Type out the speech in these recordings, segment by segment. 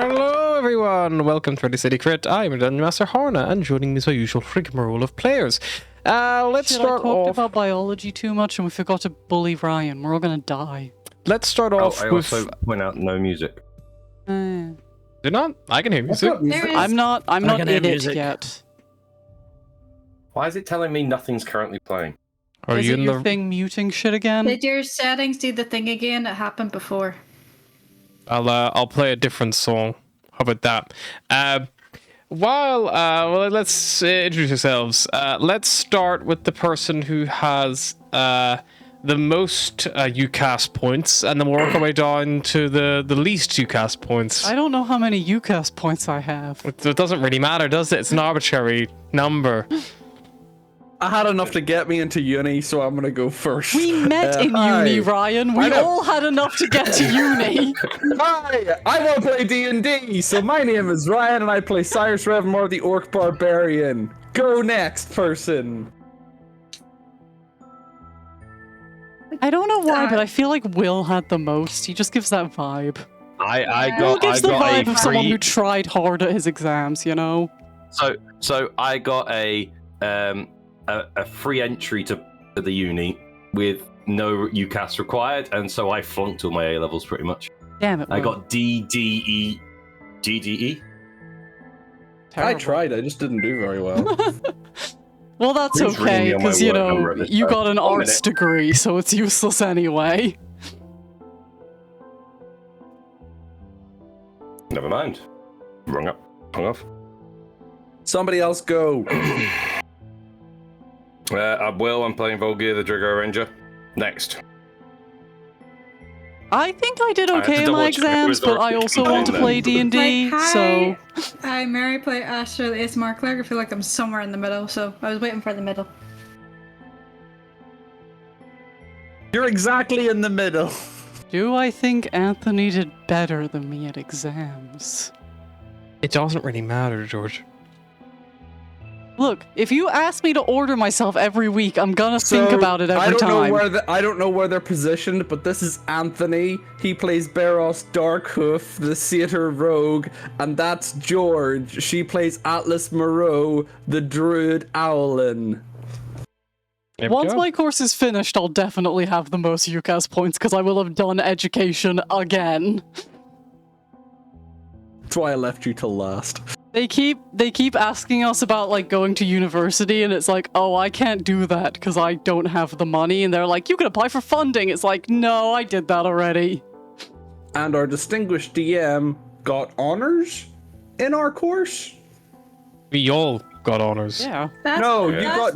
Hello everyone, welcome to Ready City Crit. I'm Dungeon Master Harna, and joining me is my usual rigmarole of players. Let's start I talked off. about biology too much and we forgot to bully Ryan. We're all gonna die. Let's start off I with. also went out no music. Do not? I can hear music. I'm not in it music. yet. Why is it telling me nothing's currently playing? Are Is you it in your the? thing muting shit again? Did your settings do the thing again? It happened before. I'll play a different song. How about that? Well, let's introduce ourselves. Let's start with the person who has the most UCAS points, and then we'll work our way down to the least UCAS points. I don't know how many UCAS points I have. It doesn't really matter, does it? It's an arbitrary number. I had enough to get me into uni, so I'm gonna go first. We met in uni, hi. Ryan. We all had enough to get to uni. Hi, I want to play D&D, so my name is Ryan, and I play Cyrus Revenmore, the Orc Barbarian. Go next, person. I don't know why, but I feel like Will had the most. He just gives that vibe. Will gives the vibe of someone who tried hard at his exams, you know? So I got a free entry to the uni with no UCAS required, and so I flunked all my A levels pretty much. Damn it, Will. I got DDE. DDE? Terrible. I tried, I just didn't do very well. Well, that's Who's okay, reading on my because, you work number know, at this you time? got an 1 arts degree, so it's useless anyway. Never mind. Hung off. Somebody else go. I'm playing Volgear, the Drago Ranger. Next. I think I did I had to okay in my double check it exams, was but I already also want to done play then. D&D, so... Hi, Mary play Asher the ASMR Clerk. I feel like I'm somewhere in the middle, so I was waiting for the middle. You're exactly in the middle. Do I think Anthony did better than me at exams? It doesn't really matter, George. Look, if you ask me to order myself every week, I'm gonna think about it every time. I don't know where they're positioned, but this is Anthony. He plays Beros Darkhoof, the Satyr Rogue, and that's George. She plays Atlas Moreau, the Druid Owlin. Once my course is finished, I'll definitely have the most UCAS points, because I will have done education again. That's why I left you till last. They keep asking us about, like, going to university, and it's like, oh, I can't do that because I don't have the money. And they're like, you can apply for funding. It's like, no, I did that already. And our distinguished DM got honors in our course. We all got honors. Yeah. No, you that's got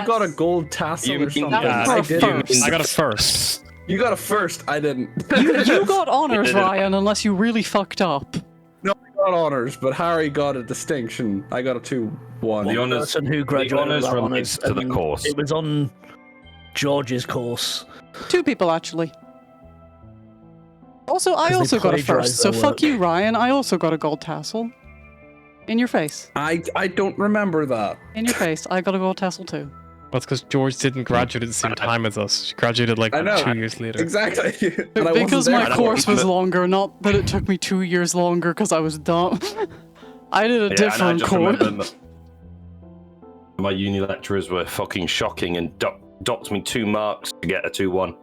not a gold tassel You or something. mean- Yeah, I didn't. first. I got a first. You got a first. I didn't. You got honors, Ryan, unless you really fucked up. No, I got honors, but Harry got a distinction. I got a 2-1. The honours, person who graduated honours with relates to the and course. It was on George's course. 2 people, actually. Also, I 'Cause they also got a plagiarised first, so their fuck work. you, Ryan. I also got a gold tassel. In your face. I don't remember that. In your face. I got a gold tassel too. That's because George didn't graduate at the same time as us. She graduated like I know. 2 years later. Exactly. And I wasn't Because there. my course was longer, not that it took me 2 years longer because I was dumb. I did a different course. My uni lecturers were fucking shocking and docked me 2 marks to get a 2-1.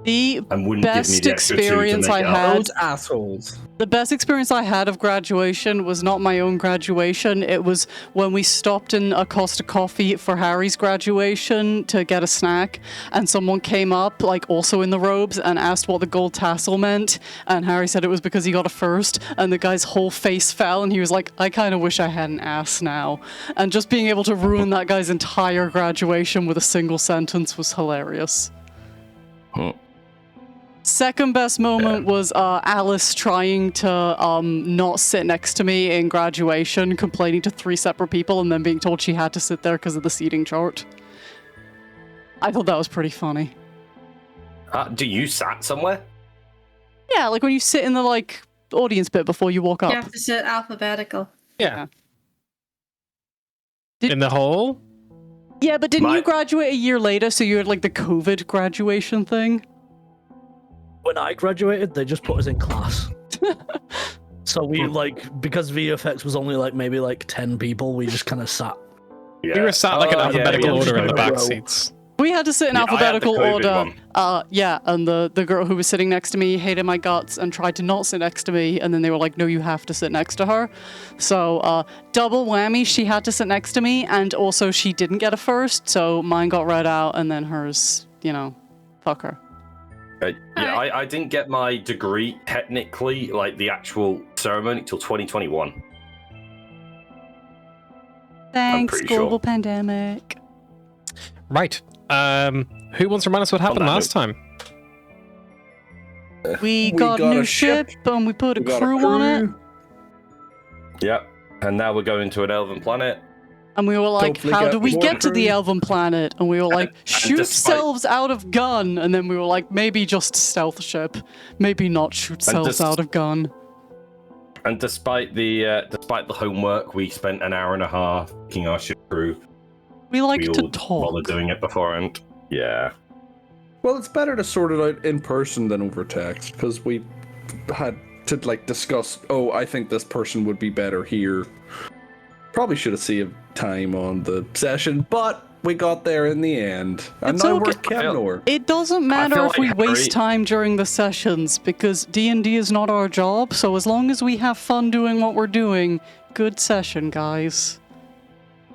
The And wouldn't give me best the extra 2 to experience make I it up. had Those assholes. The best experience I had of graduation was not my own graduation. It was when we stopped in a Costa Coffee for Harry's graduation to get a snack, and someone came up, like also in the robes, and asked what the gold tassel meant, and Harry said it was because he got a first, and the guy's whole face fell, and he was like, I kind of wish I had an ass now. And just being able to ruin that guy's entire graduation with a single sentence was hilarious. Second best moment was Alice trying to not sit next to me in graduation, complaining to 3 separate people, and then being told she had to sit there because of the seating chart. I thought that was pretty funny. Do you sat somewhere? Yeah, like when you sit in the like audience bit before you walk up. You have to sit alphabetical. Yeah. Did- In the hole? Yeah, but didn't My- you graduate a year later, so you had like the COVID graduation thing? when I graduated, they just put us in class. So we because VFX was only maybe 10 people, we just kind of sat. Yeah. We were sat in alphabetical yeah. order in the back Row. seats. We had to sit in Yeah, I had the alphabetical COVID order. one. Yeah, and the girl who was sitting next to me hated my guts and tried to not sit next to me, and then they were like, no, you have to sit next to her. So, double whammy, she had to sit next to me, and also she didn't get a first, so mine got read out, and then hers, fuck her. I didn't get my degree, technically, the actual ceremony, till 2021. Thanks, pretty global sure. pandemic. Right. Who wants to remind us what happened that last time? We got a new ship, and we put a We got crew on it. Yep. And now we're going to an elven planet. And we were like, Hopefully how get do we more get to the crew. elven planet? And we were like, shoot despite- selves out of gun. And then we were like, maybe just stealth ship. Maybe not shoot selves out of gun. And despite the homework, we spent an hour and a half picking our ship crew. We like We to all talk. bother doing it beforehand. Yeah. Well, it's better to sort it out in person than over text, because we had to discuss, oh, I think this person would be better here. Probably should have saved time on the session, but we got there in the end. And It's now okay. we're Kemnor. It doesn't matter feel if we like waste Harry- time during the sessions, because D&D is not our job, so as long as we have fun doing what we're doing, good session, guys.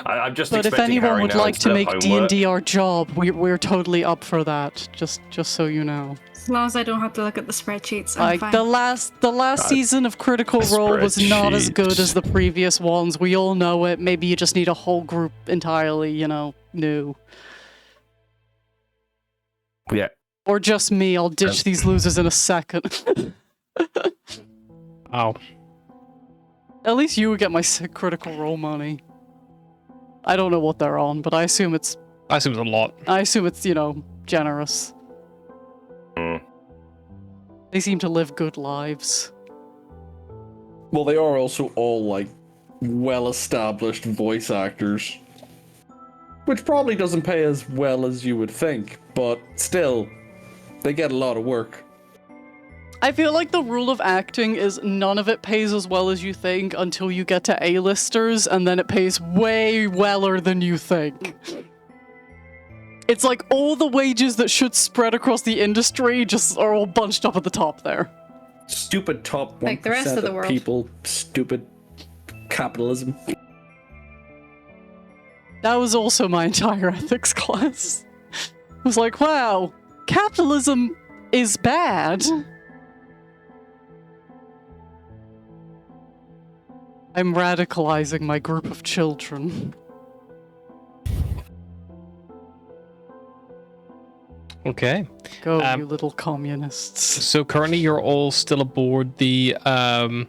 I'm just But if expecting anyone Harry would now like to instead of make homework. D&D our job, we're totally up for that, just so you know. As long as I don't have to look at the spreadsheets, I'm fine. The last season of Critical Role was not as good spreadsheet. as the previous ones. We all know it. Maybe you just need a whole group entirely, new. Yeah. Or just me. I'll ditch these losers in a second. Oh. At least you would get my sick Critical Role money. I don't know what they're on, but I assume it's I assume it's a lot. generous. Mm. They seem to live good lives. Well, they are also all well-established voice actors, which probably doesn't pay as well as you would think, but still, they get a lot of work. I feel like the rule of acting is none of it pays as well as you think until you get to A-listers, and then it pays way weller than you think. It's like all the wages that should spread across the industry just are all bunched up at the top there. Stupid top 1% Like the rest of the world. people. Stupid capitalism. That was also my entire ethics class. I was like, wow, capitalism is bad. I'm radicalizing my group of children. Okay. Go, Um, you little communists. So currently you're all still aboard the Umbral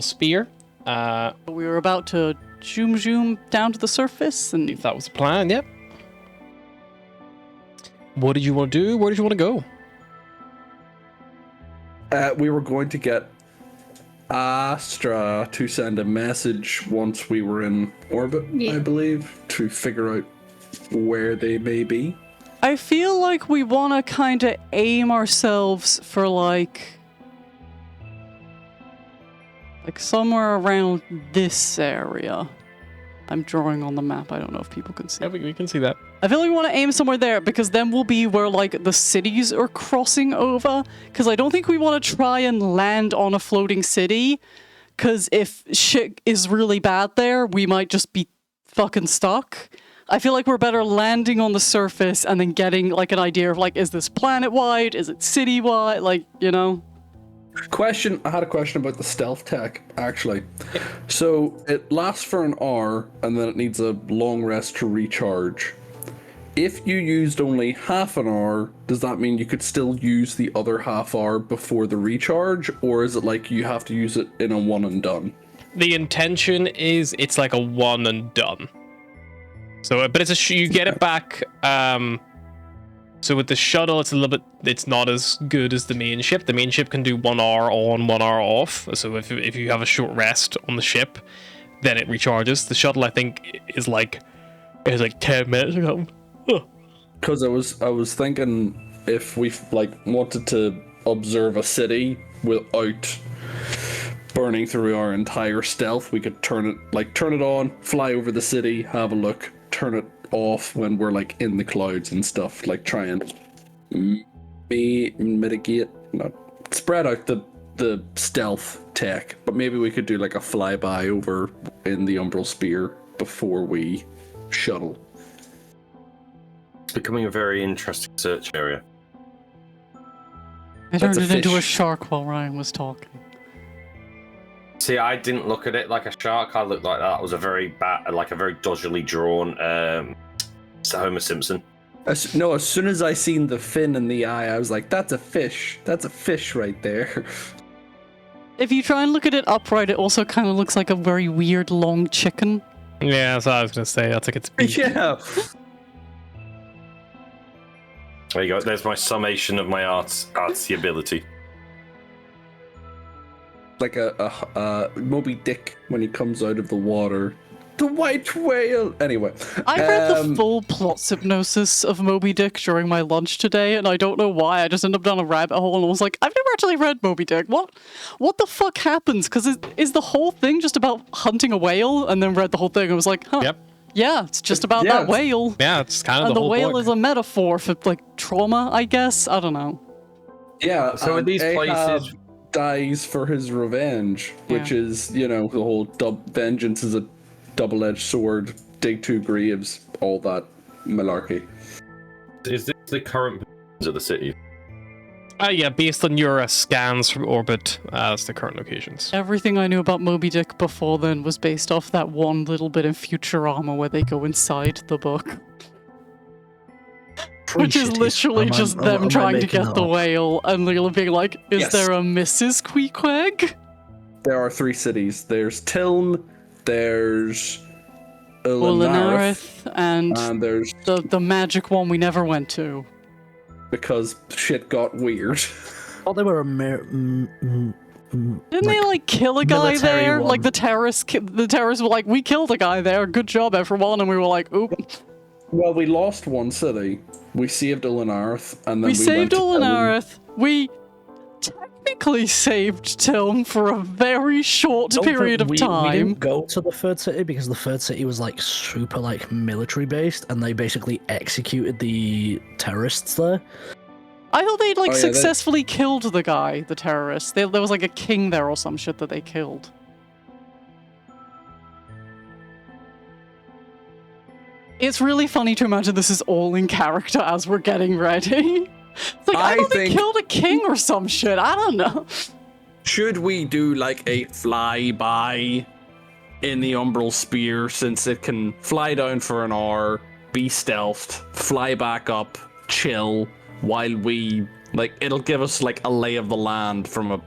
Spear. We were about to zoom down to the surface, and If that was the plan, yep. What did you want to do? Where did you want to go? We were going to get Astra to send a message once we were in orbit, Yeah. I believe, to figure out where they may be. I feel like we want to kind of aim ourselves for like somewhere around this area. I'm drawing on the map. I don't know if people can see. Yeah, we can see that. I feel like we want to aim somewhere there because then we'll be where like the cities are crossing over. Because I don't think we want to try and land on a floating city. Because if shit is really bad there, we might just be fucking stuck. I feel like we're better landing on the surface and then getting like an idea of like, is this planet-wide? Is it city-wide? Like, you know? I had a question about the stealth tech, actually. So it lasts for an hour and then it needs a long rest to recharge. If you used only half an hour, does that mean you could still use the other half hour before the recharge? Or is it like you have to use it in a one and done? The intention is it's like a one and done. So, but it's you get it back. So with the shuttle, it's not as good as the main ship. The main ship can do 1 hour on, 1 hour off. So if you have a short rest on the ship, then it recharges. The shuttle, I think, is like 10 minutes or something. Because I was thinking if we like wanted to observe a city without burning through our entire stealth, we could turn it on, fly over the city, have a look, turn it off when we're like in the clouds and stuff, like try and mitigate, not spread out the stealth tech. But maybe we could do like a flyby over in the Umbral Spear before we shuttle. It's becoming a very interesting search area. I turned That's a it into a fish. shark while Ryan was talking. See, I didn't look at it like a shark. I looked like that was a very bad, like a very dodgily drawn Homer Simpson. As soon as I seen the fin in the eye, I was like, that's a fish. That's a fish right there. If you try and look at it upright, it also kind of looks like a very weird long chicken. Yeah, that's what I was gonna say. That's like it's beak. Yeah. There you go. There's my summation of my artsy ability. Like a Moby Dick when he comes out of the water. The white whale. Anyway, I read the full plot synopsis of Moby Dick during my lunch today, and I don't know why. I just ended up down a rabbit hole, and I was like, I've never actually read Moby Dick. What the fuck happens? Because is the whole thing just about hunting a whale? And then read the whole thing, and was like, huh. Yep. Yeah, it's just about Yeah, that whale. Yeah, it's kind of And the the whole whale book. is a metaphor for like trauma, I guess. I don't know. yeah. So in these Ahab places- dies for his revenge, which is the whole vengeance is a double-edged sword. Dig two graves, all that malarkey. Is this the current positions of the city? Yeah, based on your scans from orbit, that's the current locations. Everything I knew about Moby Dick before then was based off that one little bit in Futurama where they go inside the book. Which is literally just them trying to get the whale and Leela being like, is Yes. there a Mrs. Queequeg? There are three cities. There's Tilm, there's Ulanarith, and and there's the magic one we never went to. because shit got weird. thought they were Didn't they like kill a guy military there? one. Like the terrorists were like, we killed a guy there, good job everyone, and we were like, oop. Well, we lost one city. We saved Ulanarith, and then We we saved went to Tilm. Ulanarith. We technically saved Tilm for a very short period of We time. didn't go to the third city because the third city was like super like military based, and they basically executed the terrorists there. I thought they'd like Oh, yeah, successfully killed the guy, the terrorist. There was like a king there or some shit that they killed. It's really funny to imagine this is all in character as we're getting ready. It's like, I I thought they think- killed a king or some shit. I don't know. Should we do like a flyby in the Umbral Spear, since it can fly down for an hour, be stealthed, fly back up, chill, while we it'll give us like a lay of the land from a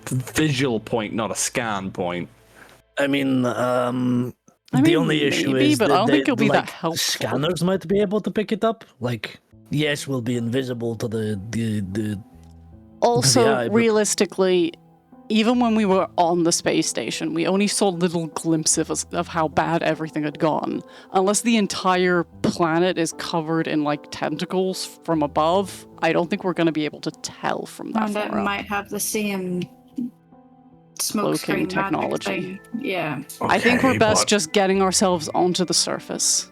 visual point, not a scan point. I mean, I the mean, only issue maybe, is but I that don't think it'll be like, that helpful. scanners might be able to pick it up. Like, yes, we'll be invisible to the Also, Yeah, but- realistically, even when we were on the space station, we only saw little glimpses of how bad everything had gone. Unless the entire planet is covered in like tentacles from above, I don't think we're going to be able to tell from that And it far up. might have the same smoke Cloaking screen magic technology. thing. Yeah. I think we're Okay, best but- just getting ourselves onto the surface.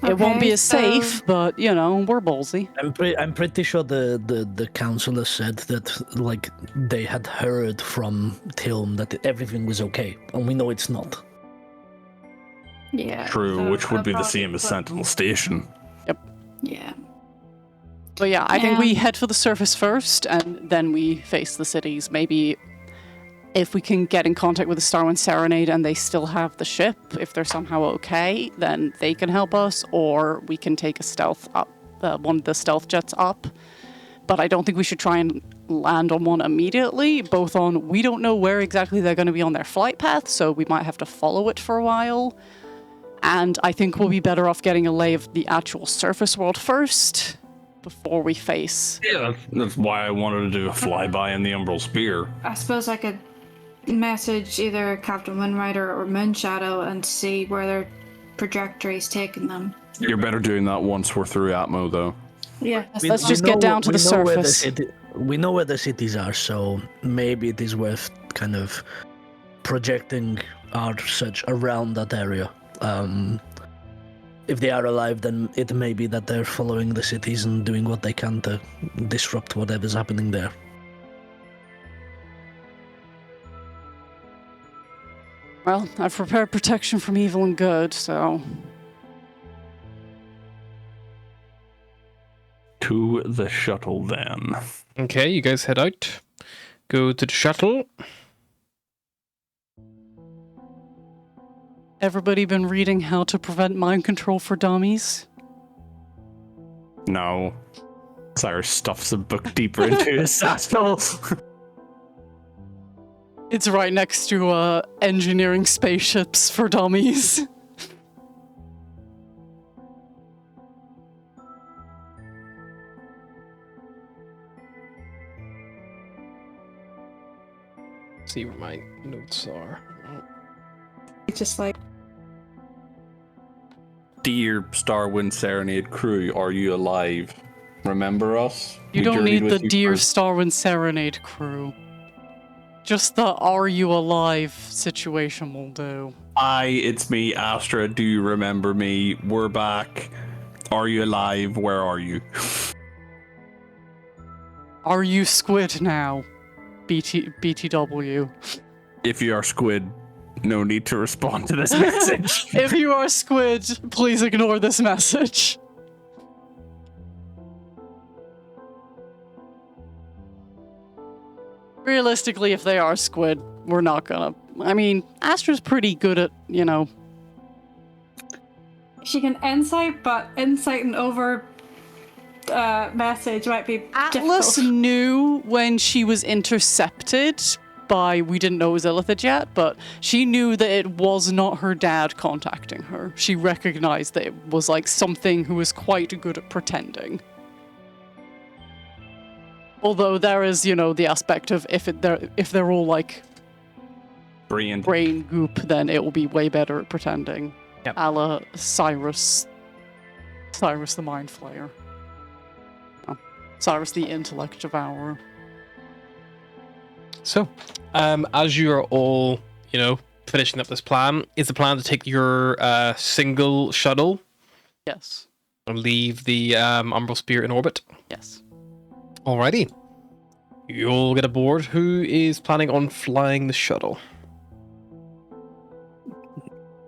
It won't be Okay, as so- safe, but you know, we're ballsy. I'm pretty sure the counselor said that like they had heard from Tilm that everything was okay, and we know it's not. Yeah. True, so which would be the I'll same as put- Sentinel Station. Yeah. But yeah, I think we Yeah. head for the surface first, and then we face the cities. Maybe if we can get in contact with the Starwind Serenade and they still have the ship, if they're somehow okay, then they can help us, or we can take a stealth up, one of the stealth jets up. But I don't think we should try and land on one immediately, both on we don't know where exactly they're going to be on their flight path, so we might have to follow it for a while. And I think we'll be better off getting a lay of the actual surface world first before we face. Yeah, that's why I wanted to do a flyby in the Umbral Spear. I suppose I could message either Captain Windrider or Moonshadow and see where their trajectory's taking them. You're better doing that once we're through Atmo, though. Yeah. Let's just get down to the surface. We know where the cities are, so maybe it is worth kind of projecting our search around that area. If they are alive, then it may be that they're following the cities and doing what they can to disrupt whatever's happening there. Well, I've prepared protection from evil and good, so... To the shuttle, then. Okay, you guys head out. Go to the shuttle. Everybody been reading How to Prevent Mind Control for Dummies? No. Cyrus stuffs a book deeper into his satchel. It's right next to Engineering Spaceships for Dummies. See where my notes are. It's just like, Dear Starwind Serenade crew, are you alive? Remember us? You We don't journeyed need the with you Dear for- Starwind Serenade crew. Just the Are You Alive situation will do. Hi, it's me, Astra. Do you remember me? We're back. Are you alive? Where are you? Are you squid now? BTW. If you are squid, no need to respond to this message. If you are squid, please ignore this message. Realistically, if they are squid, we're not gonna... I mean, Astra's pretty good at, you know... she can insight, but inciting over message might be Atlas difficult. knew when she was intercepted by... We didn't know it was Illithid yet, but she knew that it was not her dad contacting her. She recognized that it was, like, something who was quite good at pretending. Although there is, you know, the aspect of if they're all like Brilliant. brain goop, then it will be way better at pretending. Yep. A la Cyrus the Mind Flayer. Oh, Cyrus the Intellect Devourer. So, as you are all, you know, finishing up this plan, is the plan to take your single shuttle Yes. and leave the Umbral Spear in orbit? Yes. Alrighty. You'll get aboard. Who is planning on flying the shuttle?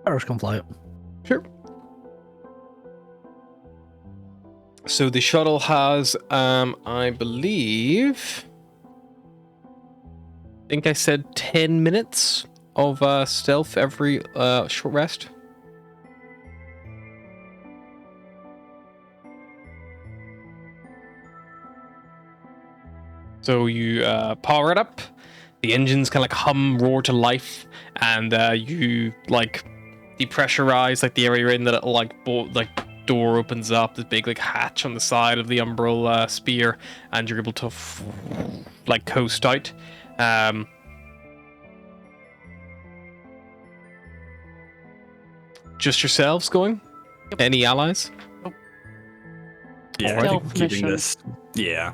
Cyrus can fly it. Sure. So the shuttle has, I believe... I think I said 10 minutes of stealth every short rest. So you power it up, the engines kind of like hum, roar to life, and you like depressurize like the area you're in. That like door opens up, this big like hatch on the side of the Umbral Spear, and you're able to like coast out. Just yourselves going? Yep. Any allies? Yeah, I Stealth think keeping mission. this. Yeah.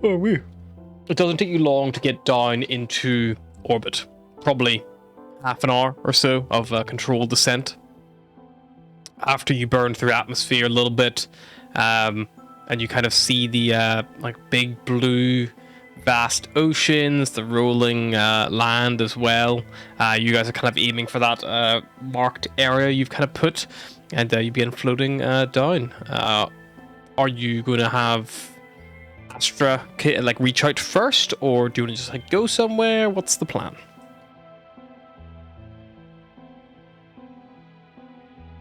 Oh, we. It doesn't take you long to get down into orbit. Probably half an hour or so of controlled descent. After you burn through atmosphere a little bit, and you kind of see the like big blue, vast oceans, the rolling land as well. You guys are kind of aiming for that marked area you've kind of put, and you begin floating down. Are you going to have Astra like reach out first, or do you want to just like go somewhere? What's the plan?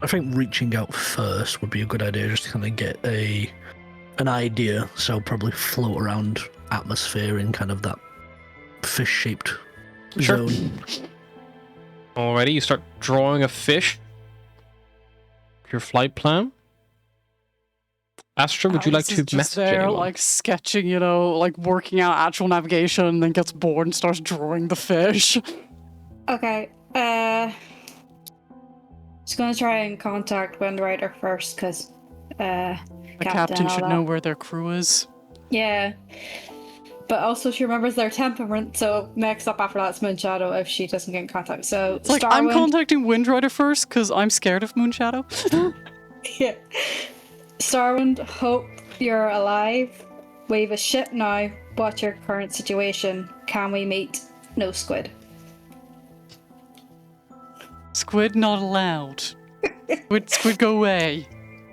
I think reaching out first would be a good idea, just to kind of get an idea. So probably float around atmosphere in kind of that fish-shaped Sure. zone. Alrighty, you start drawing a fish. Your flight plan. Astra, would you like Alice is to just message there, anyone? like sketching, you know, like working out actual navigation, and then gets bored and starts drawing the fish. Okay. Just gonna try and contact Windrider first, because The captain should know where their crew is. Yeah. But also she remembers their temperament, so next up after that's Moonshadow if she doesn't get in contact. So It's like, I'm contacting Windrider first because I'm scared of Moonshadow. Yeah. Starwind, hope you're alive. We have a ship now. What's your current situation? Can we meet? No squid. Squid not allowed. Squid go away.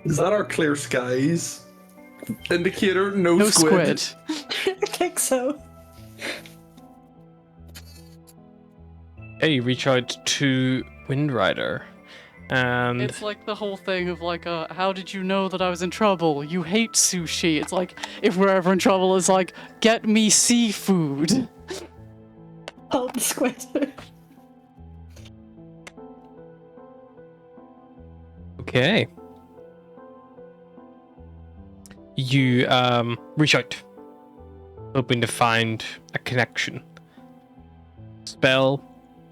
Is that our clear skies indicator? No, No squid. I think so. Hey, reach out to Windrider. And It's like the whole thing of like, how did you know that I was in trouble? You hate sushi. It's like, if we're ever in trouble, it's like, get me seafood. Oh, the squid. okay. You reach out, hoping to find a connection. Spell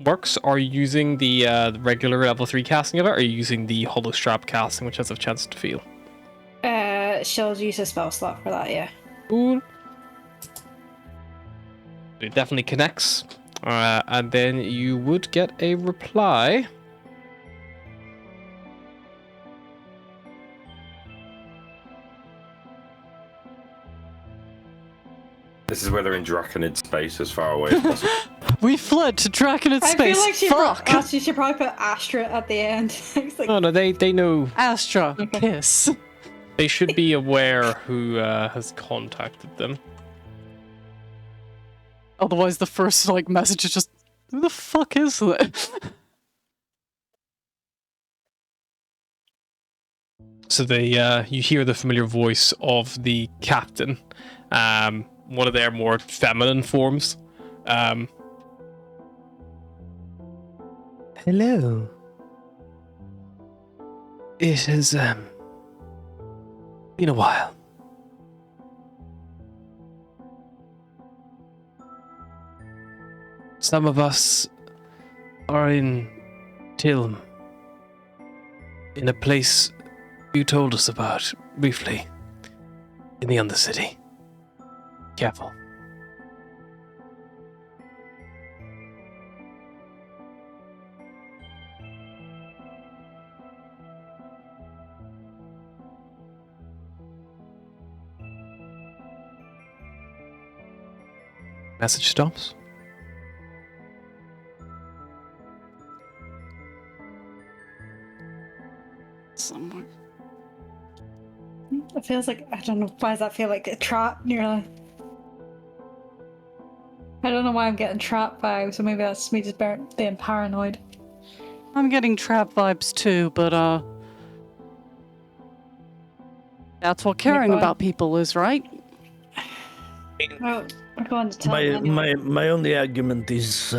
works. Are you using the regular level 3 casting of it, or are you using the hollow strap casting, which has a chance to feel? She'll use a spell slot for that, yeah. Cool. It definitely connects. And then you would get a reply. This is where they're in Draconid space, as far away as possible. We fled to Draconid I space. feel like Fuck. she should probably put Astra at the end. It's like, No, they know. Astra, piss. They should be aware who has contacted them. Otherwise, the first like message is just, who the fuck is that? So they, you hear the familiar voice of the captain, one of their more feminine forms. Hello. It has been a while. Some of us are in Tilm, in a place you told us about briefly, in the Undercity. Careful. Message stops. Somewhere. it feels like, I don't know, why does that feel like a trap nearly? I don't know why I'm getting trap vibes, so maybe that's me just being paranoid. I'm getting trap vibes too, but that's what caring fine. about people is, right? Well, we're going to tell My them anyway. my only argument is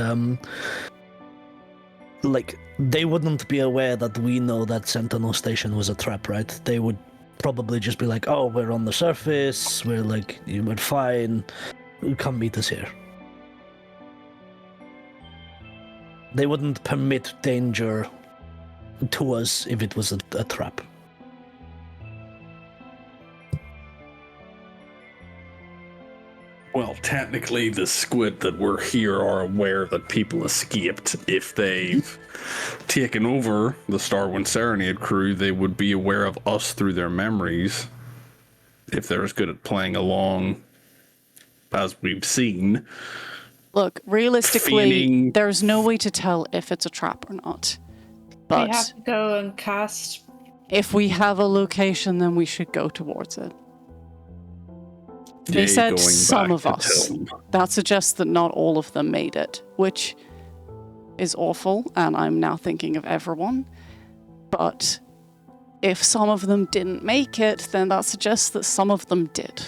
like they wouldn't be aware that we know that Sentinel Station was a trap, right? They would probably just be like, "Oh, we're on the surface. We're like, we're fine. Come meet us here." They wouldn't permit danger to us if it was a trap. Well, technically, the squid that were here are aware that people escaped. If they've taken over the Starwind Serenade crew, they would be aware of us through their memories. If they're as good at playing along as we've seen. Look, realistically, Feigning- there's no way to tell if it's a trap or not. We But have to go and cast. if we have a location, then we should go towards it. They Yay, said going some back of to us. Tilm. That suggests that not all of them made it, which is awful, and I'm now thinking of everyone. But if some of them didn't make it, then that suggests that some of them did.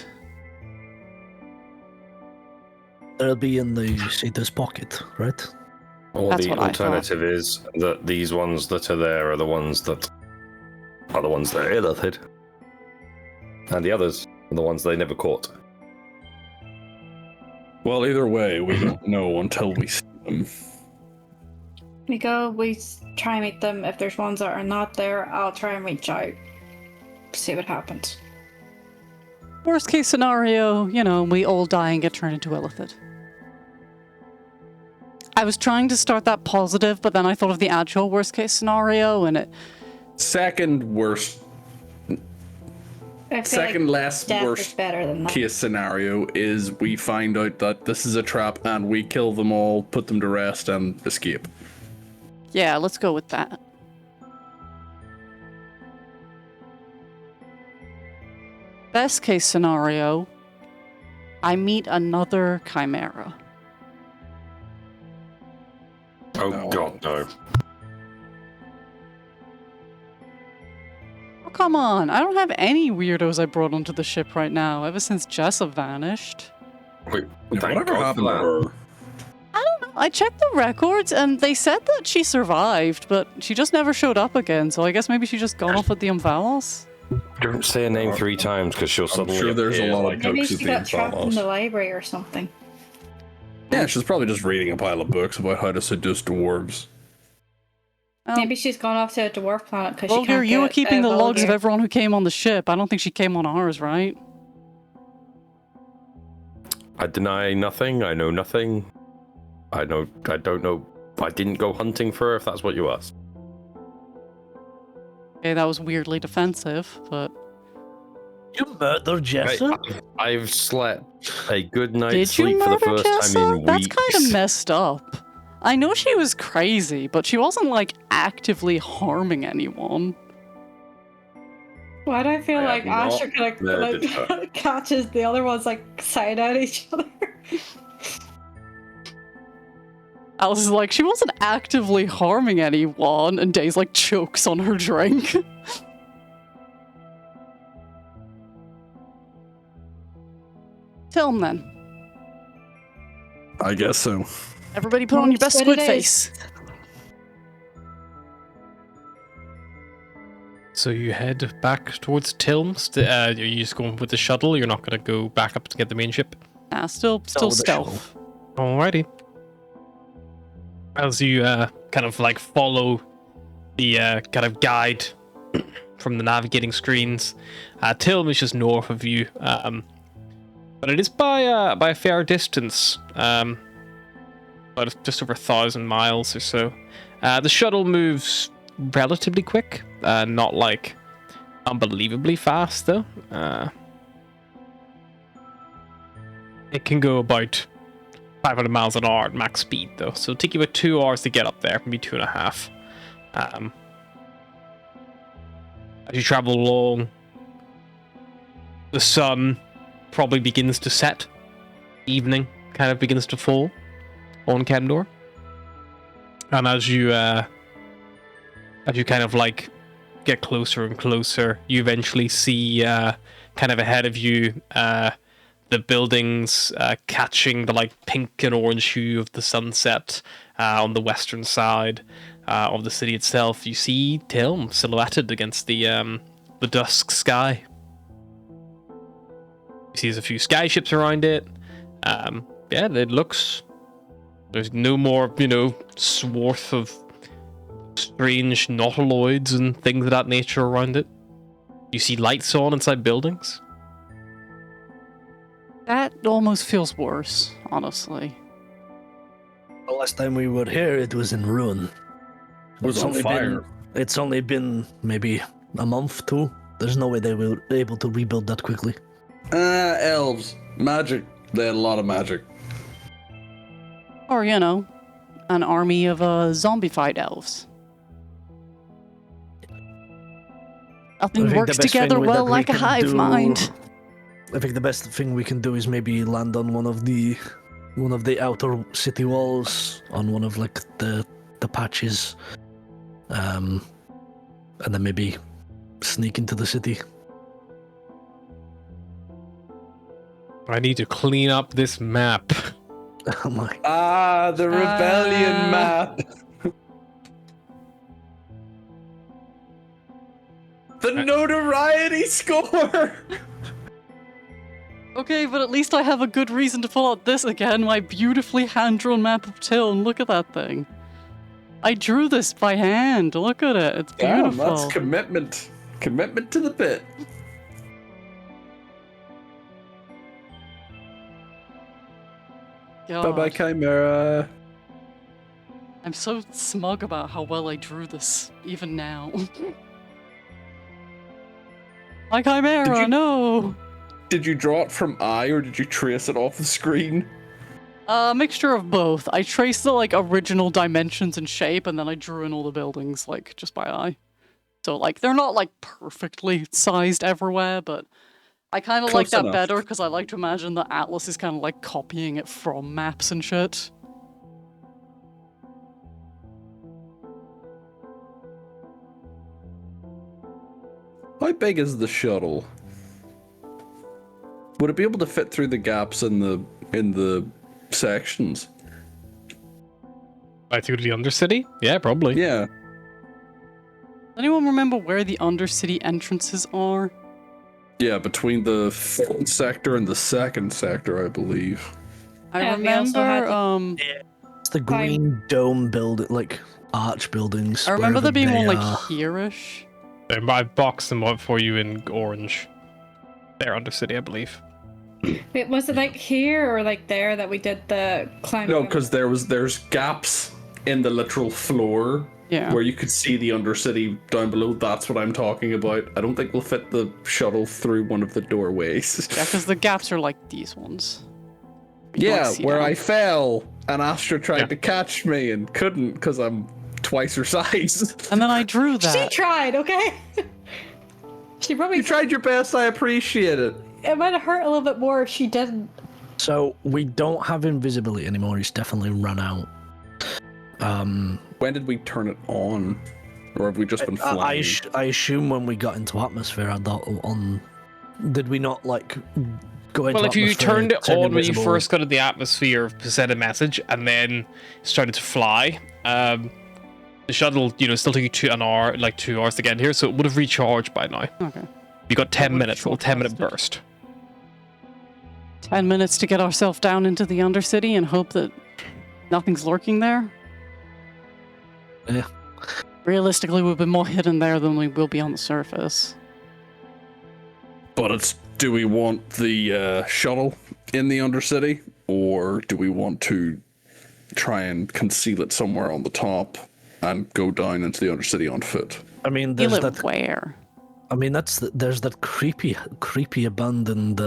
They'll be in the Cedar's pocket, right? Or That's the what I thought. alternative is that these ones that are there are the ones that are alerted. And the others are the ones they never caught. Well, either way, we don't know until we see them. We go, try and meet them. If there's ones that are not there, I'll try and reach out. See what happens. Worst case scenario, we all die and get turned into Illithid. I was trying to start that positive, but then I thought of the actual worst case scenario, and it... Second worst. I feel Second like less death is worst better than that. case scenario is we find out that this is a trap and we kill them all, put them to rest, and escape. Yeah, let's go with that. Best case scenario, I meet another Chimera. Oh No. God, no. Oh, come on. I don't have any weirdos I brought onto the ship right now, ever since Jessa vanished. Wait, Yeah, thank whatever God for happened to that. her? I checked the records, and they said that she survived, but she just never showed up again, so I guess maybe she just gone off with the Umvalos? Don't say her name 3 times because she'll I'm suddenly sure there's a appear, lot like, of Maybe books she at the got trapped in the Infalos. library or something. Yeah, she's probably just reading a pile of books about how to seduce dwarves. Maybe she's gone off to a dwarf planet because she Volgir, can't you were get, keeping the logs of Volgir. everyone who came on the ship. I don't think she came on ours, right? I deny nothing. I know nothing. I don't know. I didn't go hunting for her, if that's what you asked. Okay, that was weirdly defensive, but... You murdered Jessa? I've slept a good night's Did sleep you for the murder first time Jessa? in That's weeks. kind of messed up. I know she was crazy, but she wasn't, actively harming anyone. Why do I feel I like have not Asher kind murdered of catches the other ones side at each other? Alice is like, she wasn't actively harming anyone, and Days chokes on her drink. Film then. I guess so. Everybody put on your best Squid squid it is. face. So you head back towards Tilms. Are you just going with the shuttle? You're not going to go back up to get the main ship? Nah, still the stealth. Alrighty. As you follow the kind of guide from the navigating screens, Tilm is just north of you, but it is by a fair distance, about just over 1,000 miles or so. The shuttle moves relatively quick, not unbelievably fast though. It can go about 500 miles an hour at max speed though, so it'll take you about 2 hours to get up there, maybe 2.5. As you travel along, the sun probably begins to set. Evening kind of begins to fall on Kendor. And as you get closer and closer, you eventually see kind of ahead of you the buildings catching the pink and orange hue of the sunset on the western side of the city itself. You see Tilm silhouetted against the dusk sky. You see there's a few skyships around it. It looks... There's no more, swath of strange nautiloids and things of that nature around it. You see lights on inside buildings. That almost feels worse, honestly. The last time we were here, it was in ruin. It was on fire. It's only been maybe a month, 2. There's no way they will be able to rebuild that quickly. Elves. Magic. They had a lot of magic. Or, an army of zombified elves. I Nothing think works the best together thing well that we like a can hive do- mind. I think the best thing we can do is maybe land on one of the outer city walls, on one of the patches, and then maybe sneak into the city. I need to clean up this map. Oh my! The rebellion map. The notoriety score. Okay, but at least I have a good reason to pull out this again, my beautifully hand-drawn map of Tiln. Look at that thing. I drew this by hand. Look at it. It's beautiful. Damn, that's commitment. Commitment to the bit. God. Bye-bye, Chimera. I'm so smug about how well I drew this, even now. My Chimera, no! Did you draw it from eye or did you trace it off the screen? A mixture of both. I traced the like original dimensions and shape, and then I drew in all the buildings like just by eye. So like they're not like perfectly sized everywhere, but I kind of like Close that enough. better because I like to imagine that Atlas is kind of like copying it from maps and shit. How big is the shuttle? Would it be able to fit through the gaps in the sections? I think the Undercity? Yeah, probably. Yeah. Anyone remember where the Undercity entrances are? Yeah, between the first sector and the second sector, I believe. I And we also had remember, It's the green dome building, like arch buildings. I remember there wherever being one they like are. here-ish. I've boxed them up for you in orange. They're Undercity, I believe. Wait, was it like here or like there that we did the climbing? No, because there's gaps in the literal floor Yeah. where you could see the Undercity down below. That's what I'm talking about. I don't think we'll fit the shuttle through one of the doorways. Yeah, because the gaps are like these ones. You can, Yeah, like, see where down. I fell and Astra tried Yeah. to catch me and couldn't because I'm twice her size. And then I drew She that. tried, okay? She probably You tried your best, I appreciate it. It might have hurt a little bit more if she didn't. So we don't have invisibility anymore. It's definitely run out. When did we turn it on? Or have we just been flying? I assume when we got into atmosphere, I thought on. Did we not like go into Well, if you atmosphere, turned it turn on when you invisible? first got in the atmosphere, sent a message, and then started to fly, the shuttle, still took you 2 hours to get here, so it would have recharged by now. Okay. You got 10 would've minutes, a little 10-minute short-lasted. burst. 10 minutes to get ourselves down into the Undercity and hope that nothing's lurking there. Yeah. Realistically, we'll be more hidden there than we will be on the surface. But do we want the shuttle in the Undercity? Or do we want to try and conceal it somewhere on the top and go down into the Undercity on foot? I mean, You there's live that. where? I mean, there's that creepy abandoned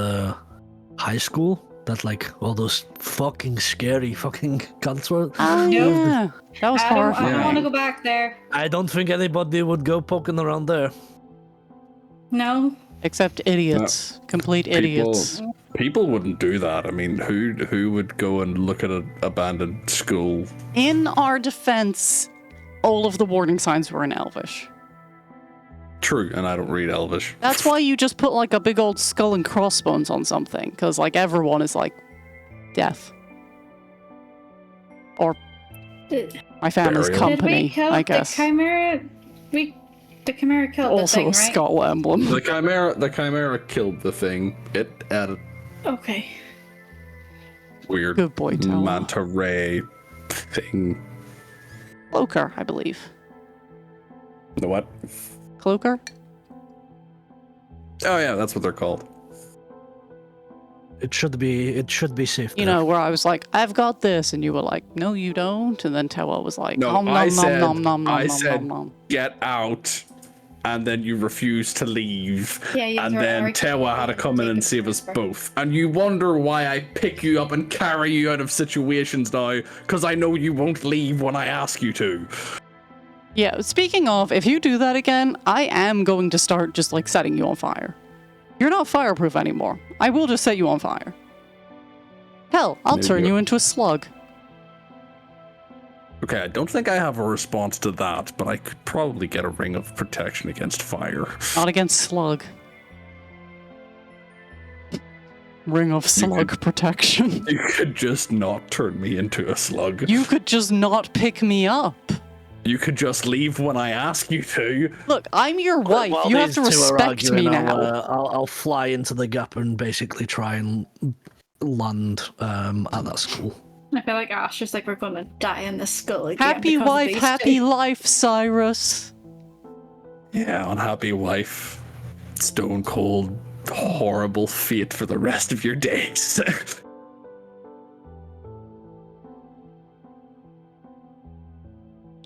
high school that like all those fucking scary fucking cunts were. Oh, Nope. yeah. That was I don't horrifying. want to go back there. I don't think anybody would go poking around there. No. Except idiots. Complete idiots. People wouldn't do that. I mean, who would go and look at an abandoned school? In our defense, all of the warning signs were in Elvish. True, and I don't read Elvish. That's why you just put like a big old skull and crossbones on something, because like everyone is like death. Or Did my family's Burial. we company, kill I guess. the Chimera? The Chimera killed Also the thing, a right? skull emblem. The Chimera killed the thing. It added Okay. weird Good boy, Tala. manta ray thing. Cloaker, I believe. The what? Cloaker? Oh yeah, that's what they're called. It should be safe. You there. know, where I was like, I've got this, and you were like, no, you don't. And then Tewa was like, No, nom nom I nom said- nom nom nom I nom said- nom nom. Get out, and then you refused to leave. Yeah, you And were then very Tewa had to come in and save us Remember. both. And you wonder why I pick you up and carry you out of situations now, because I know you won't leave when I ask you to. Yeah, speaking of, if you do that again, I am going to start just like setting you on fire. You're not fireproof anymore. I will just set you on fire. Hell, I'll There you turn go. you into a slug. Okay, I don't think I have a response to that, but I could probably get a ring of protection against fire. Not against slug. Ring of slug protection. You could just not turn me into a slug. You could just not pick me up. You could just leave when I ask you to. Look, I'm your wife. While You have these to two are respect me arguing, now. I'll fly into the gap and basically try and land at that school. I feel like Ash is like, we're gonna die in this skull again. Happy because of wife, these happy two. life, Cyrus. Yeah, unhappy wife. Stone cold, horrible fate for the rest of your days.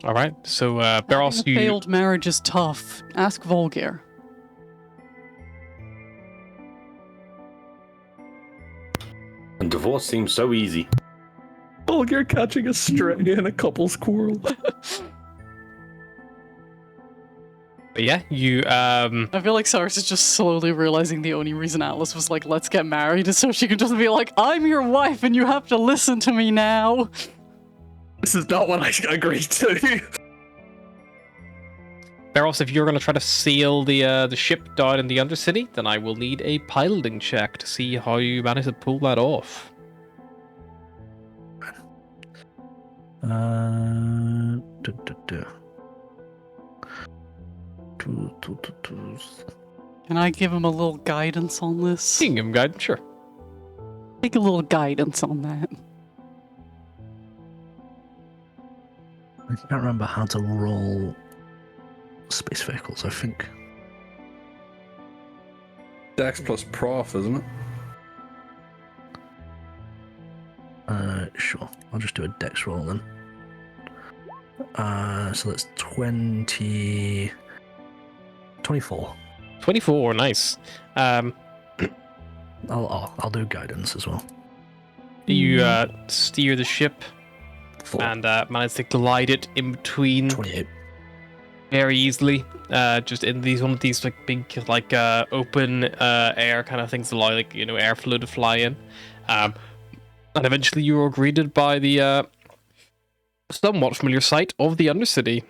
All right. So, Having Barros, a failed marriage is tough. Ask Volgir. And divorce seems so easy. Bulgar catching a stray in a couple's quarrel. yeah, you I feel like Cyrus is just slowly realizing the only reason Atlas was like, let's get married is so she can just be like, I'm your wife and you have to listen to me now. This is not what I agreed to. Barros, if you're going to try to sail the ship down in the Undercity, then I will need a piloting check to see how you manage to pull that off. Can I give him a little guidance on this? Kingdom Guide, sure. Take a little guidance on that. I can't remember how to roll space vehicles, I think. Dex plus prof, isn't it? Sure. I'll just do a dex roll then. So that's 24. 24, nice. I'll do guidance as well. You steer the ship 4. and manage to glide it in between 28. very easily. Just in one of these like big like open air kind of things that allow like airflow to fly in. And eventually you are greeted by the somewhat familiar sight of the Undercity.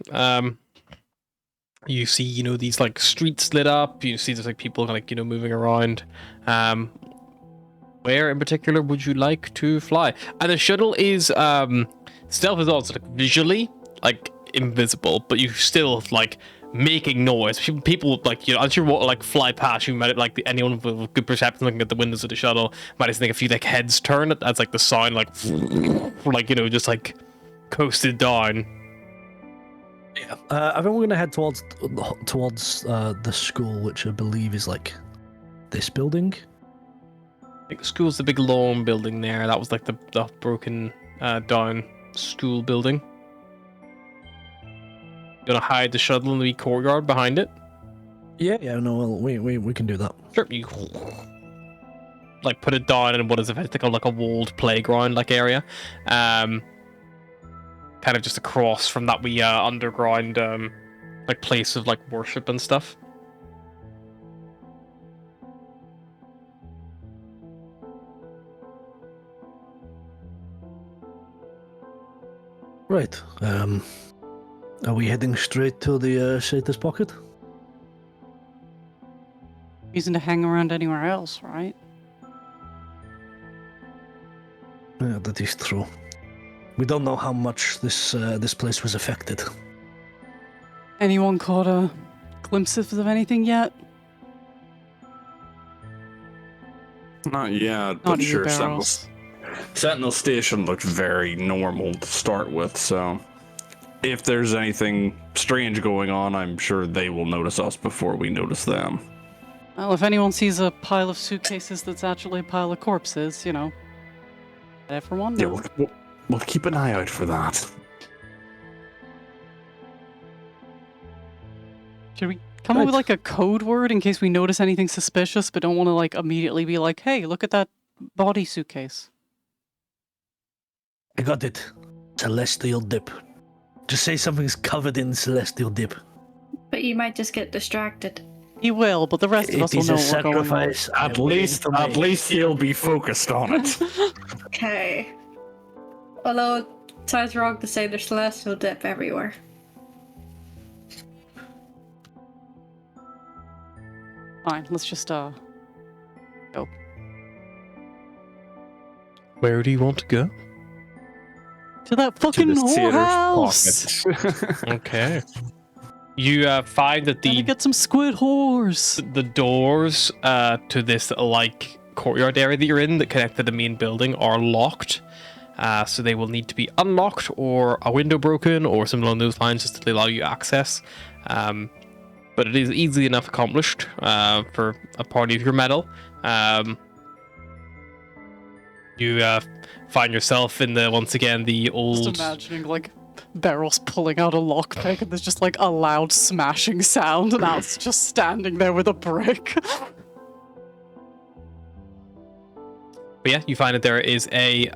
You see, these like streets lit up. You see there's like people like moving around. Where in particular would you like to fly? And the shuttle is stealth is also like visually like invisible, but you still like making noise. People like as you like fly past, you might like anyone with good perception looking at the windows of the shuttle might just think a few like heads turn as like the sound like just like coasted down. Yeah. I think we're gonna head towards the school, which I believe is like this building. I think the school's the big long building there. That was like the broken down school building. Gonna hide the shuttle in the wee courtyard behind it. Yeah, no, well, we can do that. Sure, you like put it down in what is effectively like a walled playground like area, kind of just across from that wee underground like place of like worship and stuff. Right. Are we heading straight to the Satyrs pocket? Reason to hang around anywhere else, right? Yeah, that is true. We don't know how much this place was affected. Anyone caught a glimpses of anything yet? Not yet, Not but you, sure, Barrels. Sentinel Station looked very normal to start with, so if there's anything strange going on, I'm sure they will notice us before we notice them. Well, if anyone sees a pile of suitcases that's actually a pile of corpses, ever wonder. Yeah, we'll keep an eye out for that. Should we come up with like a code word in case we notice anything suspicious, but don't want to like immediately be like, "Hey, look at that body suitcase." I got it. Celestial dip. Just say something's covered in celestial dip. But you might just get distracted. He will, but the rest of us will know what we're going on. At least he'll be focused on it. Okay. Although it sounds wrong to say there's celestial dip everywhere. Fine, let's just go. Where do you want to go? To that fucking the Satyrs whorehouse! Okay. You find that Gotta get some squid whores! the doors to this like courtyard area that you're in that connect to the main building are locked. so they will need to be unlocked or a window broken or something along those lines just to allow you access. But it is easily enough accomplished for a party of your mettle. You find yourself in once again the old. Just imagining like Barrel's pulling out a lockpick and there's just like a loud smashing sound and Al's just standing there with a brick. But yeah, you find that there is a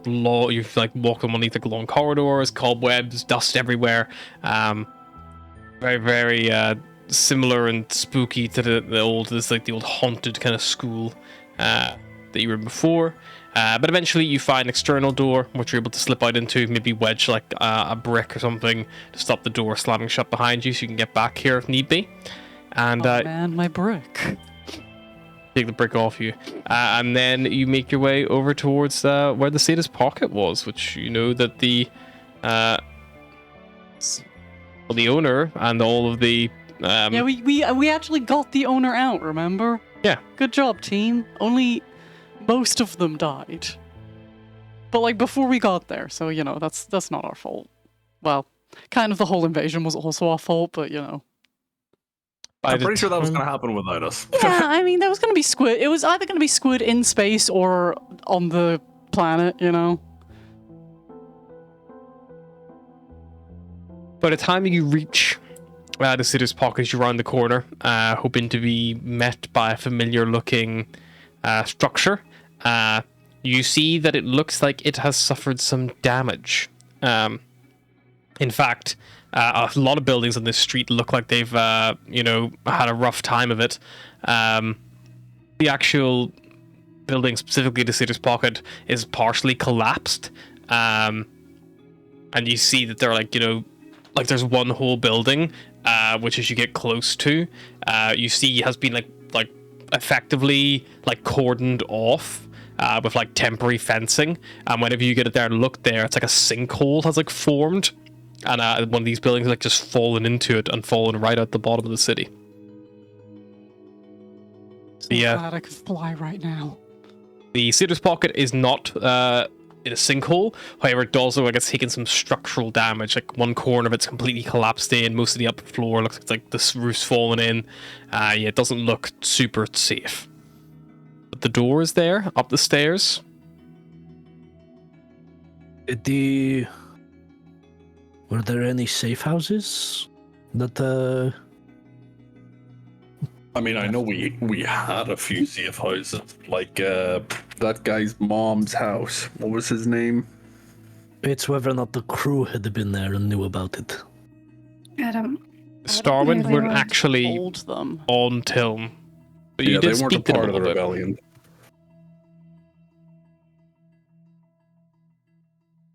you've like walked on one of these like long corridors, cobwebs, dust everywhere. Very, very similar and spooky to the old haunted kind of school that you were in before. But eventually you find an external door which you're able to slip out into, maybe wedge like a brick or something to stop the door slamming shut behind you so you can get back here if need be. And oh man, my brick. Take the brick off you. And then you make your way over towards where the Satyrs pocket was, which you know that the owner and all of the... yeah, we actually got the owner out, remember? Yeah. Good job, team. Only most of them died. But like before we got there, so you know, that's not our fault. Well, kind of the whole invasion was also our fault, but you know. I'm pretty sure that was going to happen without us. Yeah, I mean, there was going to be squid. It was either going to be squid in space or on the planet, you know? By the time you reach the Satyrs pocket, you're around the corner, hoping to be met by a familiar-looking structure. You see that it looks like it has suffered some damage. In fact, a lot of buildings on this street look like they've, had a rough time of it. The actual building, specifically the Satyrs pocket, is partially collapsed. And you see that there are there's one whole building, which as you get close to, you see has been like effectively cordoned off. With temporary fencing, and whenever you get it there and look there, it's like a sinkhole has formed, and one of these buildings just fallen into it and fallen right out the bottom of the city. So glad I could fly right now. The Satyrs pocket is not in a sinkhole, however it does look like it's taken some structural damage. Like one corner of it's completely collapsed in, most of the upper floor looks like the roof's fallen in. It doesn't look super safe. The door is there, up the stairs. Were there any safe houses that I mean, I know we had a few safe houses, like that guy's mom's house. What was his name? It's whether or not the crew had been there and knew about it. Starwind weren't actually told them. on Tilm. But you did they weren't speak a to part them of a the little bit. rebellion.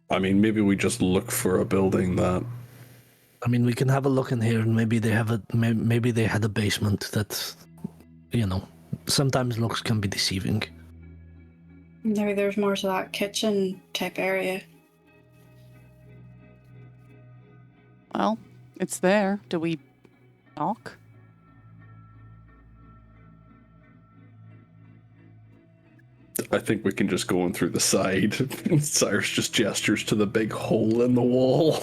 I mean, maybe we just look for a building that. I mean, we can have a look in here, and maybe they have maybe they had a basement that, sometimes looks can be deceiving. Maybe there's more to that kitchen type area. Well, it's there. Do we knock? I think we can just go in through the side. Cyrus just gestures to the big hole in the wall.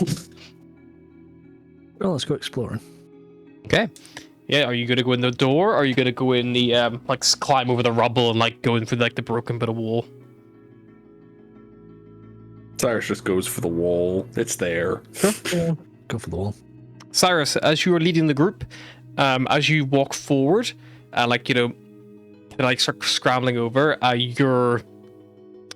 Well, let's go exploring. Okay. Yeah, are you going to go in the door, or are you going to go in the, climb over the rubble and, go in through, the broken bit of wall? Cyrus just goes for the wall. It's there. Yeah, go for the wall. Cyrus, as you are leading the group, as you walk forward, start scrambling over, your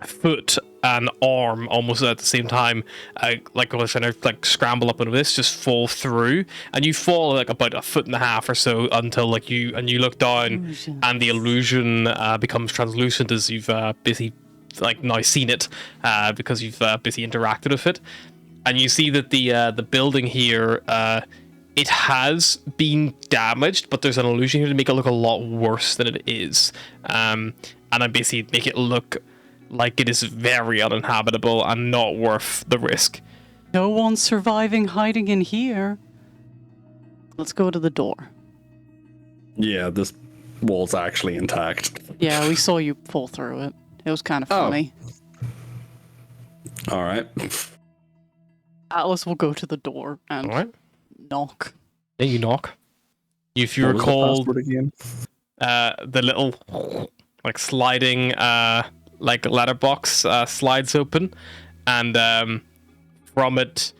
foot and arm almost at the same time, trying to scramble up into this, just fall through, and you fall about a foot and a half or so until you look down, and the illusion becomes translucent as you've busy now seen it because you've busy interacted with it, and you see that the building here. It has been damaged, but there's an illusion here to make it look a lot worse than it is. And I basically make it look like it is very uninhabitable and not worth the risk. No one's surviving hiding in here. Let's go to the door. Yeah, this wall's actually intact. Yeah, we saw you fall through it. It was kind of funny. All right. Atlas will go to the door and All right. knock. Then you knock. If you What was the recall, password again? the little like sliding like letterbox slides open, and from it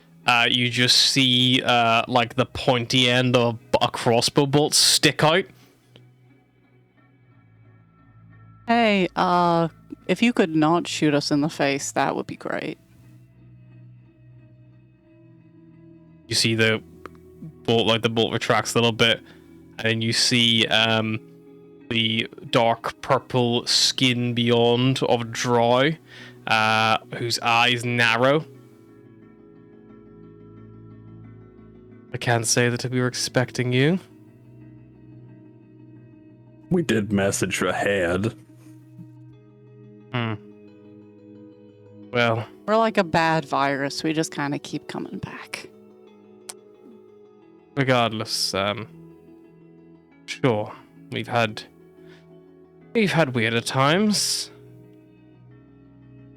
you just see like the pointy end of a crossbow bolt stick out. Hey, if you could not shoot us in the face, that would be great. You see the bolt, like the bolt retracts a little bit, and then you see the dark purple skin beyond of Drow, whose eyes narrow. I can't say that we were expecting you. We did message ahead. Well, We're like a bad virus. We just kind of keep coming back. regardless, sure, we've had weirder times.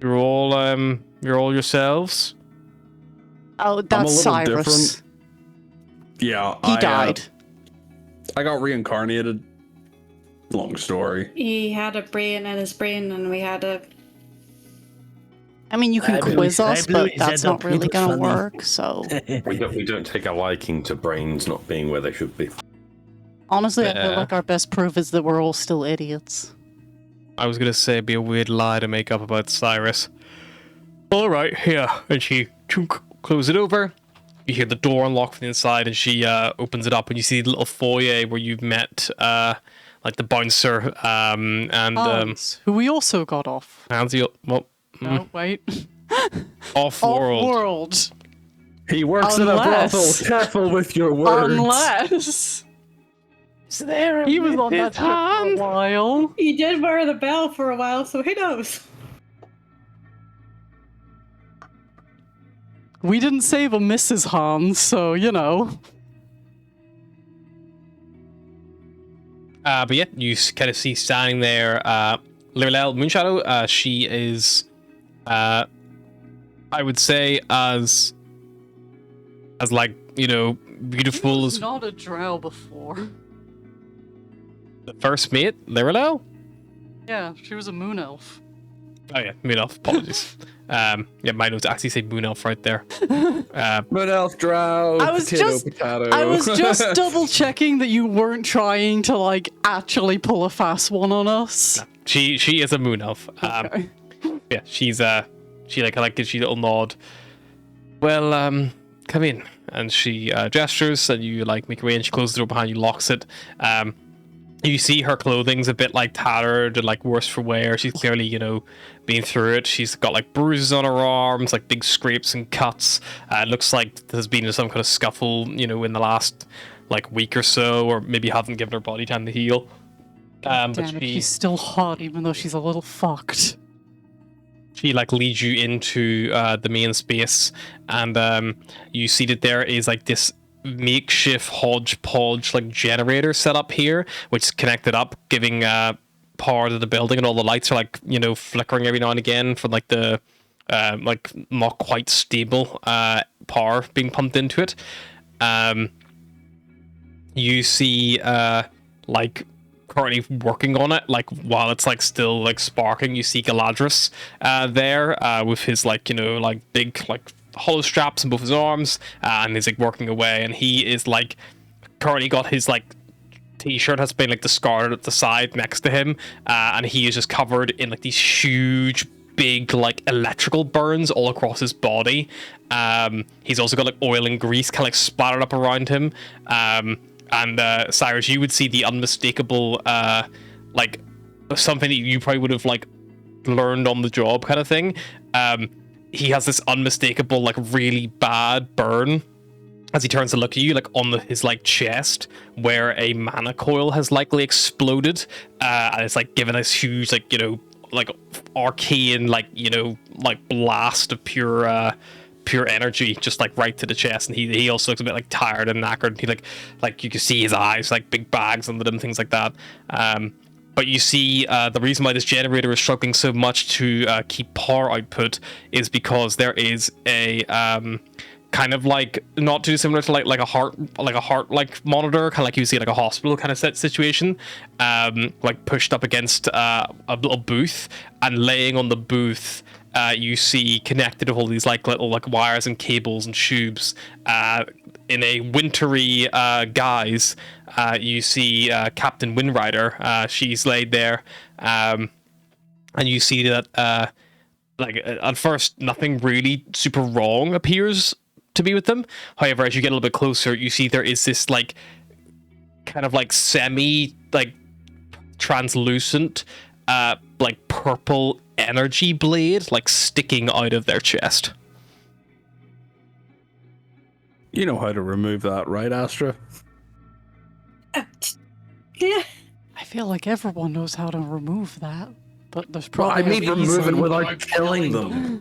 You're all yourselves. Oh, that's little Cyrus. different. Yeah, He died. I got reincarnated. Long story. He had a brain in his brain, and we had a. I mean, you can I blew quiz his- I us, blew but his that's head not up. It really was gonna funny. work. So We don't take a liking to brains not being where they should be. honestly, I feel Yeah. like our best proof is that we're all still idiots. I was gonna say it'd be a weird lie to make up about Cyrus. All right, here, and she close it over. You hear the door unlock from the inside, and she opens it up, and you see the little foyer where you've met like the bouncer and Hans, who we also got off. Hansy. Well, No, wait. off world. Off-world. He works in a brothel. Unless- Careful with your words. Unless Is there he was on that ship for a Hans. while. He did wear the bell for a while, so who knows? We didn't save a Mrs. Hans, so you know. But yeah, you kind of see standing there, Lirel Moonshadow. She is, I would say, as like, you know, beautiful She was as not a drow before. the first mate, Lirel. Yeah, she was a moon elf. Oh yeah, Moon Elf. Apologies. Yeah, my notes actually say Moon Elf right there. Moon elf drow. I was potato, just- potato. I was just double checking that you weren't trying to like actually pull a fast one on us. She is a Moon Elf. Okay. Yeah, she's she like gives you a little nod. Well, come in, and she gestures, and you like make your way, and she closes the door behind you, locks it. You see her clothing's a bit like tattered and like worse for wear. She's clearly, you know, been through it. She's got like bruises on her arms, like big scrapes and cuts. It looks like there's been some kind of scuffle, you know, in the last like week or so, or maybe haven't given her body time to heal. But Damn it, she she's still hot even though she's a little fucked. she like leads you into the main space, and you see that there is like this makeshift hodgepodge like generator set up here, which is connected up, giving power to the building, and all the lights are like, you know, flickering every now and again from like the like not quite stable power being pumped into it. You see like currently working on it, like while it's like still like sparking, you see Galadris there with his like, you know, like big like hollow straps in both his arms, and he's like working away, and he is like currently got his like t-shirt has been like discarded at the side next to him, and he is just covered in like these huge big like electrical burns all across his body. He's also got like oil and grease kind of like splattered up around him. And Cyrus, you would see the unmistakable like something that you probably would have like learned on the job kind of thing. He has this unmistakable like really bad burn as he turns to look at you, like on his like chest, where a mana coil has likely exploded, and it's like given this huge like, you know, like arcane like, you know, like blast of pure energy just like right to the chest. And he also looks a bit like tired and knackered. He like you can see his eyes like big bags under them, things like that. But you see, the reason why this generator is struggling so much to keep power output is because there is a kind of like not too similar to like a heart like monitor, kind of like you see like a hospital kind of situation, like pushed up against a little booth, and laying on the booth. You see connected to all these like little like wires and cables and tubes in a wintry guise. You see Captain Windrider. She's laid there, and you see that like at first nothing really super wrong appears to be with them. However, as you get a little bit closer, you see there is this like kind of like semi like translucent like purple energy blade like sticking out of their chest. You know how to remove that, right, Astra? Yeah. I feel like everyone knows how to remove that, but there's Well, I probably mean, a remove it reason. without killing them.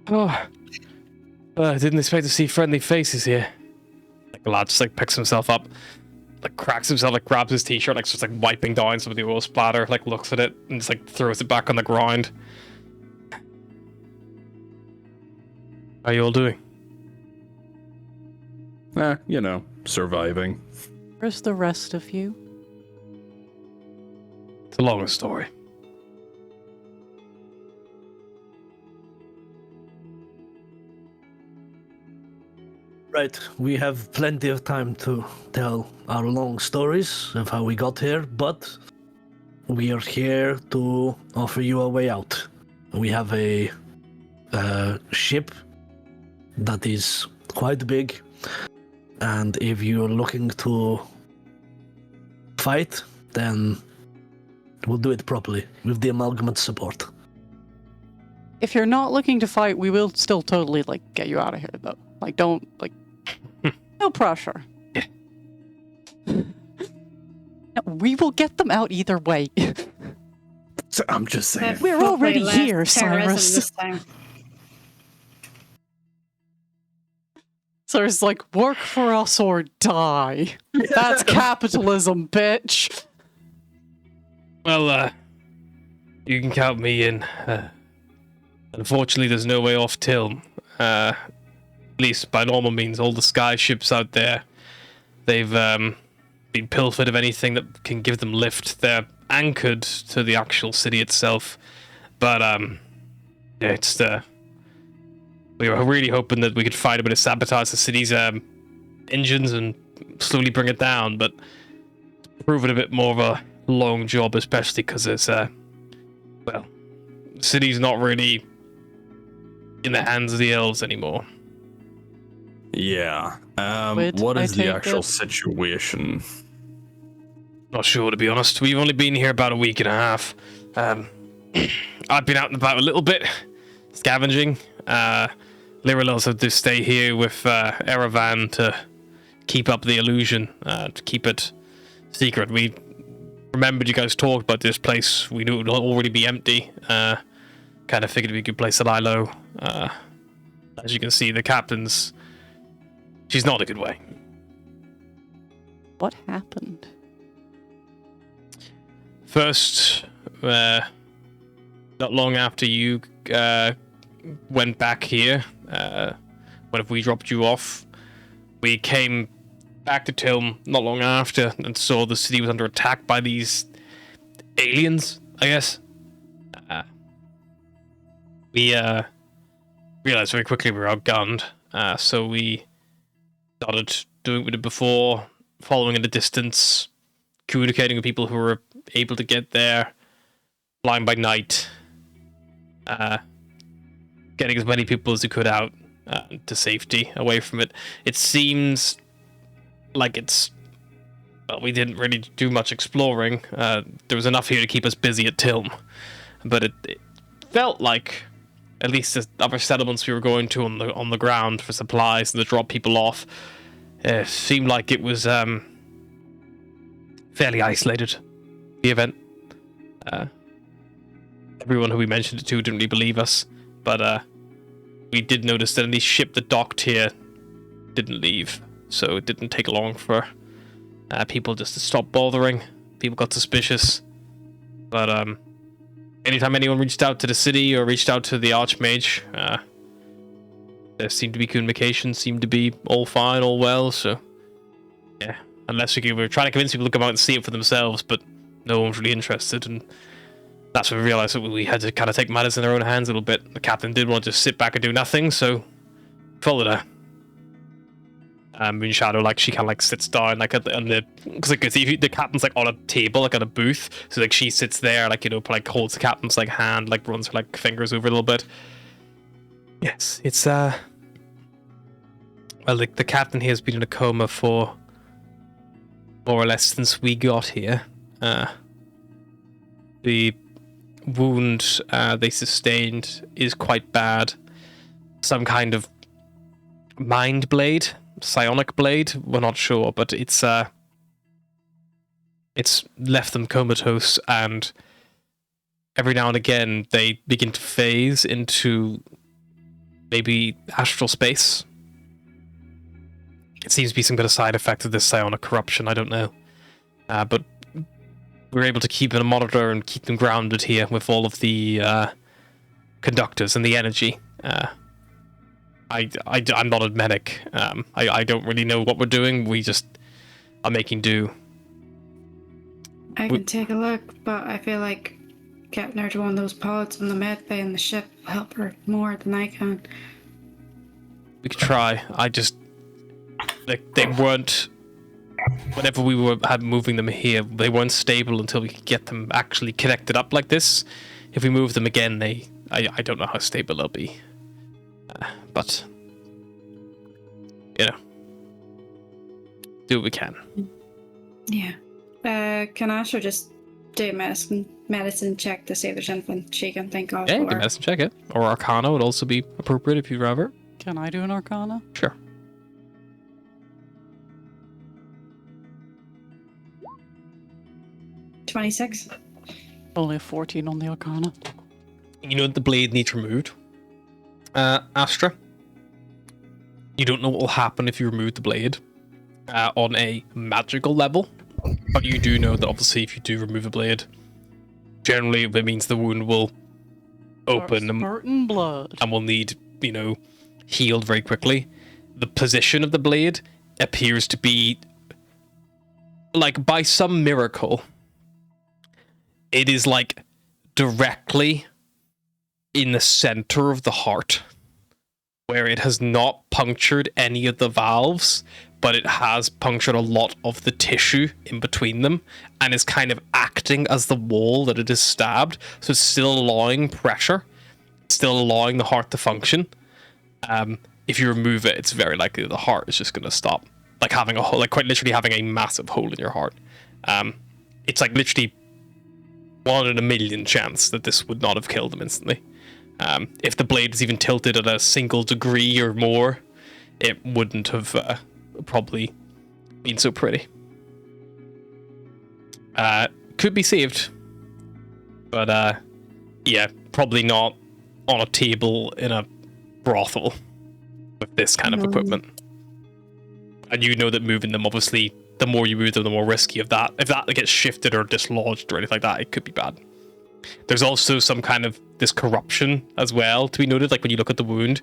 Oh, I didn't expect to see friendly faces here. Like the lad just like picks himself up, like cracks himself, like grabs his t-shirt, like just like wiping down some of the oil splatter, like looks at it and just like throws it back on the ground. How you all doing? You know, surviving. Where's the rest of you? It's a long story. Right, we have plenty of time to tell our long stories of how we got here, but we are here to offer you a way out. We have a ship that is quite big, and if you're looking to fight, then we'll do it properly with the amalgamate support. If you're not looking to fight, we will still totally like get you out of here though. Like don't like no pressure. No, we will get them out either way. So I'm just saying. We're Hopefully already less here, terrorism Cyrus. this time. So it's like work for us or die. That's capitalism, bitch. Well, you can count me in. Unfortunately, there's no way off Tilm. At least by normal means, all the sky ships out there, they've been pilfered of anything that can give them lift. They're anchored to the actual city itself. But, yeah, it's we were really hoping that we could find a bit of sabotage the city's engines and slowly bring it down, but it's proven a bit more of a long job, especially because it's, well, the city's not really in the hands of the elves anymore. Yeah. Wait, What I is the take actual it. situation? Not sure, to be honest. We've only been here about a week and a half. I've been out and about a little bit, scavenging. Lyrillels have to stay here with Erevan to keep up the illusion, to keep it secret. We remembered you guys talked about this place. We knew it would already be empty. Kind of figured it'd be a good place to lie low. As you can see, the captain's... she's not a good way. What happened? First, not long after you went back here, when we dropped you off, we came back to Tilm not long after and saw the city was under attack by these aliens, I guess. We realized very quickly we were outgunned, so we started doing what we did before, following at a distance, communicating with people who were able to get there, flying by night, getting as many people as we could out to safety, away from it. It seems like it's... well, we didn't really do much exploring. There was enough here to keep us busy at Tilm, but it felt like at least the other settlements we were going to on the ground for supplies and to drop people off, seemed like it was fairly isolated, the event. Everyone who we mentioned it to didn't really believe us, but we did notice that any ship that docked here didn't leave, so it didn't take long for people just to stop bothering. People got suspicious. But anytime anyone reached out to the city or reached out to the Archmage, there seemed to be communication, seemed to be all fine, all well. So yeah, unless we were trying to convince people to come out and see it for themselves, but no one was really interested, and that's when we realized that we had to kind of take matters in our own hands a little bit. The captain did want to just sit back and do nothing, so followed her. Moonshadow, like, she kind of like sits down like at the because like the captain's like on a table, like at a booth, so like she sits there, like, you know, like holds the captain's like hand, like runs her like fingers over a little bit. Yes, it's well, like the captain here has been in a coma for more or less since we got here. The wound they sustained is quite bad. Some kind of mind blade, psionic blade, we're not sure, but it's left them comatose, and every now and again they begin to phase into maybe astral space. It seems to be some kind of side effect of this psionic corruption, I don't know. But we're able to keep a monitor and keep them grounded here with all of the conductors and the energy. I'm not a medic. I don't really know what we're doing. We just are making do. I can take a look, but I feel like getting her to one of those pods on the med bay in the ship will help her more than I can. We could try. They weren't. Whenever we had moving them here, they weren't stable until we could get them actually connected up like this. If we move them again, I don't know how stable they'll be. But you know, do what we can. Yeah. Can Asher just do a medicine check to see if there's anything she can think of? Yeah, you can medicine check it. Or Arcana would also be appropriate if you'd rather. Can I do an Arcana? Sure. $26. Only a 14 on the Arcana. You know the blade needs removed. Astra, you don't know what will happen if you remove the blade on a magical level, but you do know that obviously if you do remove a blade, generally it means the wound will open Spurting blood. and will need, you know, healed very quickly. The position of the blade appears to be, like, by some miracle, it is like directly in the center of the heart, where it has not punctured any of the valves, but it has punctured a lot of the tissue in between them, and is kind of acting as the wall that it is stabbed. So it's still allowing pressure, still allowing the heart to function. If you remove it, it's very likely the heart is just going to stop, like having a hole, like quite literally having a massive hole in your heart. It's like literally 1 in a million chance that this would not have killed them instantly. If the blade was even tilted at a single degree or more, it wouldn't have probably been so pretty. Could be saved, but yeah, probably not on a table in a brothel with this kind of equipment. And you know that moving them, obviously, the more you move them, the more risky of that. If that gets shifted or dislodged or anything like that, it could be bad. There's also some kind of this corruption as well to be noted. Like when you look at the wound,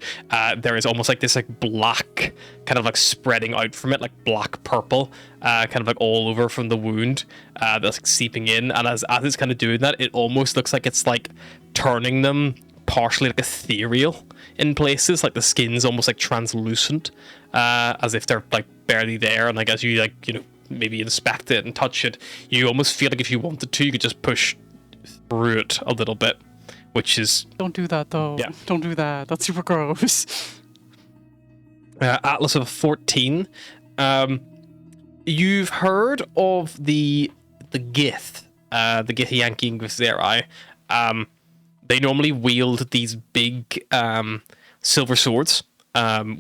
there is almost like this like black kind of like spreading out from it, like black purple, kind of like all over from the wound, that's like seeping in. And as it's kind of doing that, it almost looks like it's like turning them partially like ethereal in places. Like the skin's almost like translucent, as if they're like barely there. And like as you like, you know, maybe inspect it and touch it, you almost feel like if you wanted to, you could just push through it a little bit, which is... Don't do that, though. Yeah. Don't do that. That's super gross. Atlas of 14. You've heard of the Gith, the Githyanki Inquisitori. They normally wield these big silver swords,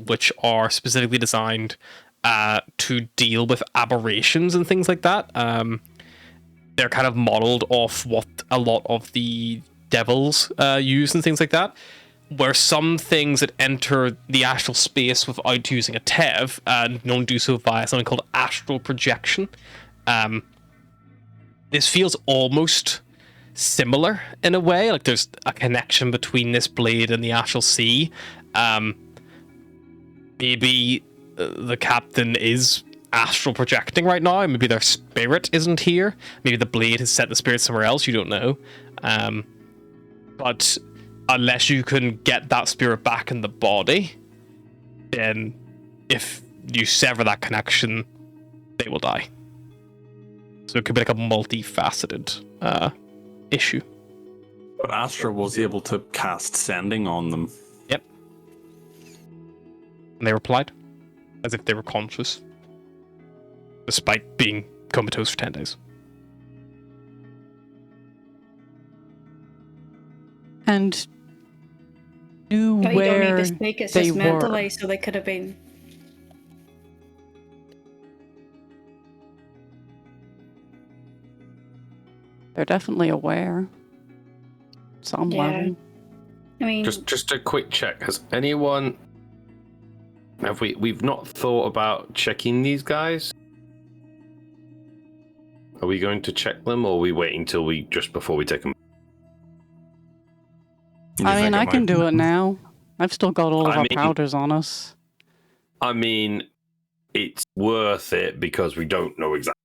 which are specifically designed to deal with aberrations and things like that. They're kind of modeled off what a lot of the devils use and things like that, where some things that enter the astral space without using a Tev don't do so via something called astral projection. This feels almost similar in a way. Like there's a connection between this blade and the Astral Sea. Maybe the captain is astral projecting right now. Maybe their spirit isn't here. Maybe the blade has set the spirit somewhere else. You don't know. But unless you can get that spirit back in the body, then if you sever that connection, they will die. So it could be like a multifaceted issue. But Astra was able to cast sending on them. Yep. And they replied as if they were conscious, despite being comatose for 10 days. And knew But you don't where need to speak, it's they just mentally, were. so they could have been. They're definitely aware. Some Yeah. level. I mean, Just a quick check. Has anyone we've not thought about checking these guys? Are we going to check them, or are we waiting till before we take them? I mean, I can do it now. I've still got all of I our mean- powders on us. I mean, it's worth it because we don't know exactly.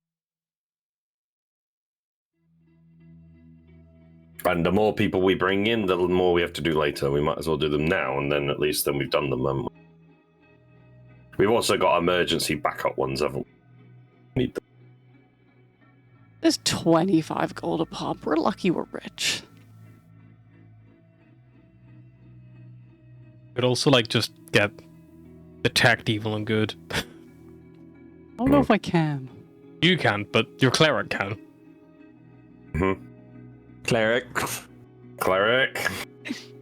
And the more people we bring in, the more we have to do later. We might as well do them now, and then at least then we've done them. We've also got emergency backup ones, haven't we? Need them. There's 25 gold a pop. We're lucky we're rich. Could also like just get detect evil and good. I don't know if I can. You can, but your cleric can. Cleric. Cleric.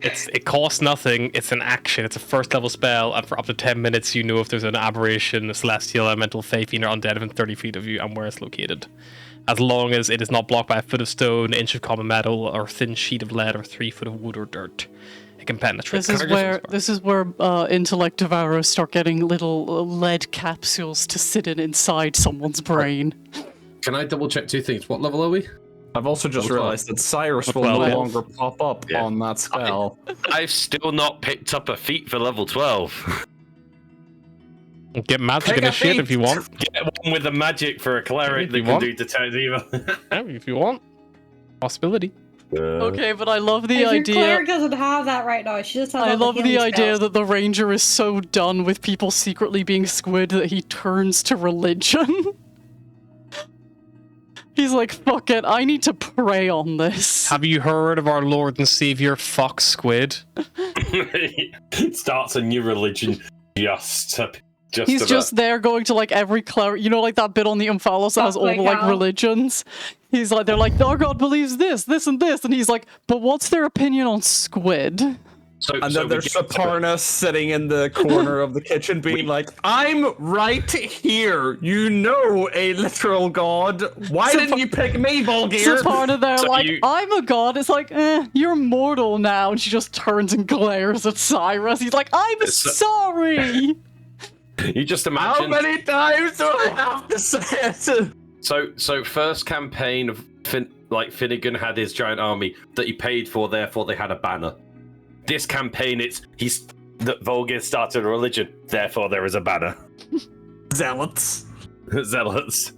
It costs nothing. It's an action. It's a first level spell, and for up to 10 minutes, you know if there's an aberration, a celestial, elemental, fey, fiend, or undead within 30 feet of you, and where it's located. As long as it is not blocked by a foot of stone, an inch of common metal, or a thin sheet of lead, or 3 foot of wood or dirt, it can penetrate. This is where intellect devouros start getting little lead capsules to sit inside someone's brain. Can I double check two things? What level are we? I've also just Level realized that Cyrus will 12. no longer pop up Yeah. on that spell. I've still not picked up a feat for level 12. Get magic Take a initiate if feat. you want. Get one with a magic for a cleric If that you can want. do detect evil. Yeah, if you want. Possibility. Okay, but I love the if your idea. cleric doesn't have that right now, she just has I all love the healing idea spells. that the ranger is so done with people secretly being squid that he turns to religion. He's like, fuck it, I need to pray on this. Have you heard of our Lord and Savior Fox Squid? Starts a new religion just He's about. just there going to like every cleric, you know, like that bit on the Umphalos that has all Like the like how? religions. He's like, they're like, our god believes this, and this, and he's like, but what's their opinion on squid? So, And so then we there's get to- Saparna sitting in the corner of the kitchen being like, I'm right here. You know a literal god. Why didn't you pick me, Volgear? Saparna there, So like, you- I'm a god. It's like, you're mortal now. And she just turns and glares at Cyrus. He's like, I'm sorry. You just How imagine. many times do I have to say it? So first campaign of Finnegan had his giant army that he paid for, therefore they had a banner. This campaign, that Volgir started a religion, therefore there is a banner. Zealots. Zealots.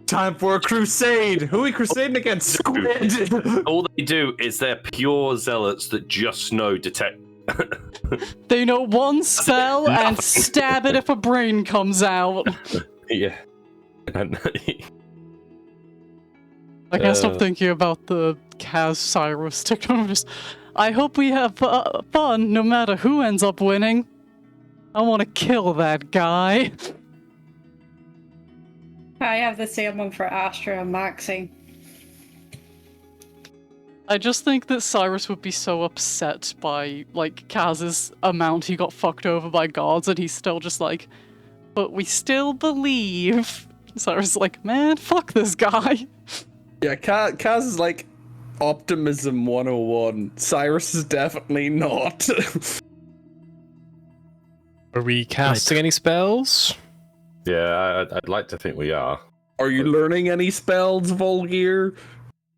Time for a crusade. Who are we crusading against? Squid. All they do is they're pure zealots that just know detect. They know one spell and stab it if a brain comes out. Yeah. And I can't stop thinking about the Kaz Cyrus technologist. I hope we have fun no matter who ends up winning. I want to kill that guy. I have the same one for Astra and Maxie. I just think that Cyrus would be so upset by, like, Kaz's amount he got fucked over by gods, and he's still just like, but we still believe. Cyrus is like, man, fuck this guy. Yeah, Kaz is like optimism 101. Cyrus is definitely not. Are we casting any spells? yeah, I'd like to think we are. Are you learning any spells, Volgear?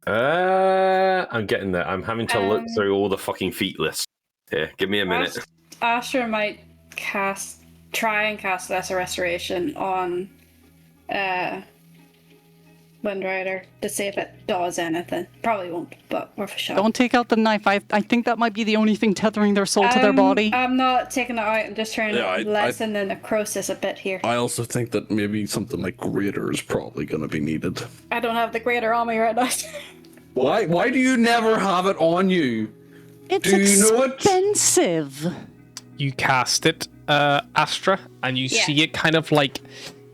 I'm getting there. I'm having to look through all the fucking feat lists. Here, give me a minute. Asher might try and cast Lesser Restoration on Windrider to see if it does anything. Probably won't, but worth a shot. Don't take out the knife. I think that might be the only thing tethering their soul to their body. I'm not taking it out. I'm just trying to lessen the necrosis a bit here. I also think that maybe something like greater is probably going to be needed. I don't have the greater on me right now. Why do you never have it on you? It's Do you know it? expensive. You cast it, Astra, and you see it kind of like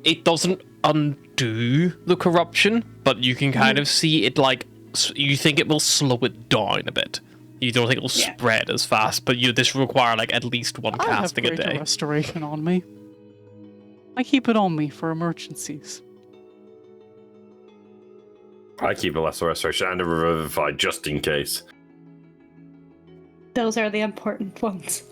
it doesn't undo the corruption, but you can kind of see it like you think it will slow it down a bit. You don't think it will spread as fast, but this will require like at least one casting I a have greater day. restoration on me. I keep it on me for emergencies. I keep a lesser restoration and a revivify just in case. Those are the important ones.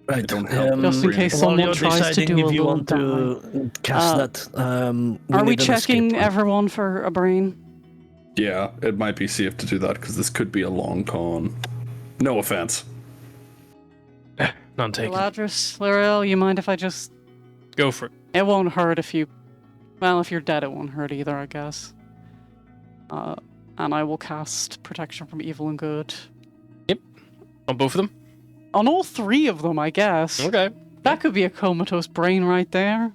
Right. Don't help Just in really. case While someone you're tries to deciding do a if you little want to cast that, Are we need an escape checking plan. everyone for a brain? Yeah, it might be safe to do that because this could be a long con. No offense. None taken. Ladris, Lorel, you mind if I just... Go for it. It won't hurt if you... Well, if you're dead, it won't hurt either, I guess. And I will cast Protection from Evil and Good. On both of them? On all three of them, I guess. Okay. That could be a comatose brain right there.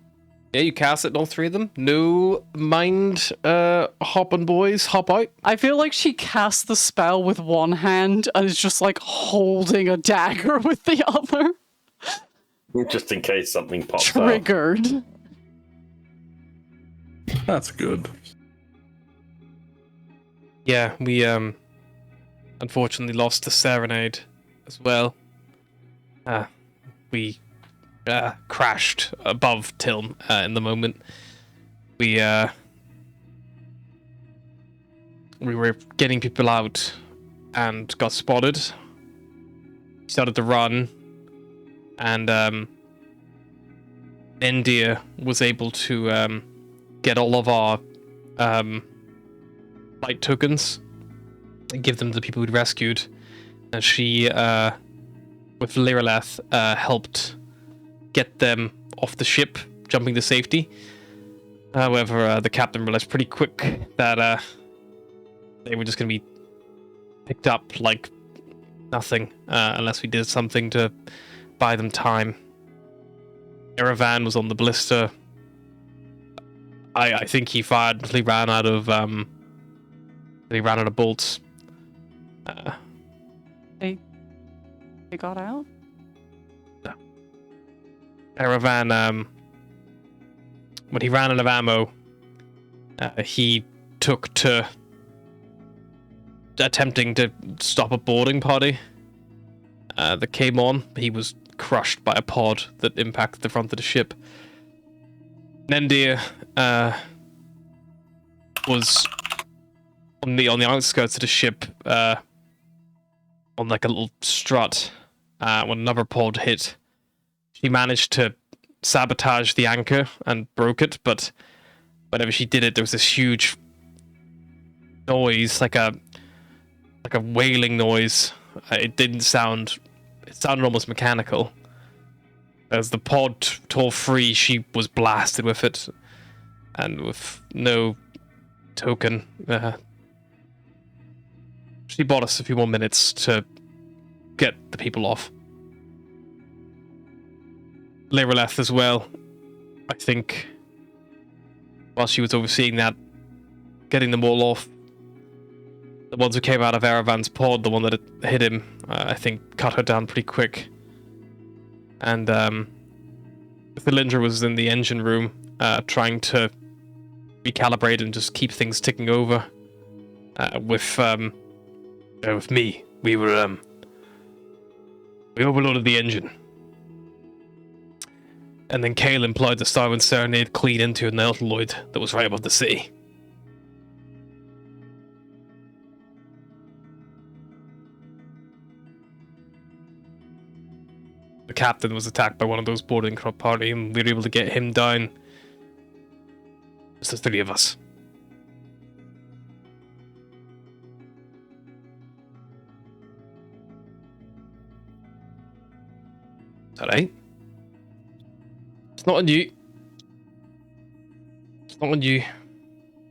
Yeah, you cast it on all three of them. No mind hopping boys, hop out. I feel like she cast the spell with one hand and is just like holding a dagger with the other. Just in case something pops out. Triggered. That's good. Yeah, we unfortunately lost the Serenade as well. We crashed above Tilm in the moment. We were getting people out and got spotted. Started to run, and India was able to get all of our light tokens and give them to the people we'd rescued. And she, with Liraleth, helped get them off the ship, jumping to safety. However, the captain realized pretty quick that they were just going to be picked up like nothing unless we did something to buy them time. Erevan was on the ballista. I think he fired until he ran out of bolts. They got out? Erevan, when he ran out of ammo, he took to attempting to stop a boarding party that came on. He was crushed by a pod that impacted the front of the ship. Nendir was on the outskirts of the ship, on like a little strut, when another pod hit. She managed to sabotage the anchor and broke it, but whenever she did it, there was this huge noise, like a wailing noise. It didn't sound. It sounded almost mechanical. As the pod tore free, she was blasted with it, and with no token, she bought us a few more minutes to get the people off. Liraleth as well, I think, while she was overseeing that, getting them all off. The ones who came out of Erevan's pod, the one that hit him, I think cut her down pretty quick. And Thilindra was in the engine room, trying to recalibrate and just keep things ticking over. With me, we overloaded the engine. And then Kale employed the Starwind Serenade clean into an Eltaloid that was right above the city. The captain was attacked by one of those boarding party, and we were able to get him down. It's the three of us. Alright. It's not on you. It's not on you.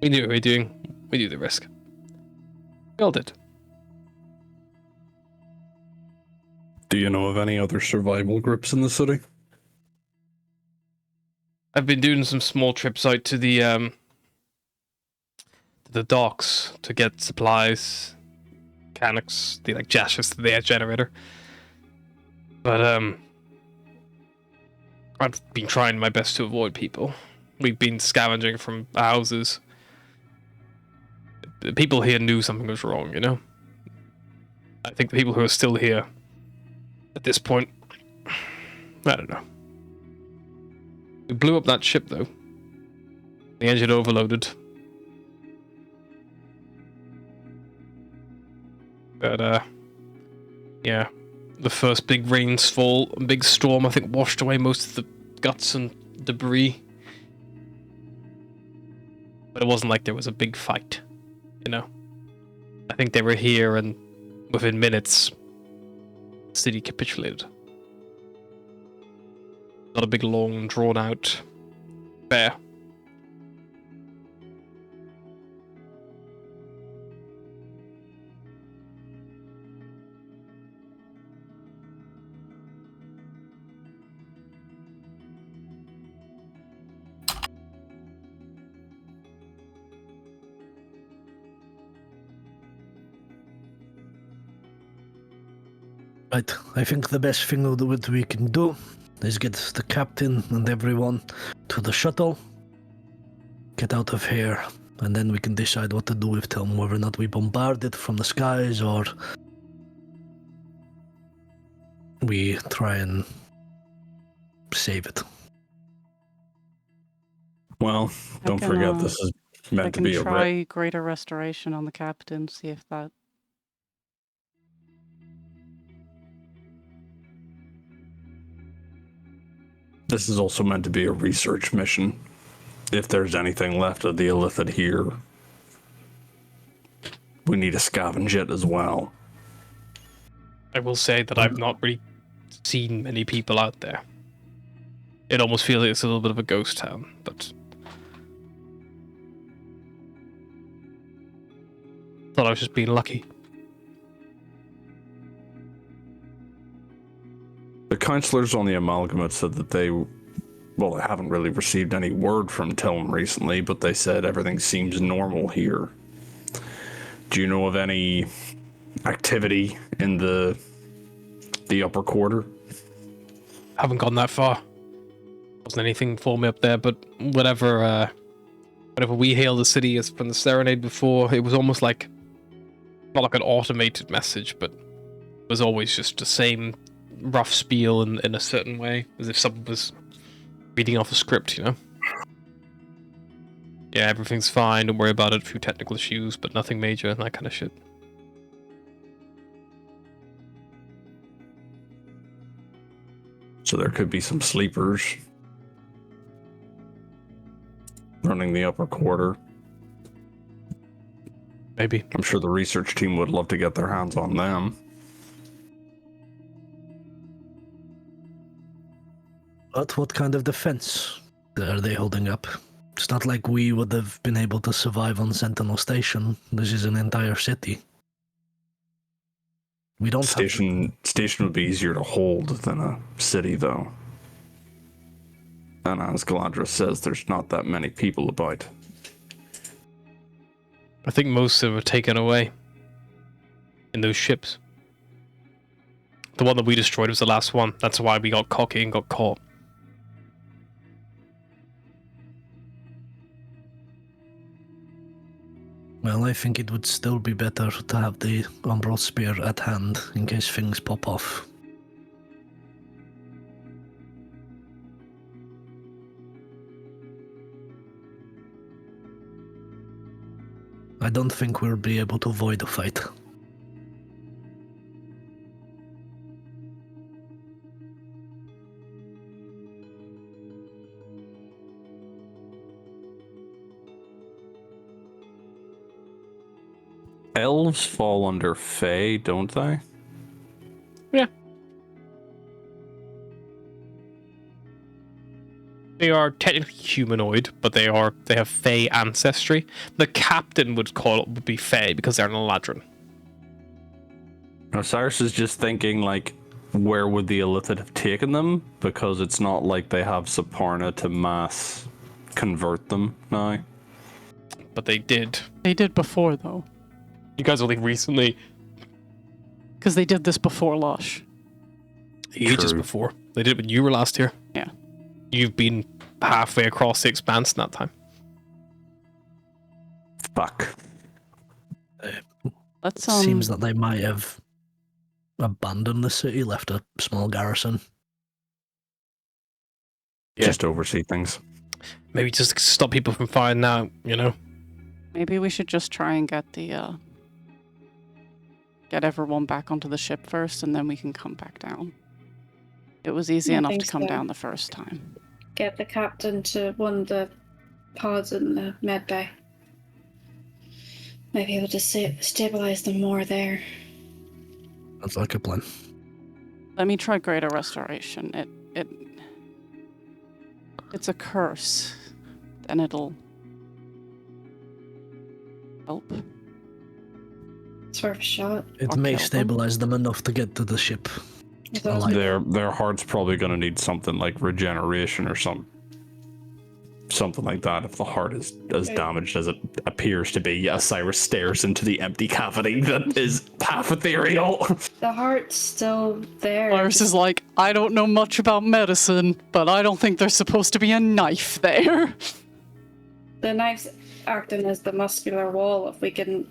We knew what we were doing. We knew the risk. We all did. Do you know of any other survival groups in the city? I've been doing some small trips out to the docks to get supplies, mechanics, the like gaseous the air generator. But I've been trying my best to avoid people. We've been scavenging from houses. The people here knew something was wrong, you know? I think the people who are still here at this point, I don't know. We blew up that ship though. The engine overloaded. But yeah. The first big rainfall, big storm, I think washed away most of the guts and debris. But it wasn't like there was a big fight, you know? I think they were here and within minutes, the city capitulated. Not a big, long, drawn-out affair. Right, I think the best thing that we can do is get the captain and everyone to the shuttle, get out of here, and then we can decide what to do with them, whether or not we bombard it from the skies or we try and save it. Well, don't can, forget this is I meant to can be a try greater restoration on the captain, see if that. This is also meant to be a research mission. If there's anything left of the illithid here, we need to scavenge it as well. I will say that I've not really seen many people out there. It almost feels like it's a little bit of a ghost town, but thought I was just being lucky. The counselors on the amalgamate said that they haven't really received any word from Tilm recently, but they said everything seems normal here. Do you know of any activity in the upper quarter? Haven't gone that far. Wasn't anything for me up there, but whenever we hailed the city as from the Serenade before, it was almost like, not like an automated message, but it was always just the same rough spiel in a certain way, as if someone was reading off a script, you know? Yeah, everything's fine, don't worry about it, a few technical issues, but nothing major, and that kind of shit. So there could be some sleepers running the upper quarter. Maybe. I'm sure the research team would love to get their hands on them. But what kind of defense are they holding up? It's not like we would have been able to survive on Sentinel Station. This is an entire city. We don't Station would be easier to hold than a city, though. And as Galadra says, there's not that many people about. I think most of them were taken away in those ships. The one that we destroyed was the last one. That's why we got cocky and got caught. Well, I think it would still be better to have the Umbral Spear at hand in case things pop off. I don't think we'll be able to avoid a fight. Elves fall under Fae, don't they? Yeah. They are technically humanoid, but they have Fey ancestry. The captain would be Fey because they're an Eladrin. Osiris is just thinking, like, where would the Illithid have taken them? Because it's not like they have Saparna to mass convert them now. But they did. They did before, though. You guys only recently. Because they did this before Lush. Ages True. before. They did when you were last here. Yeah. You've been halfway across the Expanse in that time. Fuck. Let's, Seems that they might have abandoned the city, left a small garrison. Yeah. Just to oversee things. Maybe just stop people from finding out, you know? maybe we should just try and get the, get everyone back onto the ship first, and then we can come back down. It was easy I enough think to come so. down the first time. Get the captain to one of the pods in the med bay. Might be able to stabilize them more there. That's like a plan. Let me try Greater Restoration. It's a curse. Then it'll help. It's worth a shot. It Or may kill them. stabilize them enough to get to the ship. Well, Their heart's probably going to need something like regeneration or something like that. If the heart is as damaged as it appears to be, Osiris stares into the empty cavity that is half ethereal. the heart's still there. Lars is like, I don't know much about medicine, but I don't think there's supposed to be a knife there. The knife's acting as the muscular wall. If we can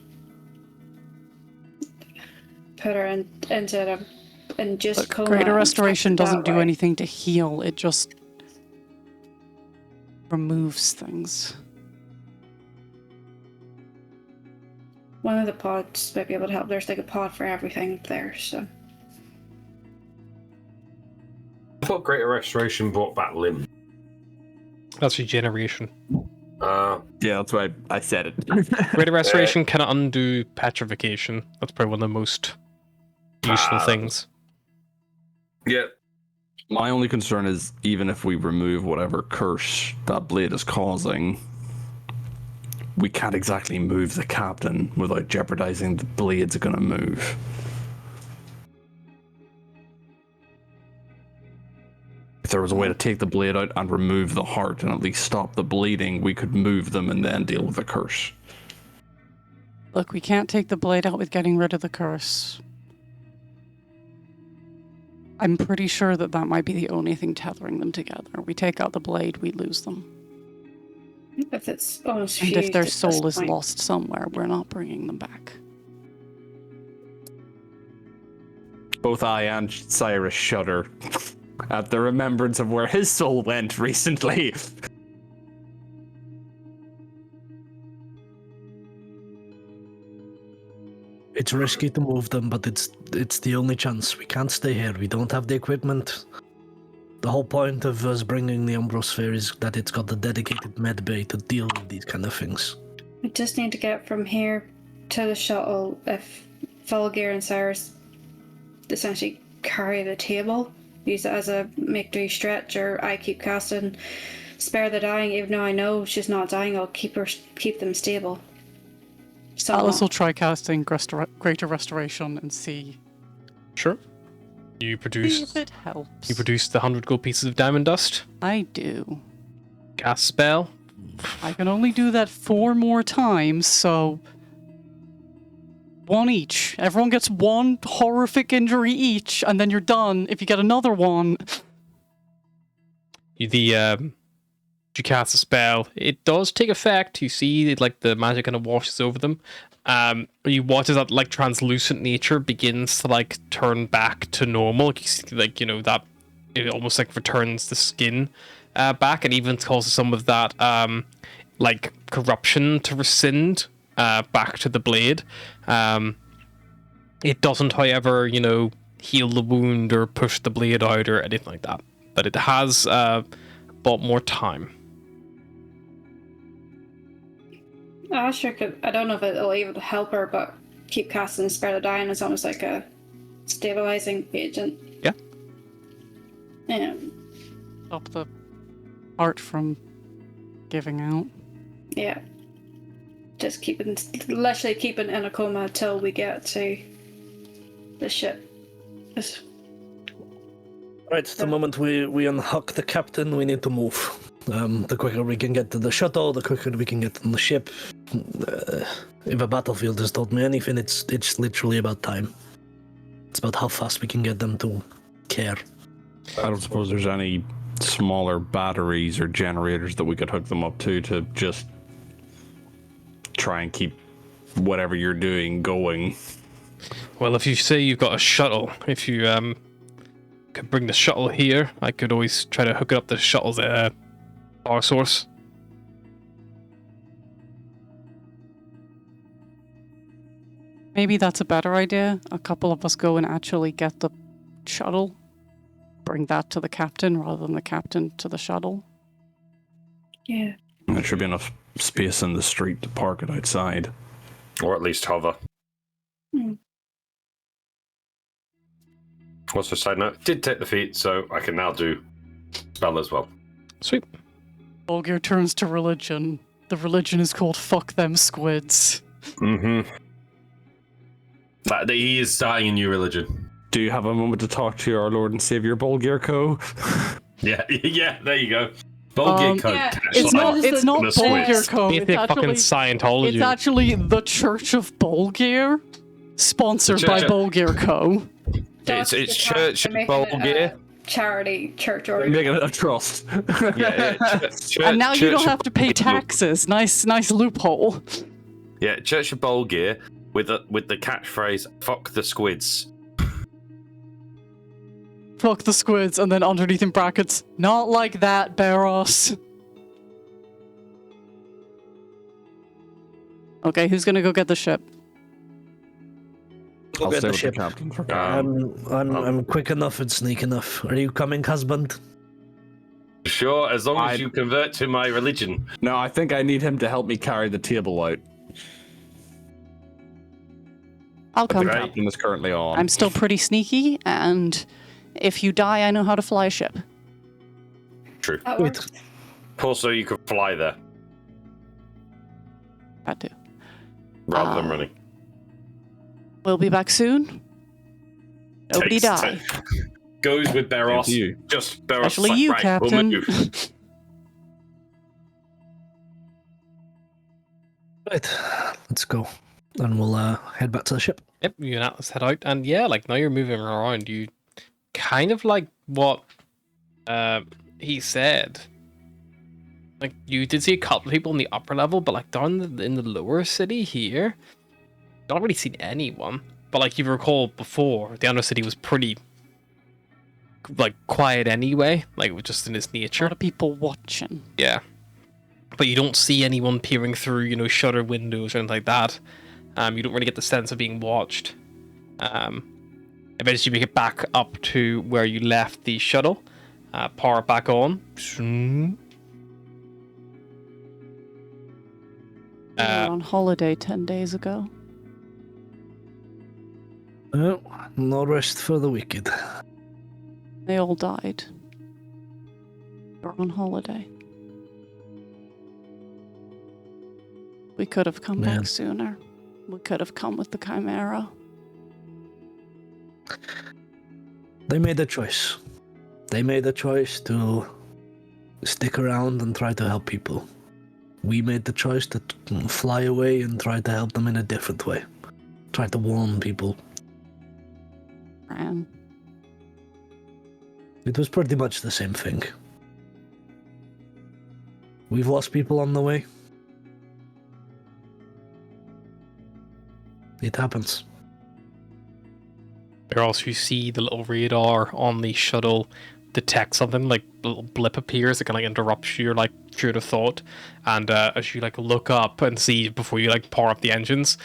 put her into an induced Look, coma. Greater and Restoration affect it doesn't that do way. anything to heal, it just removes things. One of the pods might be able to help. There's like a pod for everything there, so. I thought Greater Restoration brought back limb. That's regeneration. Yeah, that's why I said it. Greater Restoration cannot undo petrification. That's probably one of the most useful things. Yeah. My only concern is even if we remove whatever curse that blade is causing, we can't exactly move the captain without jeopardizing the blades going to move. If there was a way to take the blade out and remove the heart and at least stop the bleeding, we could move them and then deal with the curse. Look, we can't take the blade out with getting rid of the curse. I'm pretty sure that might be the only thing tethering them together. We take out the blade, we lose them. If it's almost And if fused their at this soul is point. lost somewhere, we're not bringing them back. Both I and Cyrus shudder at the remembrance of where his soul went recently. It's risky to move them, but it's the only chance. We can't stay here. We don't have the equipment. The whole point of us bringing the Umbrosphere is that it's got the dedicated med bay to deal with these kind of things. We just need to get from here to the shuttle. If Fulgir and Cyrus essentially carry the table, use it as a make-do stretch, or I keep casting Spare the Dying. Even though I know she's not dying, I'll keep them stable. Alice will try casting Greater Restoration and see Sure. You produce if it helps. the 100 gold pieces of diamond dust. I do. Cast spell. I can only do that 4 more times, so 1 each. Everyone gets 1 horrific injury each, and then you're done. If you get another one, You cast a spell. It does take effect. You see, like the magic kind of washes over them. You watch as that like translucent nature begins to like turn back to normal. You see, like, you know, that it almost like returns the skin back, and even causes some of that like corruption to rescind back to the blade. It doesn't, however, you know, heal the wound or push the blade out or anything like that. But it has bought more time. Asher could. I don't know if it'll even help her, but keep casting Spare the Dying is almost like a stabilizing agent. Yeah. Yeah. stop the Art from giving out. Yeah. Just literally keeping in a coma till we get to the ship. Right, the moment we unhook the captain, we need to move. The quicker we can get to the shuttle, the quicker we can get on the ship. If a battlefield has taught me anything, it's literally about time. It's about how fast we can get them to care. I don't suppose there's any smaller batteries or generators that we could hook them up to just try and keep whatever you're doing going. Well, if you say you've got a shuttle, if you could bring the shuttle here, I could always try to hook up the shuttle's power source. Maybe that's a better idea. A couple of us go and actually get the shuttle. Bring that to the captain rather than the captain to the shuttle. Yeah. There should be enough space in the street to park it outside. Or at least hover. Also, side note, did take the feat, so I can now do spell as well. Sweet. Bulgir turns to religion. The religion is called Fuck Them Squids. Mm-hmm. He is starting a new religion. Do you have a moment to talk to our Lord and Savior Bolgir Co? Yeah, there you go. Bulgir Code. Yeah, It's not Bulgir Co. Basic fucking Scientology. It's actually the Church of Bulgir, sponsored by Bulgir Co. It's Church of Bulgir. Charity church or Making it a trust. And now you don't have to pay taxes. Nice loophole. Yeah, Church of Bulgir with the catchphrase "Fuck the squids." Fuck the squids, and then underneath in brackets, not like that, Barros. Okay, who's gonna go get the ship? Go I'll get stay the with ship. the captain for I'm quick enough and sneak enough. Are you coming, husband? Sure, as long as you convert to my religion. No, I think I need him to help me carry the table out. I'll come. The captain is currently on. I'm still pretty sneaky, and if you die, I know how to fly a ship. True. That works. Also, you could fly there That too. rather than running. We'll be back soon. Nobody die. Goes with Barros. Thank you. Just Barros. Especially like, you, right, Captain. We'll move. Right, let's go. And we'll head back to the ship. Yep, you and Atlas head out, and yeah, like now you're moving around. You kind of like what he said. Like you did see a couple of people in the upper level, but like down in the lower city here, not really seen anyone. But like you recall before, the Undercity was pretty like quiet anyway, like it was just in its A nature. lot of people watching. Yeah. But you don't see anyone peering through, shutter windows or anything like that. You don't really get the sense of being watched. Eventually you make it back up to where you left the shuttle. Power it back on. We were on holiday 10 days ago. Oh, no rest for the wicked. They all died. We're on holiday. We could have come Man. back sooner. We could have come with the Chimera. They made a choice. They made a choice to stick around and try to help people. We made the choice to fly away and try to help them in a different way. Try to warn people. Ran. It was pretty much the same thing. We've lost people on the way. It happens. Or else you see the little radar on the shuttle detect something, like a little blip appears that kind of like interrupts your like train of thought. And as you like look up and see before you like power up the engines,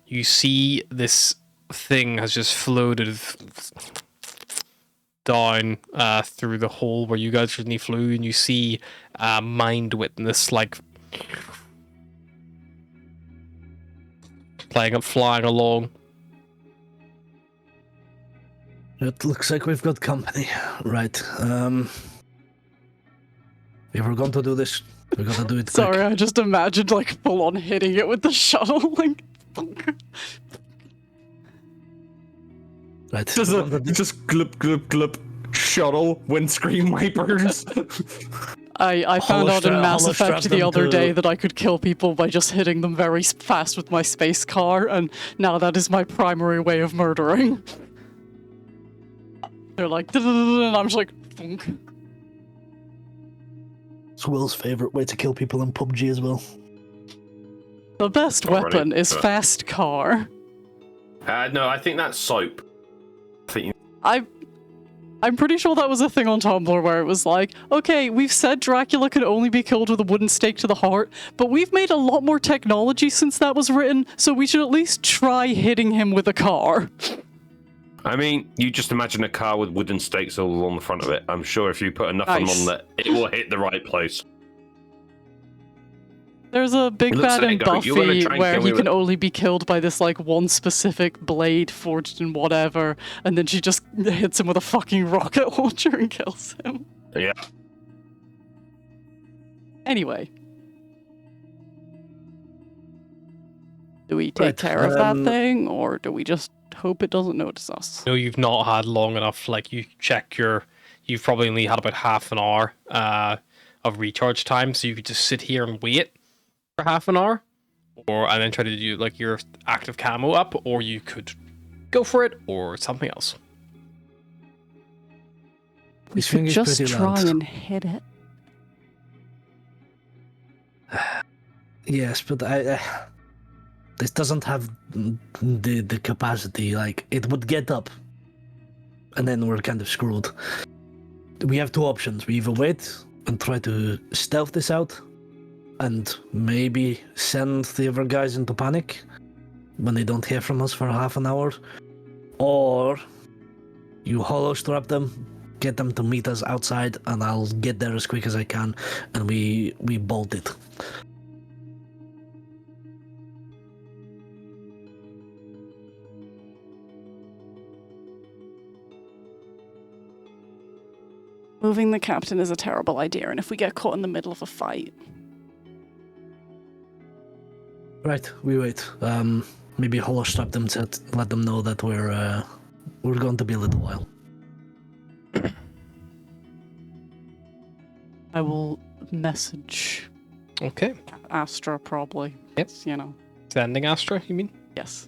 you see this thing has just floated down through the hole where you guys originally flew, and you see Mind Witness like flying along. It looks like we've got company. Right. If we're going to do this, we're gonna do it Sorry, quick. I just imagined like full on hitting it with the shuttle. Like, Right. Just we're gonna do- just glip glip glip shuttle windscreen wipers. I found out in Mass holostrap Effect the them other to- day that I could kill people by just hitting them very fast with my space car, and now that is my primary way of murdering. They're like, and I'm just like, thunk. It's Will's favorite way to kill people in PUBG as well. The best Already, weapon is but- fast car. No, I think that's soap. I think I'm pretty sure that was a thing on Tumblr where it was like, okay, we've said Dracula could only be killed with a wooden stake to the heart, but we've made a lot more technology since that was written, so we should at least try hitting him with a car. I mean, you just imagine a car with wooden stakes all along the front of it. I'm sure if you put enough of them Nice. on there, it will hit the right place. There's a big He looks bad at it in and goes, "You wanna Buffy try and where kill he me can with-" only be killed by this like one specific blade forged in whatever, and then she just hits him with a fucking rocket launcher and kills him. Yeah. Anyway. Do we take Right, care of that thing, or do we just hope it doesn't notice us? No, you've not had long enough. Like, you check you've probably only had about half an hour of recharge time, so you could just sit here and wait for half an hour, and then try to do like your active camo up, or you could go for it, or something else. We This thing should is just pretty try loud. and hit it. Yes, but this doesn't have the capacity. Like, it would get up, and then we're kind of screwed. We have two options. We either wait and try to stealth this out, and maybe send the other guys into panic when they don't hear from us for half an hour, or you hollow strap them, get them to meet us outside, and I'll get there as quick as I can, and we bolt it. Moving the captain is a terrible idea, and if we get caught in the middle of a fight. Right, we wait. Maybe hollow strap them to let them know that we're going to be a little while. I will message Okay. Astra probably. Yep. You know. Sending Astra, you mean? Yes.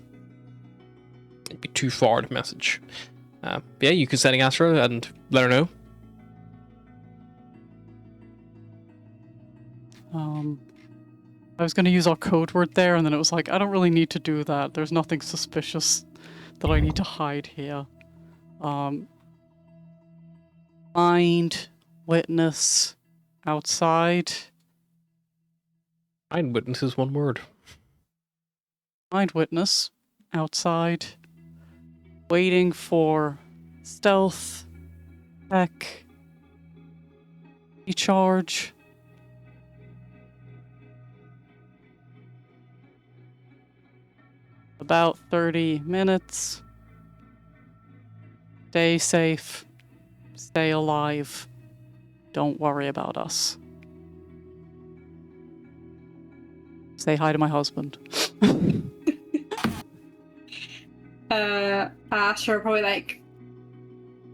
It'd be too far to message. Yeah, you could sending Astra and let her know. I was going to use our code word there, and then it was like, I don't really need to do that. There's nothing suspicious that I need to hide here. Find witness outside. Find witness is one word. Find witness outside. Waiting for stealth. Tech. Recharge. About 30 minutes. Stay safe. Stay alive. Don't worry about us. Say hi to my husband. Asher probably like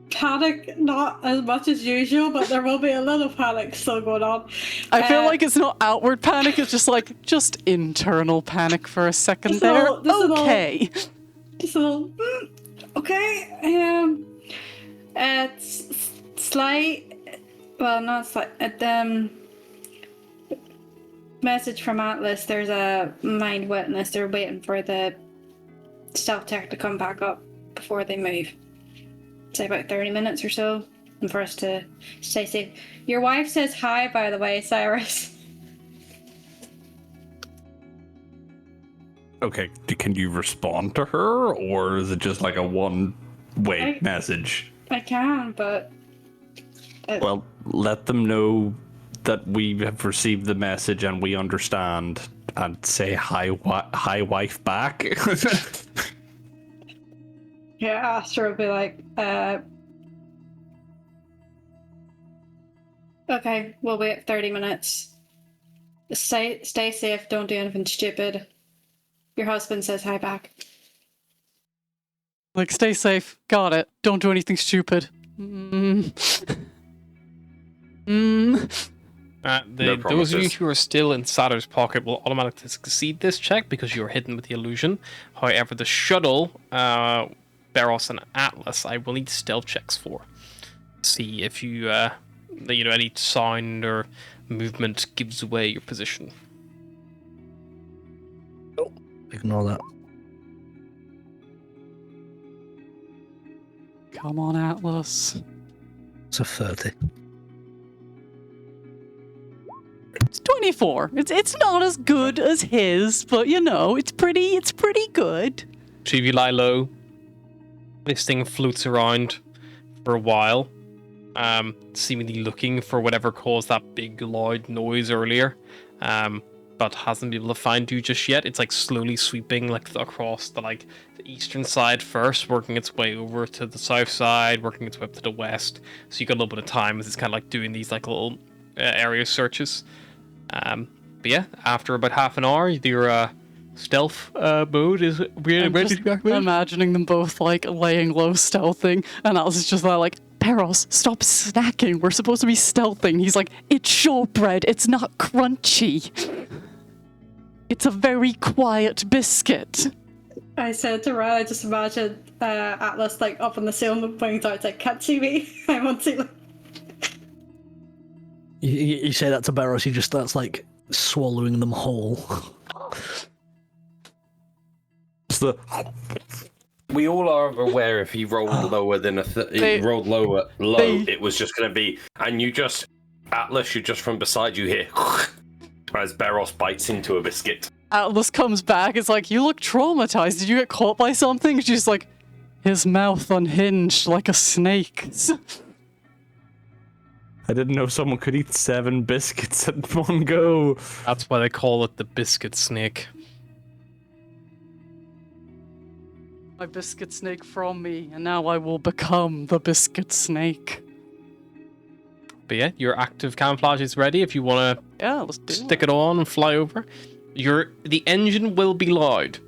panic, not as much as usual, but there will be a little panic still going on. I feel like it's not outward panic, it's just internal panic for a second Just a there. little- just a little- Okay. Just a little, okay. It's slight. Well, not slight. Message from Atlas. There's a mind witness. They're waiting for the stealth tech to come back up before they move. Say about 30 minutes or so, and for us to stay safe. Your wife says hi, by the way, Cyrus. Okay, can you respond to her, or is it just like a one-way message? I can, but Well, let them know that we have received the message and we understand, and say hi, wife back. yeah, Astra will be like, Okay, we'll wait 30 minutes. Stay safe, don't do anything stupid. Your husband says hi back. Like, stay safe. Got it. Don't do anything stupid. Mm. No Those of you promises. who are still in Saturn's pocket will automatically succeed this check because you are hidden with the illusion. However, the shuttle, Barros and Atlas, I will need stealth checks for. See if you, any sound or movement gives away your position. Ignore that. Come on, Atlas. It's a 30. It's 24. It's not as good as his, but it's pretty good. So if you lie low, this thing floats around for a while, seemingly looking for whatever caused that big loud noise earlier, but hasn't been able to find you just yet. It's like slowly sweeping like across the eastern side first, working its way over to the south side, working its way up to the west. So you got a little bit of time as it's kind of like doing these like little area searches. But yeah, after about half an hour, your stealth mode is I'm ready just to be activated. imagining them both like laying low stealthing, and Atlas is just like, Peros, stop snacking. We're supposed to be stealthing. He's like, it's shortbread. It's not crunchy. It's a very quiet biscuit. I said to Ra, I just imagine Atlas like up on the ceiling pointing out, like, can't see me. I'm on ceiling. You say that to Barros, he just starts like swallowing them whole. It's the We all are aware if he rolled lower than They- low, they- it was just going to be, and Atlas, you just from beside you hear as Barros bites into a biscuit. Atlas comes back. It's like, you look traumatized. Did you get caught by something? She's like, his mouth unhinged like a snake's. I didn't know someone could eat 7 biscuits at one go. That's why they call it the biscuit snake. My biscuit snake from me, and now I will become the biscuit snake. But yeah, your active camouflage is ready if you want Yeah, let's to do stick it on and fly over. The engine will be loud.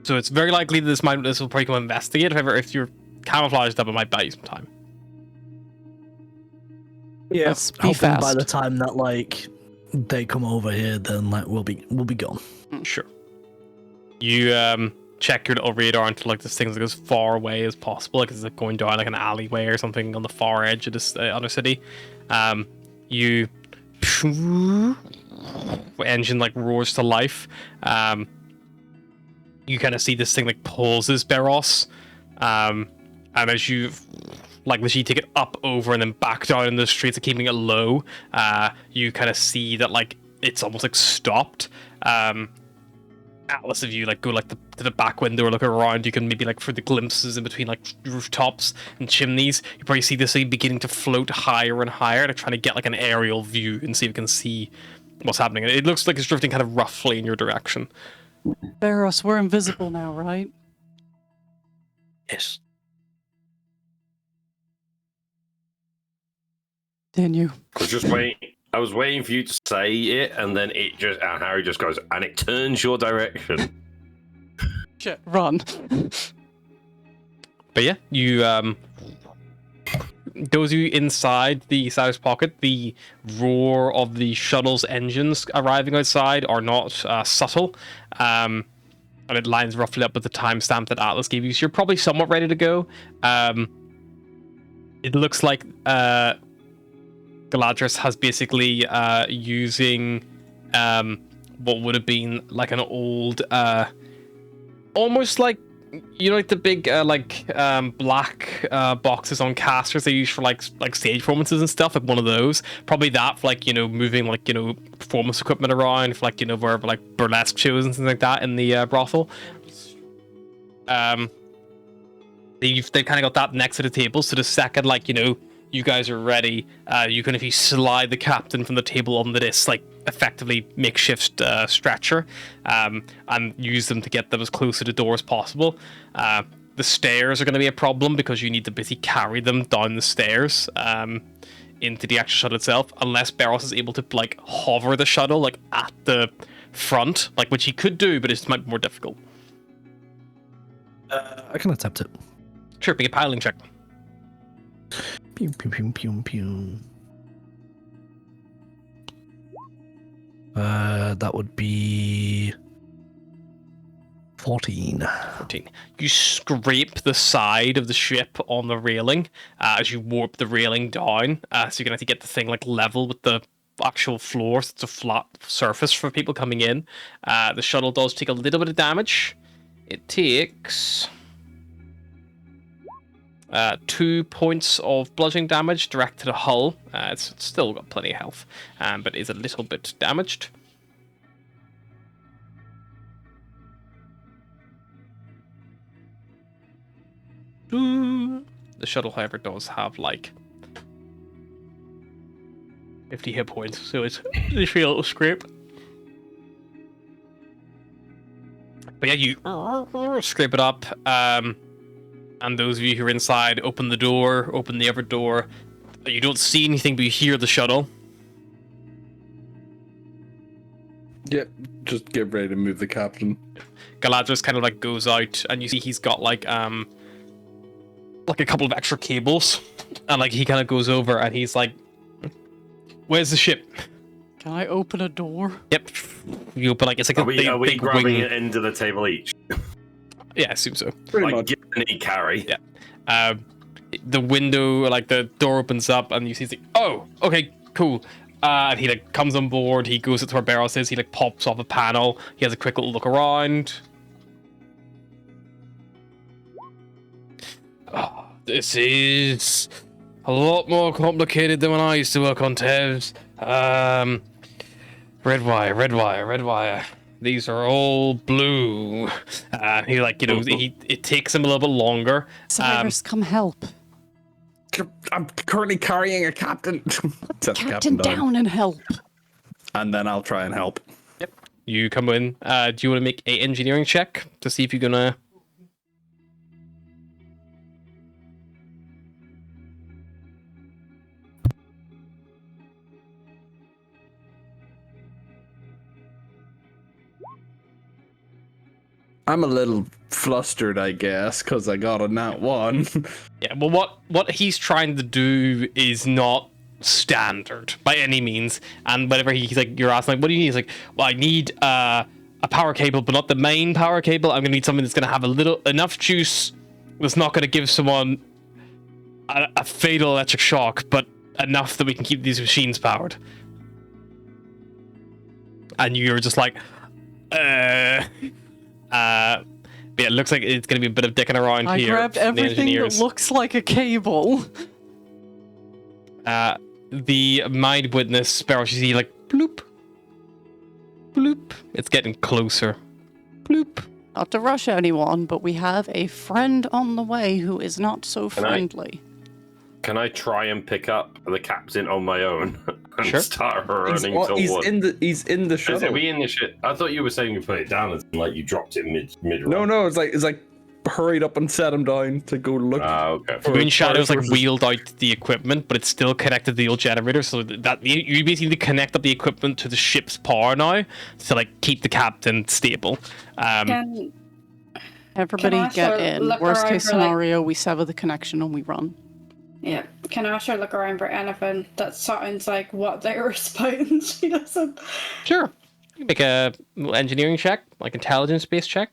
So it's very likely that this will probably come investigate. However, if you're camouflaged up, it might buy you some time. Yeah. Let's be Hoping fast. by the time that like they come over here, then like we'll be gone. Sure. You check your little radar until like this thing's like as far away as possible, like it's like going down like an alleyway or something on the far edge of this other city. You engine like roars to life. You kind of see this thing like pauses Barros, and as you literally take it up over and then back down in the streets, like keeping it low, you kind of see that like it's almost like stopped. Atlas, if you like go like to the back window or look around, you can maybe like for the glimpses in between like rooftops and chimneys, you probably see this thing beginning to float higher and higher, like trying to get like an aerial view and see if you can see what's happening. It looks like it's drifting kind of roughly in your direction. Barros, we're invisible now, right? Yes. Continue. I was waiting for you to say it, and then and Harry just goes, and it turns your direction. Shit, run. But yeah, you those of you inside the south pocket, the roar of the shuttle's engines arriving outside are not subtle, and it lines roughly up with the timestamp that Atlas gave you, so you're probably somewhat ready to go. It looks like Galadrius has basically using what would have been like an old almost like like the big black boxes on casters they use for like stage performances and stuff, like one of those, probably that for like moving like performance equipment around for like wherever like burlesque shows and things like that in the brothel. They've kind of got that next to the table, so the second you guys are ready, you can, if you slide the captain from the table onto this like effectively makeshift stretcher, and use them to get them as close to the door as possible. The stairs are going to be a problem because you need to basically carry them down the stairs into the actual shuttle itself, unless Barros is able to like hover the shuttle like at the front, like which he could do, but it might be more difficult. I can attempt it. Sure, make a piloting check. Pew, pew, pew, pew, pew. That would be 14. 14. You scrape the side of the ship on the railing as you warp the railing down, so you can actually get the thing like level with the actual floor, so it's a flat surface for people coming in. The shuttle does take a little bit of damage. It takes 2 points of bludgeoning damage direct to the hull. It's still got plenty of health, but is a little bit damaged. The shuttle, however, does have like 50 hit points, so it's literally a little scrape. But yeah, you scrape it up, and those of you who are inside open the door, open the other door. You don't see anything, but you hear the shuttle. Yep, just get ready to move the captain. Galadriel kind of like goes out, and you see he's got like a couple of extra cables, and like he kind of goes over and he's like, "Where's the ship?" Can I open a door? Yep, you open like it's like Are a we, big, are we big grabbing wing. it into the table each? Yeah, I assume so. Pretty Like, much. give any carry. Yeah. The window, like the door opens up, and you see, he's like, "Oh, okay, cool." And he like comes on board. He goes to where Barros is. He like pops off a panel. He has a quick little look around. Oh, this is a lot more complicated than when I used to work on TEVs. Red wire, red wire, red wire. These are all blue. He like, you know, it takes him a little bit longer. Cyrus, come help. I'm currently carrying a captain. Set the Captain down and help. And then I'll try and help. You come in. Do you want to make a engineering check to see if you're gonna? I'm a little flustered, I guess, because I got a nat 1. Yeah. Well, what he's trying to do is not standard by any means. And whenever he's like, you're asking, like, what do you need? He's like, well, I need a power cable, but not the main power cable. I'm gonna need something that's gonna have enough juice that's not gonna give someone a fatal electric shock, but enough that we can keep these machines powered. And you're just like, but yeah, it looks like it's gonna be a bit of dicking around I here. grabbed from the everything that engineers. looks like a cable. The mind witness Sparrow, you see like bloop, bloop. It's getting closer. Bloop. Not to rush anyone, but we have a friend on the way who is not so friendly. Can I try and pick up the captain on my own and Sure. start He's, running he's towards? in the Is shuttle. it we in the shit? I thought you were saying you put it down as in, like you dropped it mid. No, it's like hurried up and set him down to go look. Okay. for Moon Shadow's like resources. wheeled out the equipment, but it's still connected to the old generator, so that you basically need to connect up the equipment to the ship's power now to like keep the captain stable. Can Everybody Can I get sort of in. look Worst around case for, like- scenario, we sever the connection and we run. yeah? Can Asher look around for anything that sounds like what they were spouting? She doesn't. Sure. You can make a engineering check, like intelligence based check.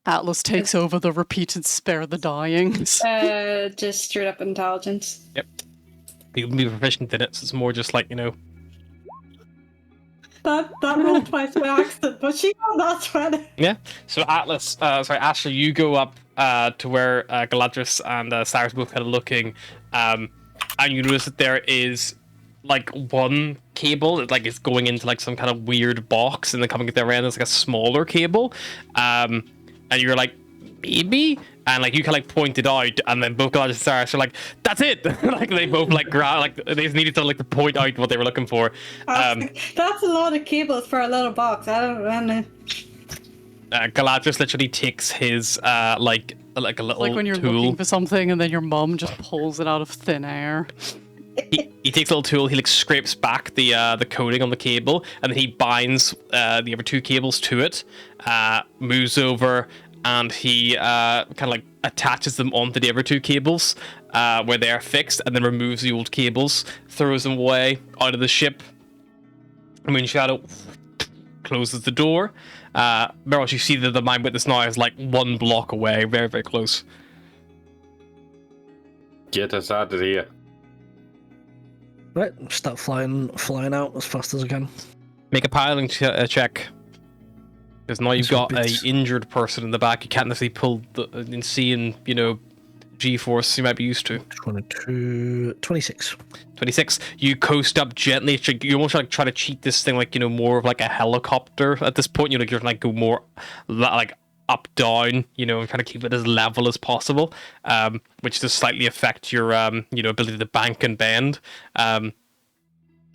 Atlas takes over the repeated spare the dying. Just straight up intelligence. You can be proficient in it, so it's more just like, you know. That rolled twice by accident, but she got that 20. Yeah. So Asher, you go up to where Galadriel and Cyrus both kind of looking, and you notice that there is like one cable that like is going into like some kind of weird box, and then coming at the other end is like a smaller cable, and you're like, maybe. And like you can like point it out, and then both Galadriel and Cyrus are like, "That's it!" Like they both like they just needed to like to point out what they were looking for. That's a lot of cables for a little box. I don't know. Galadriel literally takes his like a little Like when you're tool. looking for something and then your mum just pulls it out of thin air. he takes a little tool. He like scrapes back the coating on the cable, and then he binds the other two cables to it. Moves over, and he kind of like attaches them onto the other two cables where they are fixed, and then removes the old cables, throws them away out of the ship. Moonshadow closes the door. Meryl, you see that the Mind Witness now is like 1 block away, very, very close. Get us out of here. Right, start flying out as fast as I can. Make a piloting check. Because now you've got a injured person in the back. You can't necessarily pull the insane, G-force you might be used to. 26. 26. You coast up gently. You almost like try to cheat this thing like, more of like a helicopter at this point. You're trying to go more like up, down, and trying to keep it as level as possible, which does slightly affect your, ability to bank and bend.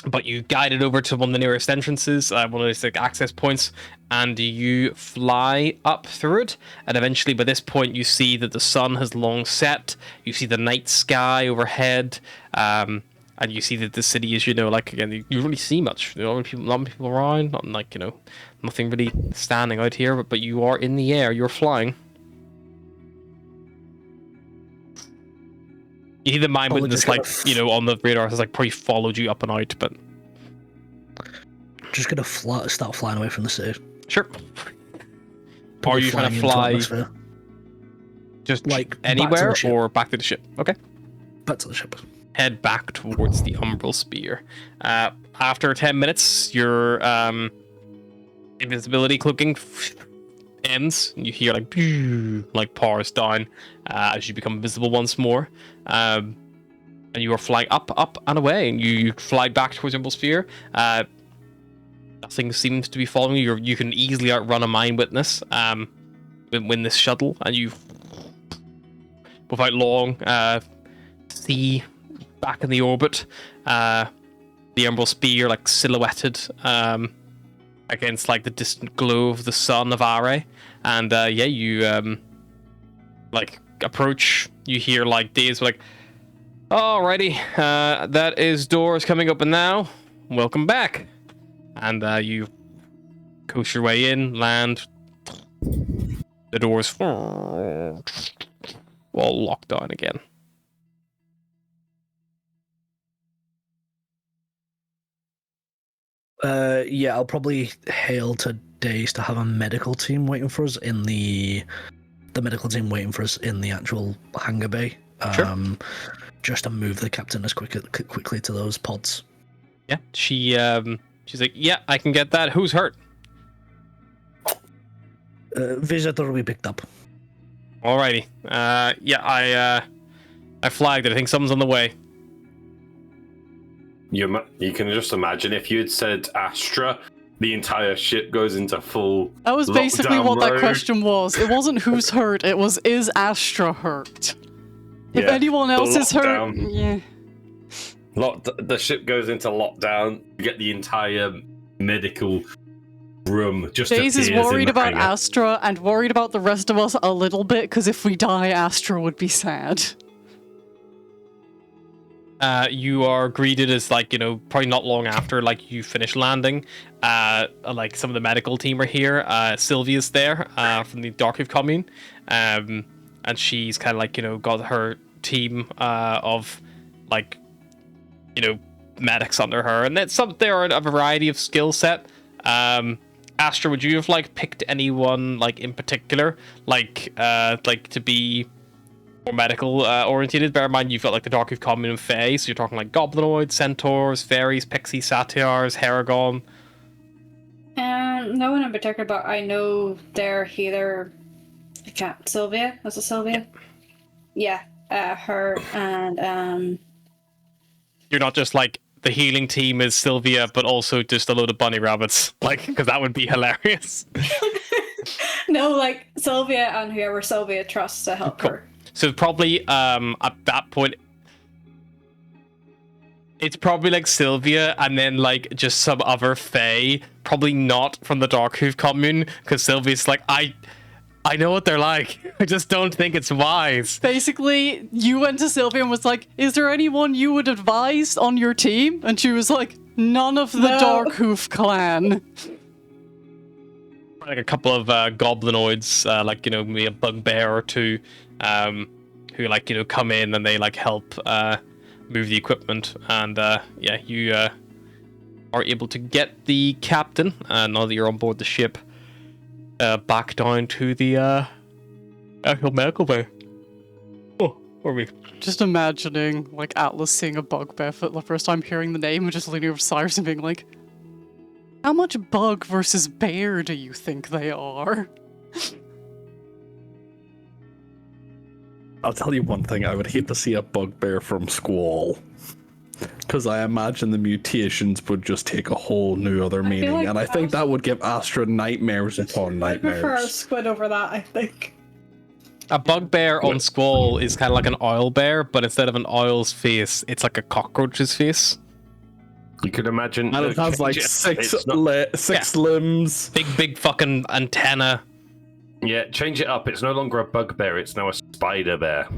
But you guide it over to one of the nearest entrances, one of those like access points, and you fly up through it. And eventually, by this point, you see that the sun has long set. You see the night sky overhead, and you see that the city is, like again, you don't really see much. Not many people around, not like nothing really standing out here. But you are in the air. You're flying. You see the Mind Witness, like, on the radar has, like, probably followed you up and out, but... Just gonna start flying away from the city. Sure. Or are you trying to fly... Just, like, anywhere, or back to the ship? Okay. Back to the ship. Head back towards the Umbral Spear. After 10 minutes, your, invisibility cloaking ends, and you hear like powers down as you become visible once more, and you are flying up and away, and you fly back towards Umbral Sphere. Nothing seems to be following you. You can easily outrun a Mind Witness win this shuttle, and you without long see back in the orbit the Umbral Sphere like silhouetted against like the distant glow of the sun of Are, and you like approach. You hear like Dave's like, "Alrighty, that is doors coming open now. Welcome back." And you coast your way in, land. The doors all locked down again. I'll probably hail to Days to have a medical team waiting for us in the medical team waiting for us in the actual hangar bay. Sure. Just to move the captain as quickly to those pods. Yeah, she's like, yeah, I can get that. Who's hurt? Visitor we picked up. Alrighty. I flagged it. I think someone's on the way. You can just imagine if you had said Astra, the entire ship goes into full. That was basically what lockdown that question was. It wasn't who's hurt, it was is Astra hurt? If anyone else is hurt, yeah. The ship goes into lockdown. You get the entire medical room just. Days is worried about Astra and worried about the rest of us a little bit, because if we die, Astra would be sad. You are greeted as probably not long after you finish landing. Like some of the medical team are here. Sylvia's there from the Darkleaf commune, and she's kind of got her team of medics under her, and there are a variety of skill set. Astra, would you have picked anyone in particular to be more medical orientated? Bear in mind you've got the Darkleaf commune and Fae, so you're talking goblinoids, centaurs, fairies, pixies, satyrs, Haragon. No one in particular, but I know their healer. I can't. Sylvia? Was it Sylvia? Yeah, her and You're not just the healing team is Sylvia, but also just a load of bunny rabbits, because that would be hilarious. No, Sylvia and whoever Sylvia trusts to help her. So probably at that point, it's probably Sylvia and then just some other Fae, probably not from the Darkleaf commune, because Sylvia's I know what they're like. I just don't think it's wise. Basically, you went to Sylvia and was like, is there anyone you would advise on your team? And she was like, none of the No. Darkhoof clan. Like a couple of goblinoids, like, you know, maybe a bugbear or two, who, like, you know, come in and they, like, help move the equipment. And, yeah, you are able to get the captain, now that you're on board the ship, back down to the actual medical bay. Oh, where are we? Just imagining, like, Atlas seeing a bugbear for the first time, hearing the name, and just leaning over to Cyrus and being like, how much bug versus bear do you think they are? I'll tell you one thing, I would hate to see a bugbear from Squall. Because I imagine the mutations would just take a whole new other meaning, like and I think that would give Astra nightmares upon I prefer a nightmares. squid over that, I think. A bugbear on Squall is kind of like an oil bear, but instead of an oil's face, it's like a cockroach's face. You could imagine. And it has like It's six not- limbs. Big fucking antenna. Yeah, change it up. It's no longer a bugbear. It's now a spider bear.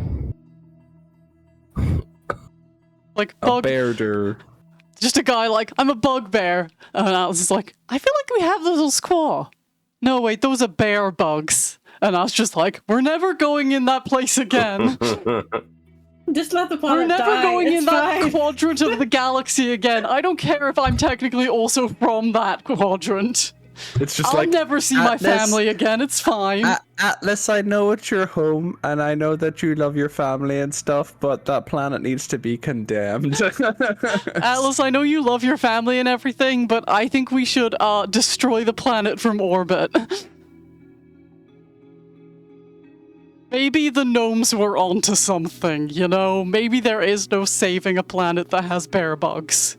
Like, A bug, bearder. just a guy like, I'm a bugbear. And Atlas is like, I feel like we have those on Squaw. No, wait, those are bear bugs. And I was just like, we're never going in that place again. Just let the planet We're never die. going It's in that fine. quadrant of the galaxy again. I don't care if I'm technically also from that quadrant. It's just I'll like never see my Atlas- family again. It's fine. Atlas, I know it's your home, and I know that you love your family and stuff, but that planet needs to be condemned. Atlas, I know you love your family and everything, but I think we should destroy the planet from orbit. Maybe the gnomes were onto something, you know? Maybe there is no saving a planet that has bear bugs.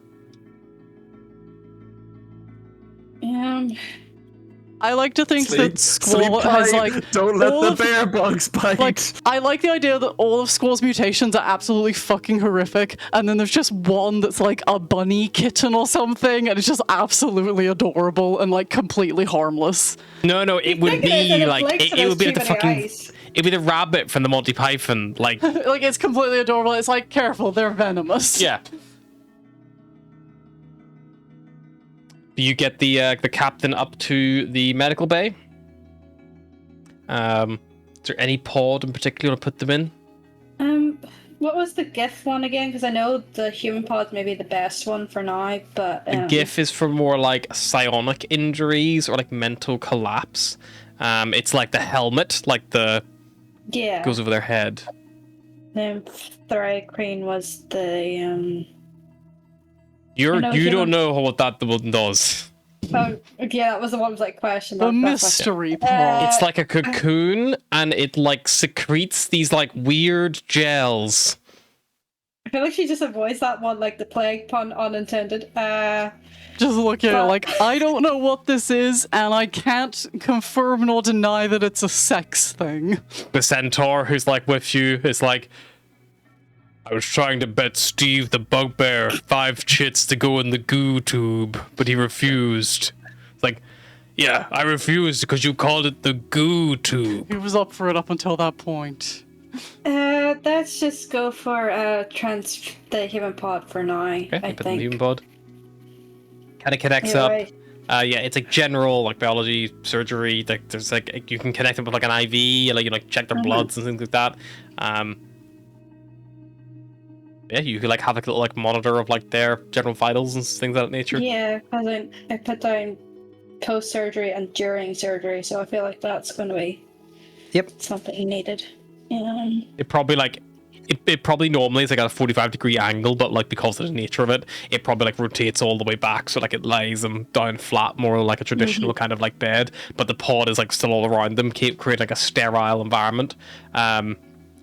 I like to think that Squall has, like, don't let all the of- bear bugs bite. like, I like the idea that all of Squall's mutations are absolutely fucking horrific, and then there's just one that's like a bunny kitten or something, and it's just absolutely adorable and, like, completely harmless. No, it would think it is, and be it like blinks and it has would be like too the many fucking. eyes. It'd be the rabbit from the Monty Python, like Like, it's completely adorable. It's like, careful, they're venomous. yeah. You get the captain up to the medical bay. Is there any pod in particular to put them in? What was the GIF one again? Because I know the human pod's maybe the best one for now, but The GIF is for more like psionic injuries or like mental collapse. It's like the helmet, like the yeah. goes over their head. Thrycreen was the You I know don't human- know what that one does. Oh, yeah, that was the one with like question. The That's why- mystery pod. It's like a cocoon, and it like secretes these like weird gels. I feel like she just avoids that one, like the plague pun unintended. Just look at it like, I don't know what this is, and I can't confirm nor deny that it's a sex thing. The centaur who's like with you is like, I was trying to bet Steve the bugbear 5 chits to go in the goo tube, but he refused. It's like, yeah, I refused because you called it the goo tube. He was up for it up until that point. Let's just go for the human pod for now. Okay, I you put in the think. human pod. Kind of connects You're up. right. Yeah, it's like general like biology, surgery. Like there's like you can connect them with like an IV, like you like check their bloods and things like that. Yeah, you could like have like a little like monitor of like their general vitals and things of that nature. Yeah, because I put down post surgery and during surgery, so I feel like that's going to be something needed. It probably like it probably normally is like at a 45-degree angle, but like because of the nature of it, it probably like rotates all the way back, so like it lies them down flat, more like a traditional kind of like bed. But the pod is like still all around them, create like a sterile environment.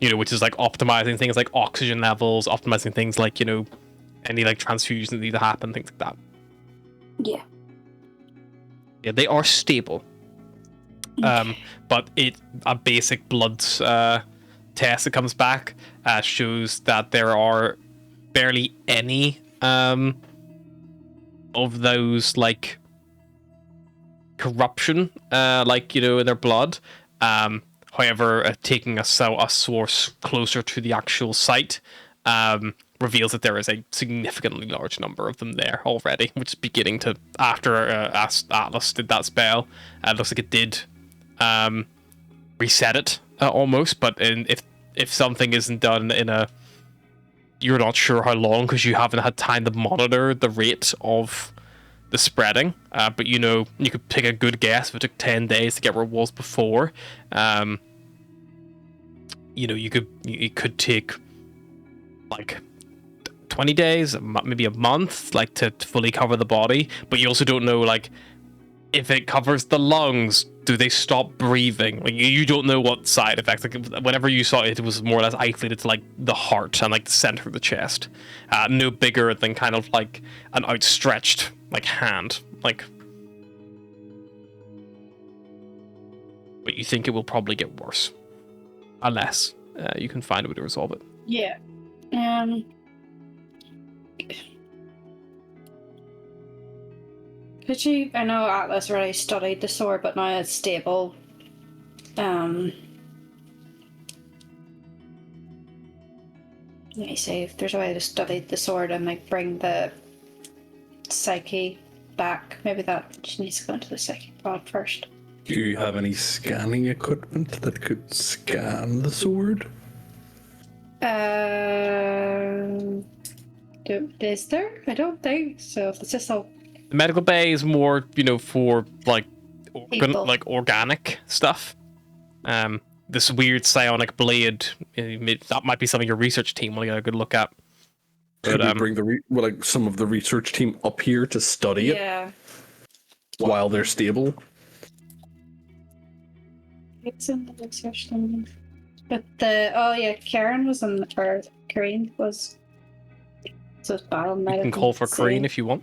You know, which is like optimizing things like oxygen levels, optimizing things like, you know, any like transfusions that need to happen, things like that. Yeah. Yeah, they are stable. But a basic blood test that comes back shows that there are barely any of those like corruption, like, you know, in their blood. However, taking a source closer to the actual site reveals that there is a significantly large number of them there already, which is beginning to, after Atlas did that spell, it looks like it did reset it almost, but if something isn't done in a, you're not sure how long because you haven't had time to monitor the rate of the spreading, but you know, you could pick a good guess if it took 10 days to get where it was before. You know, it could take like 20 days, maybe a month, like to fully cover the body, but you also don't know, like, if it covers the lungs, do they stop breathing? Like, you don't know what side effects. Like, whenever you saw it, it was more or less isolated to like the heart and like the center of the chest, no bigger than kind of like an outstretched like hand, like. But you think it will probably get worse, unless you can find a way to resolve it. Yeah. Could you? I know Atlas already studied the sword, but now it's stable. Let me see if there's a way to study the sword and like bring the psyche back. Maybe that she needs to go into the psyche pod first. Do you have any scanning equipment that could scan the sword? Is there? I don't think so. It's just all. The medical bay is more, you know, for like People. like organic stuff. This weird psionic blade, that might be something your research team will get a good look at. Could But, we bring the some of the research team up here to study it Yeah. while they're stable? It's in the research thing. But Karen was in, or Kareen was. So battle you can call for Kareen if you want.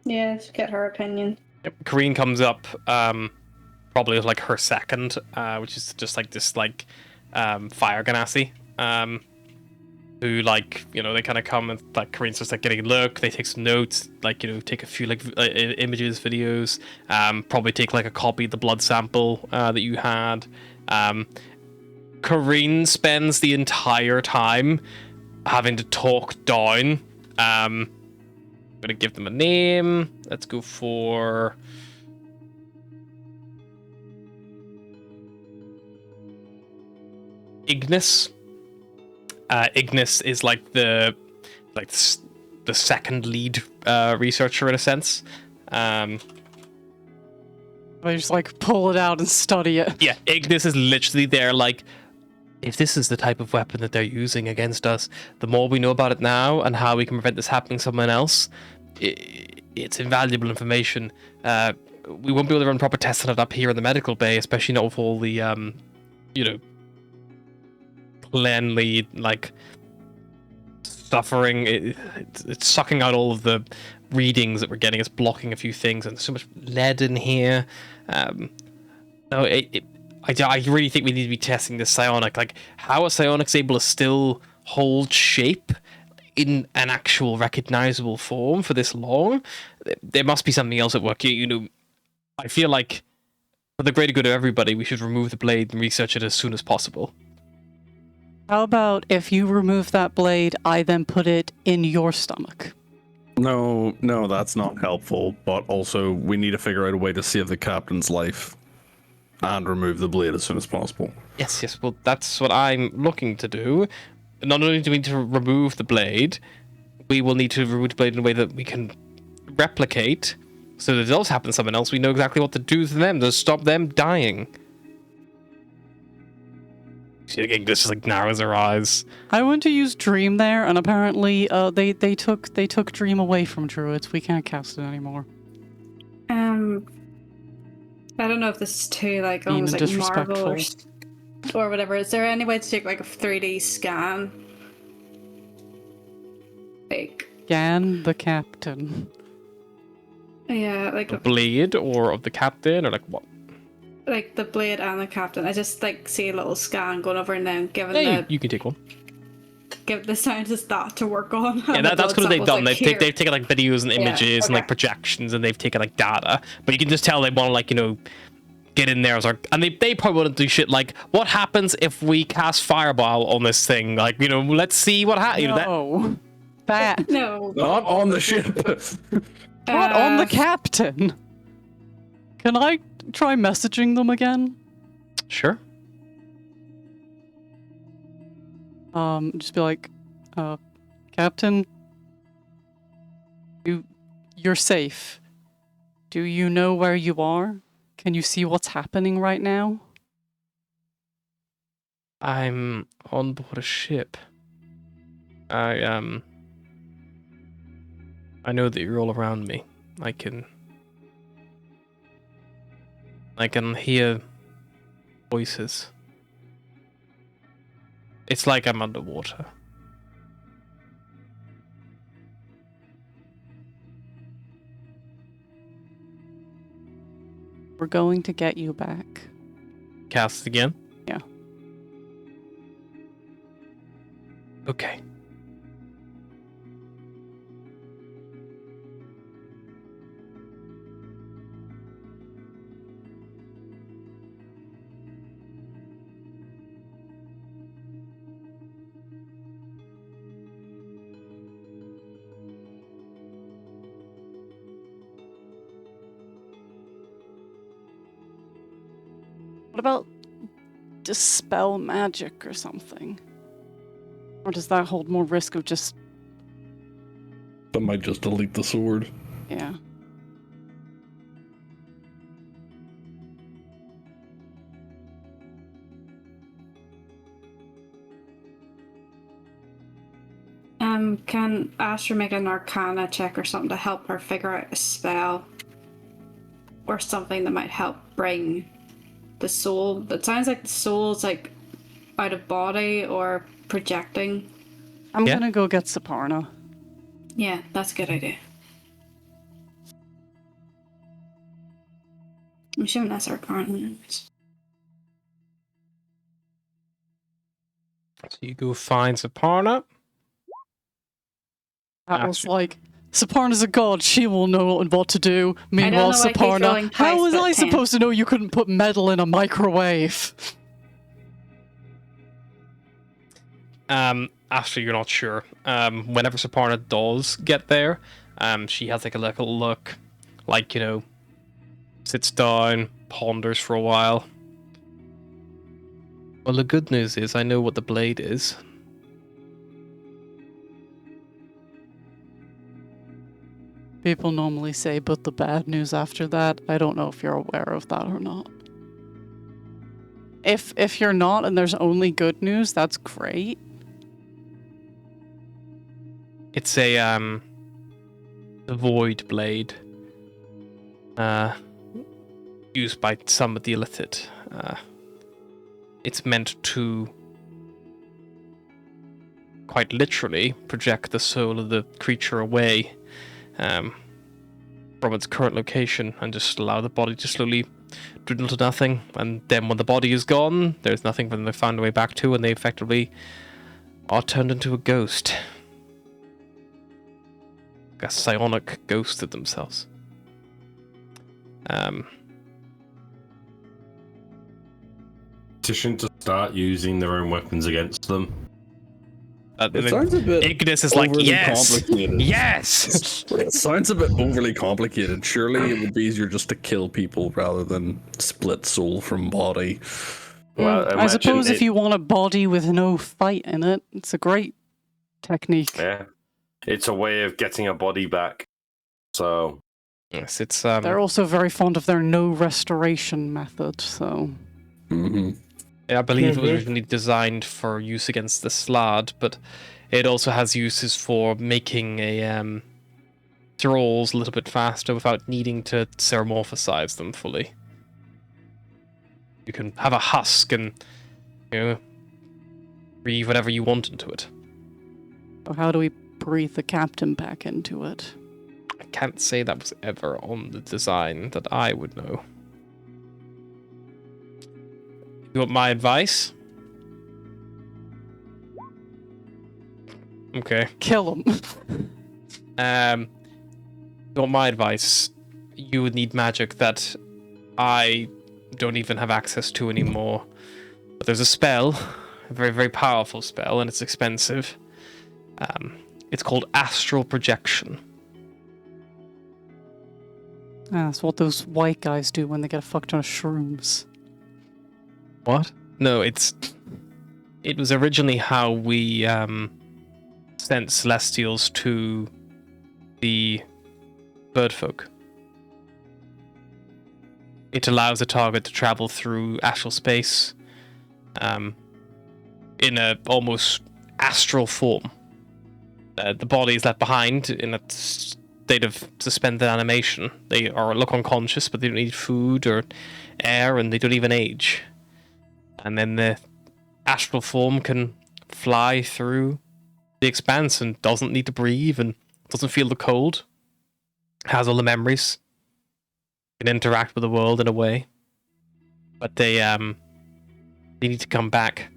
Yeah, get her opinion. Yep. Kareen comes up probably with like her second, which is just like this like fire ganassi, who, like, you know, they kind of come and like Kareen's just like getting a look, they take some notes, like, you know, take a few like images, videos, probably take like a copy of the blood sample that you had. Kareen spends the entire time having to talk down. I'm gonna give them a name. Let's go for Ignis. Ignis is like the second lead researcher in a sense. I just like pull it out and study it. Yeah, Ignis is literally there like, if this is the type of weapon that they're using against us, the more we know about it now and how we can prevent this happening to someone else, it's invaluable information. We won't be able to run proper tests on it up here in the medical bay, especially not with all the, you know, cleanly, like, suffering. It's sucking out all of the readings that we're getting. It's blocking a few things, and there's so much lead in here. No, I really think we need to be testing this psionic. Like, how a psionic's able to still hold shape in an actual recognizable form for this long? There must be something else at work. You know, I feel like for the greater good of everybody, we should remove the blade and research it as soon as possible. How about if you remove that blade, I then put it in your stomach? No, that's not helpful. But also, we need to figure out a way to save the captain's life and remove the blade as soon as possible. Yes. Well, that's what I'm looking to do. Not only do we need to remove the blade, we will need to remove the blade in a way that we can replicate, so that if it does happen to someone else, we know exactly what to do to them to stop them dying. See, again, this just like narrows her eyes. I went to use Dream there, and apparently they took Dream away from druids. We can't cast it anymore. I don't know if this is too like Being almost like disrespectful. Marvel or whatever. Is there any way to take like a 3D scan? Like, Gan the captain. yeah, like The blade, or of the captain, or like what? like the blade and the captain. I just like see a little scan going over and then giving Yeah, the you can take one. give the scientist that to work on. Yeah, And the that's blood what they've sample's done. like, They've here. taken like videos and Yeah, images and like okay. projections, and they've taken like data. But you can just tell they want to, like, you know, get in there and they probably wouldn't do shit like, what happens if we cast fireball on this thing? Like, let's see what happens. No. Bad. No. Not on the ship. Not on the Uh, captain. Can I try messaging them again? Sure. Just be like, Captain, you're safe. Do you know where you are? Can you see what's happening right now? I'm on board a ship. I know that you're all around me. I can hear voices. It's like I'm underwater. We're going to get you back. Cast again? Yeah. Okay. What about dispel magic or something? Or does that hold more risk of just... That might just delete the sword. Yeah. Can Astra make an Arcana check or something to help her figure out a spell or something that might help bring the soul? It sounds like the soul's like out of body or projecting. I'm Yeah. gonna go get Saparna. Yeah, that's a good idea. I'm assuming that's Arcana. So you go find Saparna. That was Astra. like, Saparna's a god, she will know what to do. Meanwhile, know why I keep rolling Saparna, how twice, was but I 10. supposed to know you couldn't put metal in a microwave? Actually, you're not sure. Whenever Saparna does get there, she has like a little look, like, sits down, ponders for a while. Well, the good news is I know what the blade is. People normally say, but the bad news after that, I don't know if you're aware of that or not. If you're not and there's only good news, that's great. It's a the void blade. Used by some of the illithid. It's meant to quite literally project the soul of the creature away from its current location and just allow the body to slowly dwindle to nothing. And then when the body is gone, there's nothing for them to find a way back to, and they effectively are turned into a ghost. A psionic ghost of themselves. Petition to start using their own weapons against them. It sounds a bit Ignis is like, overly yes! complicated. Yes! It sounds a bit overly complicated. Surely it would be easier just to kill people rather than split soul from body. Well, I suppose imagine if you want a body with no fight in it, it's a great technique. Yeah. It's a way of getting a body back. So, Yes, it's They're also very fond of their no restoration method, so... Mm-hmm. I believe it was originally designed for use against the Slad, but it also has uses for making a thralls a little bit faster without needing to ceramorphosize them fully. You can have a husk and, breathe whatever you want into it. So how do we breathe the captain back into it? I can't say that was ever on the design that I would know. You want my advice? Okay. Kill him. You want my advice? You would need magic that I don't even have access to anymore. But there's a spell, a very, very powerful spell, and it's expensive. It's called Astral Projection. That's what those white guys do when they get a fuck ton of shrooms. What? No, it was originally how we sent Celestials to the birdfolk. It allows a target to travel through astral space in a almost astral form. The body is left behind in a state of suspended animation. They look unconscious, but they don't need food or air, and they don't even age. And then the astral form can fly through the expanse and doesn't need to breathe and doesn't feel the cold. Has all the memories. Can interact with the world in a way. But they need to come back.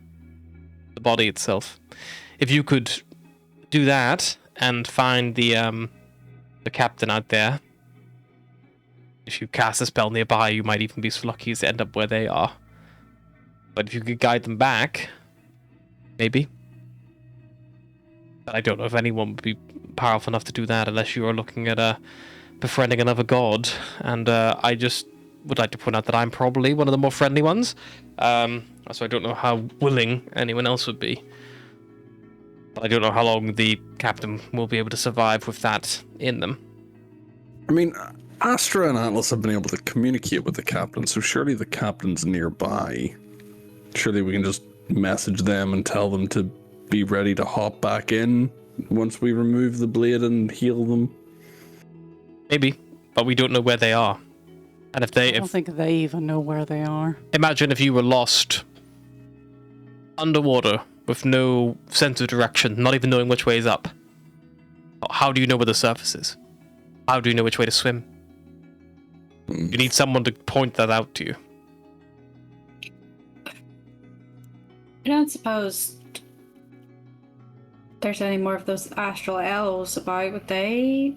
The body itself. If you could do that and find the captain out there, if you cast a spell nearby, you might even be so lucky as to end up where they are. But if you could guide them back, maybe. But I don't know if anyone would be powerful enough to do that unless you are looking at befriending another god. And I just would like to point out that I'm probably one of the more friendly ones. So I don't know how willing anyone else would be. But I don't know how long the captain will be able to survive with that in them. I mean, Astra and Atlas have been able to communicate with the captain, so surely the captain's nearby. Surely we can just message them and tell them to be ready to hop back in once we remove the blade and heal them. Maybe, but we don't know where they are. And if I don't think they even know where they are. Imagine if you were lost underwater with no sense of direction, not even knowing which way is up. How do you know where the surface is? How do you know which way to swim? You need someone to point that out to you. I don't suppose there's any more of those astral elves about, would they?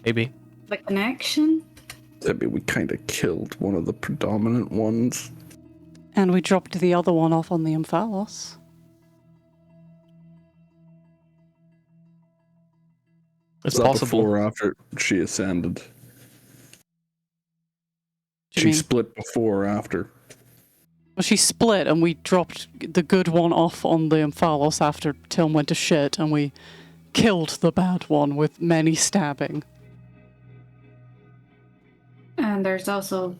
Maybe. The connection? I mean, we kind of killed one of the predominant ones. And we dropped the other one off on the Omphalos. It's Was that possible. before or after she ascended? You She mean- split before or after? Well, she split and we dropped the good one off on the Omphalos after Tilm went to shit, and we killed the bad one with many stabbing. And there's also,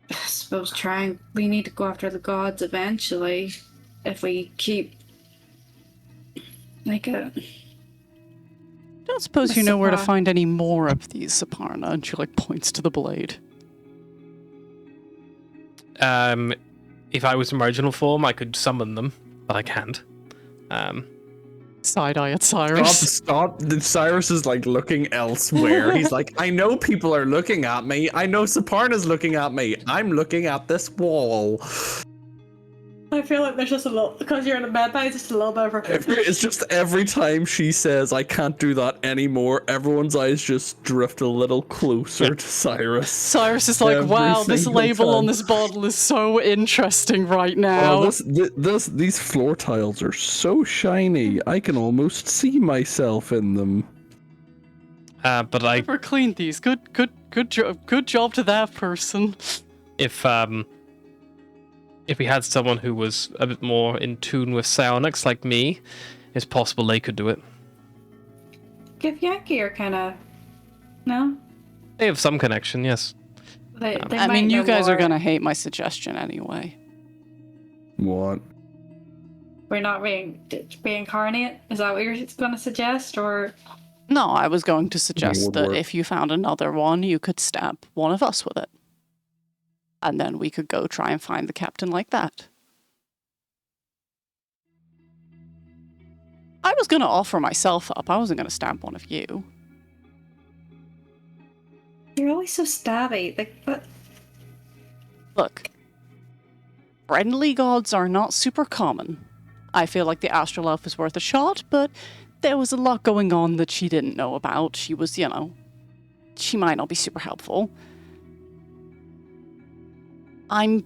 I suppose, we need to go after the gods eventually if we keep like a. I don't suppose you know where to Sapar. find any more of these, Saparna, and she points to the blade. If I was in marginal form, I could summon them, but I can't. Side-eye at Cyrus. Stop. Cyrus is looking elsewhere. He's like, I know people are looking at me. I know Saparna's looking at me. I'm looking at this wall. I feel like there's just a little, because you're in a bed now, just a little bit of It's just every time she says, I can't do that anymore, everyone's eyes just drift a little closer to Cyrus. Cyrus is like, Every wow, this single label on time. this bottle is so interesting right now. Oh, these floor tiles are so shiny. I can almost see myself in them. But I, Never cleaned these. Good job to that person. if we had someone who was a bit more in tune with psionics like me, it's possible they could do it. Give Yankee are kind of, no? They have some connection, yes. They I might mean, you know guys are more. gonna hate my suggestion anyway. What? We're not reincarnate? Is that what you're going to suggest, or? No, I was going to suggest would that work. if you found another one, you could stab one of us with it. And then we could go try and find the captain like that. I was going to offer myself up. I wasn't going to stab one of you. You're always so stabby. Like, what? Look, friendly gods are not super common. I feel like the Astral Elf is worth a shot, but there was a lot going on that she didn't know about. She was, she might not be super helpful. I'm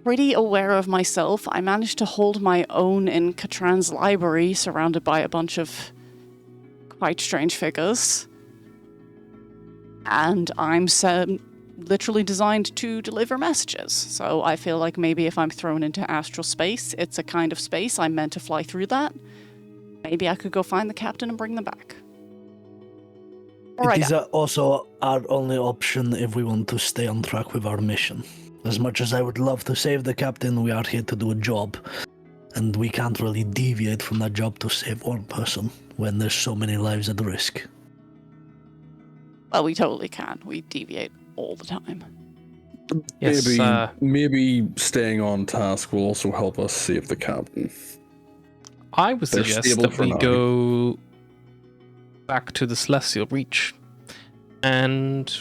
pretty aware of myself. I managed to hold my own in Katran's library, surrounded by a bunch of quite strange figures. And I'm literally designed to deliver messages. So I feel like maybe if I'm thrown into astral space, it's a kind of space I'm meant to fly through that. Maybe I could go find the captain and bring them back. It is also our only option if we want to stay on track with our mission. As much as I would love to save the captain, we are here to do a job. And we can't really deviate from that job to save one person when there's so many lives at risk. Well, we totally can. We deviate all the time. Yes, Maybe staying on task will also help us save the captain. I would They're suggest stable that for we now. go back to the Celestial Reach and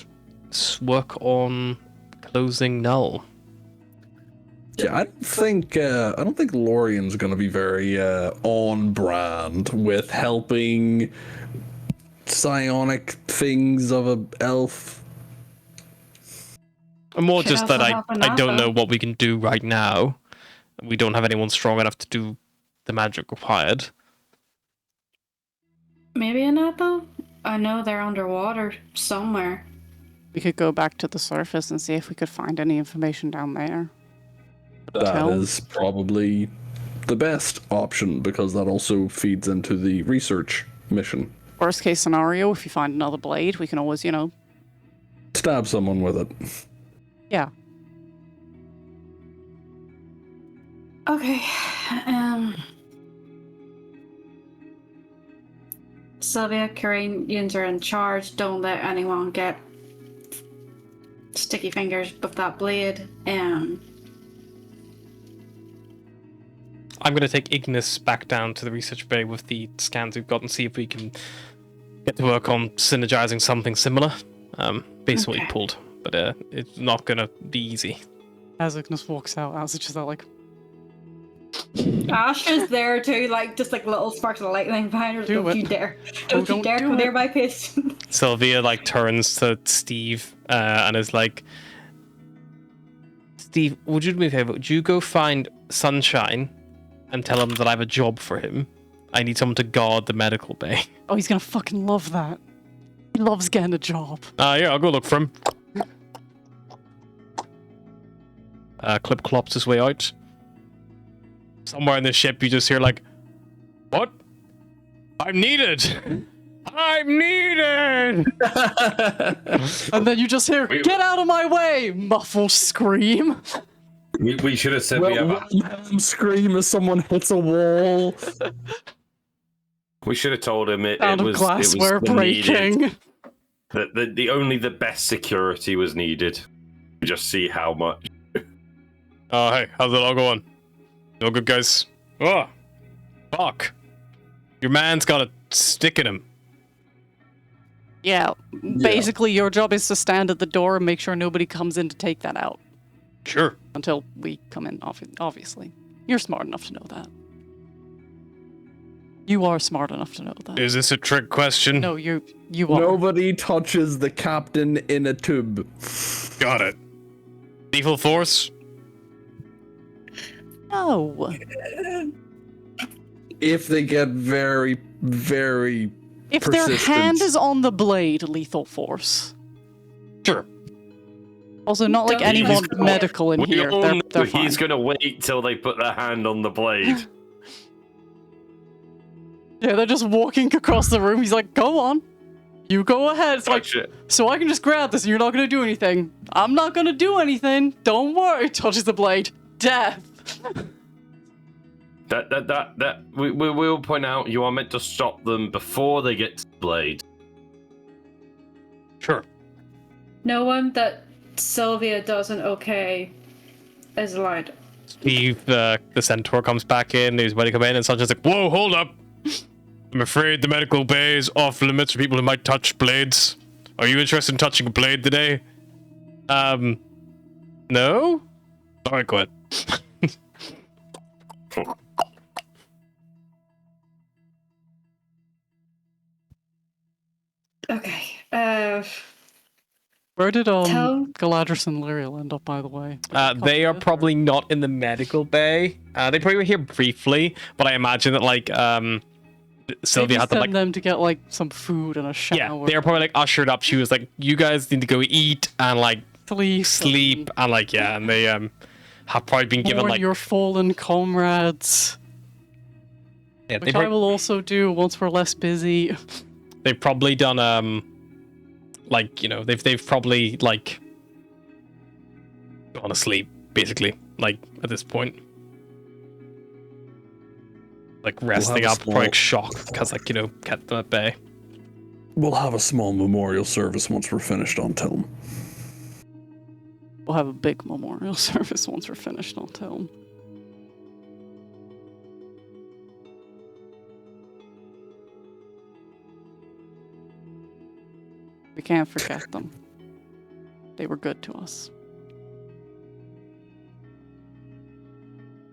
work on closing Null. Yeah, I don't think Lorian's gonna be very on brand with helping psionic things of a elf. More Could just also that help in I that, don't though. know what we can do right now. We don't have anyone strong enough to do the magic required. Maybe in that though? I know they're underwater somewhere. We could go back to the surface and see if we could find any information down there. That is probably the best option because that also feeds into the research mission. Worst case scenario, if you find another blade, we can always, Stab someone with it. yeah. Okay. Sylvia, Koreans are in charge. Don't let anyone get sticky fingers with that blade. I'm going to take Ignis back down to the research bay with the scans we've got and see if we can get to work on synergizing something similar, based on what you Okay. pulled. But it's not going to be easy. As Ignis walks out, Al's just like, Ash is there too, just little sparks of lightning behind her. Do Don't it. you dare! Oh, Don't you don't dare do come it. near my face. Sylvia turns to Steve and is like, Steve, would you do me a favor? Would you go find Sunshine and tell him that I have a job for him? I need someone to guard the medical bay. oh, he's gonna fucking love that. He loves getting a job. Yeah, I'll go look for him. Clip clops his way out. Somewhere in the ship, you just hear what? I'm needed! I'm needed! And then you just hear, get out of my way! Muffled scream. We should have said we have a, Wilhelm scream as someone hits a wall. we should have told him it Sound of was glassware the needed. breaking. The only the best security was needed. Just see how much. Oh, hey, how's it all going? No good, guys? Oh, fuck. Your man's got a stick in him. Yeah, basically your job is to stand at the door and make sure nobody comes in to take that out. Sure. Until we come in, obviously. You're smart enough to know that. You are smart enough to know that. Is this a trick question? No, you are. Nobody touches the captain in a tube. Got it. Lethal force? No. If they get very, very If their persistent. hand is on the blade, lethal force. Sure. Also, not like Don't- anyone He's- medical in We here. all They're know fine. he's gonna wait till they put their hand on the blade. Yeah, they're just walking across the room. He's like, go on. You go ahead. It's like, Touch it. so I can just grab this and you're not going to do anything. I'm not going to do anything. Don't worry. Touches the blade. Death. We will point out you are meant to stop them before they get to the blade. Sure. No one that Sylvia doesn't okay is allowed. Steve, the centaur, comes back in. He's ready to come in, and Sanchez like, whoa, hold up. I'm afraid the medical bay is off limits for people who might touch blades. Are you interested in touching a blade today? No? Alright, go ahead. Okay. Where did Tell- Galadrius and Lyriel end up, by the way? They are probably not in the medical bay. They probably were here briefly, but I imagine that like Sylvia had to send like them to get like some food and a shower. yeah, they were probably like ushered up. She was like, "You guys need to go eat and like sleep and like yeah," and they have probably been given mourn like your fallen comrades. yeah, Which I will also do once we're less busy. they've probably done like you know they've probably like gone to sleep basically like at this point. Like resting a up, small- probably shocked because like you know kept them at bay. We'll have a small memorial service once we're finished on Tilm. We'll have a big memorial service once we're finished, I'll tell them. We can't forget them. They were good to us.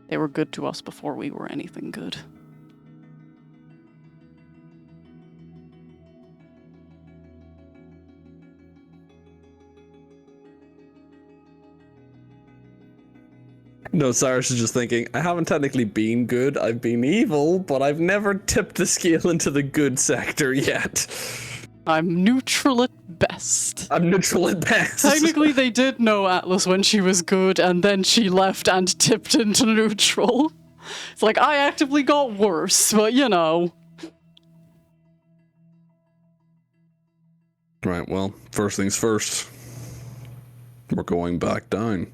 They were good to us before we were anything good. No, Cyrus is just thinking, I haven't technically been good, I've been evil, but I've never tipped the scale into the good sector yet. I'm neutral at best. I'm neutral at best. Technically, they did know Atlas when she was good, and then she left and tipped into neutral. It's like, I actively got worse, but you know. Right, well, first things first. We're going back down.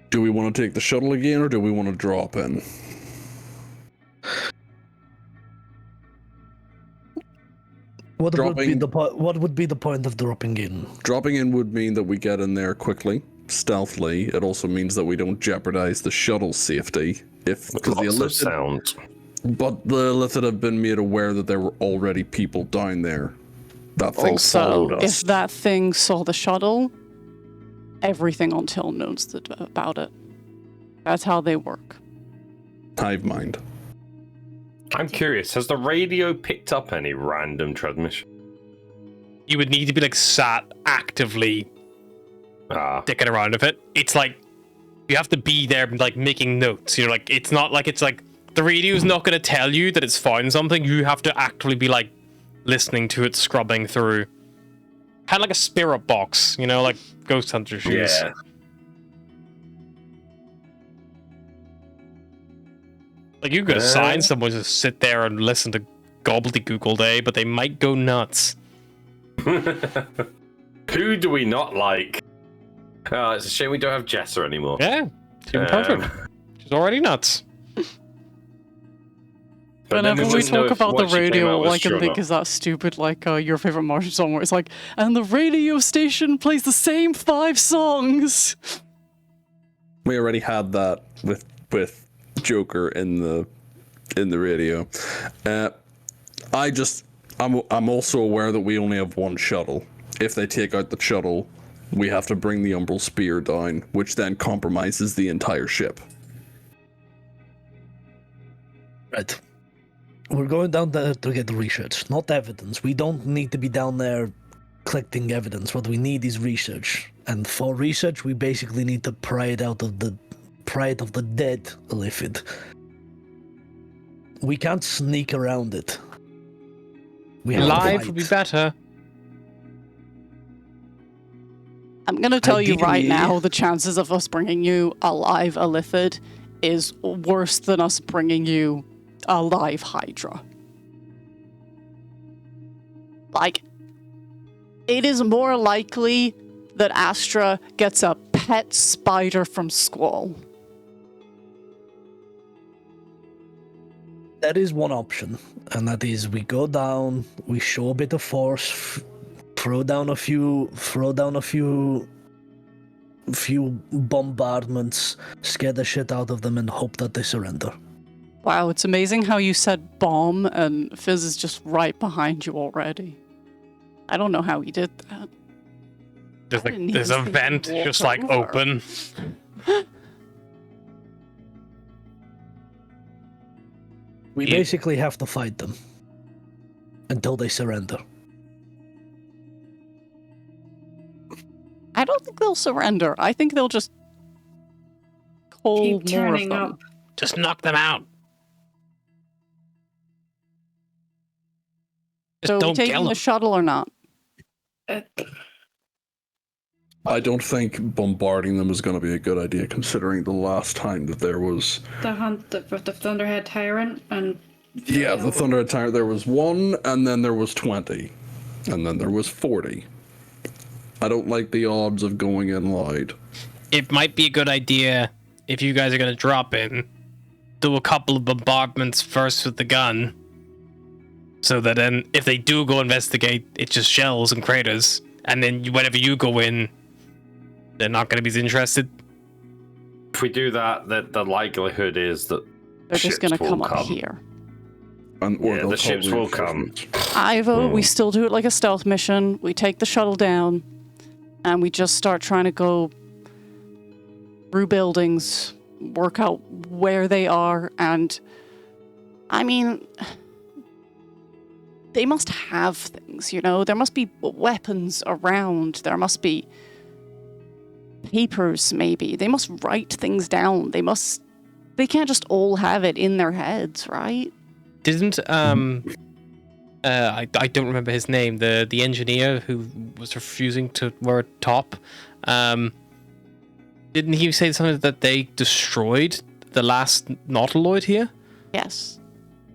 Do we want to take the shuttle again, or do we want to drop in? What would be Dropping- what would be the point of dropping in? Dropping in would mean that we get in there quickly, stealthily. It also means that we don't jeopardize the shuttle's safety. Because the Lots of Illithid, sound. but the Illithid have been made aware that there were already people down there. That thing Also, followed us. if that thing saw the shuttle, everything on Till knows about it. That's how they work. Hive mind. I'm curious, has the radio picked up any random transmission? You would need to be like sat actively sticking around with it. It's like you have to be there like making notes. You know, like it's not like it's like the radio's not going to tell you that it's found something. You have to actually be like listening to it, scrubbing through. Kind of like a spirit box, you know, like Ghost Hunters use. Yeah. Like you could assign someone to sit there and listen to gobbledygook all day, but they might go nuts. Who do we not like? Oh, it's a shame we don't have Jessa anymore. Yeah, she's perfect. She's already nuts. But then Whenever we wouldn't know talk if about the what she came radio, out all was I true can or think not. is that stupid, like, your favorite Martian song where it's like, and the radio station plays the same 5 songs. We already had that with Joker in the radio. I'm also aware that we only have one shuttle. If they take out the shuttle, we have to bring the Umbral Spear down, which then compromises the entire ship. Right. We're going down there to get research, not evidence. We don't need to be down there collecting evidence. What we need is research. And for research, we basically need to pry it out of the dead Illithid. We can't sneak around it. We have to Live fight. would be better. I'm gonna tell you right Ideally- now, the chances of us bringing you a live Illithid is worse than us bringing you a live Hydra. Like, it is more likely that Astra gets a pet spider from Squall. That is one option, and that is we go down, we show a bit of force, throw down a few bombardments, scare the shit out of them, and hope that they surrender. Wow, it's amazing how you said bomb and Fizz is just right behind you already. I don't know how he did that. There's I didn't like there's even a think vent he walked just like over. open. We basically have to fight them until they surrender. I don't think they'll surrender. I think they'll just call Keep more of turning them. up. Just knock them out. Just So are we don't kill taking the them. shuttle or not? Uh, I don't think bombarding them is going to be a good idea, considering the last time that there was. the hunt with the Thunderhead Tyrant and Yeah, the Thunderhead Tyrant, there was 1, and then there was 20. And then there was 40. I don't like the odds of going in light. It might be a good idea if you guys are going to drop in, do a couple of bombardments first with the gun, so that then if they do go investigate, it's just shells and craters, and then whenever you go in, they're not going to be as interested. If we do that, the likelihood is that They're just ships going to will come up here. Or Yeah, they'll the ships call will come. reinforcements. I vote we still do it like a stealth mission. We take the shuttle down, and we just start trying to go through buildings, work out where they are, and I mean, they must have things, you know? There must be weapons around. There must be papers, maybe. They must write things down. They can't just all have it in their heads, right? Didn't I don't remember his name, the engineer who was refusing to wear top, didn't he say something that they destroyed the last Nautiloid here? Yes.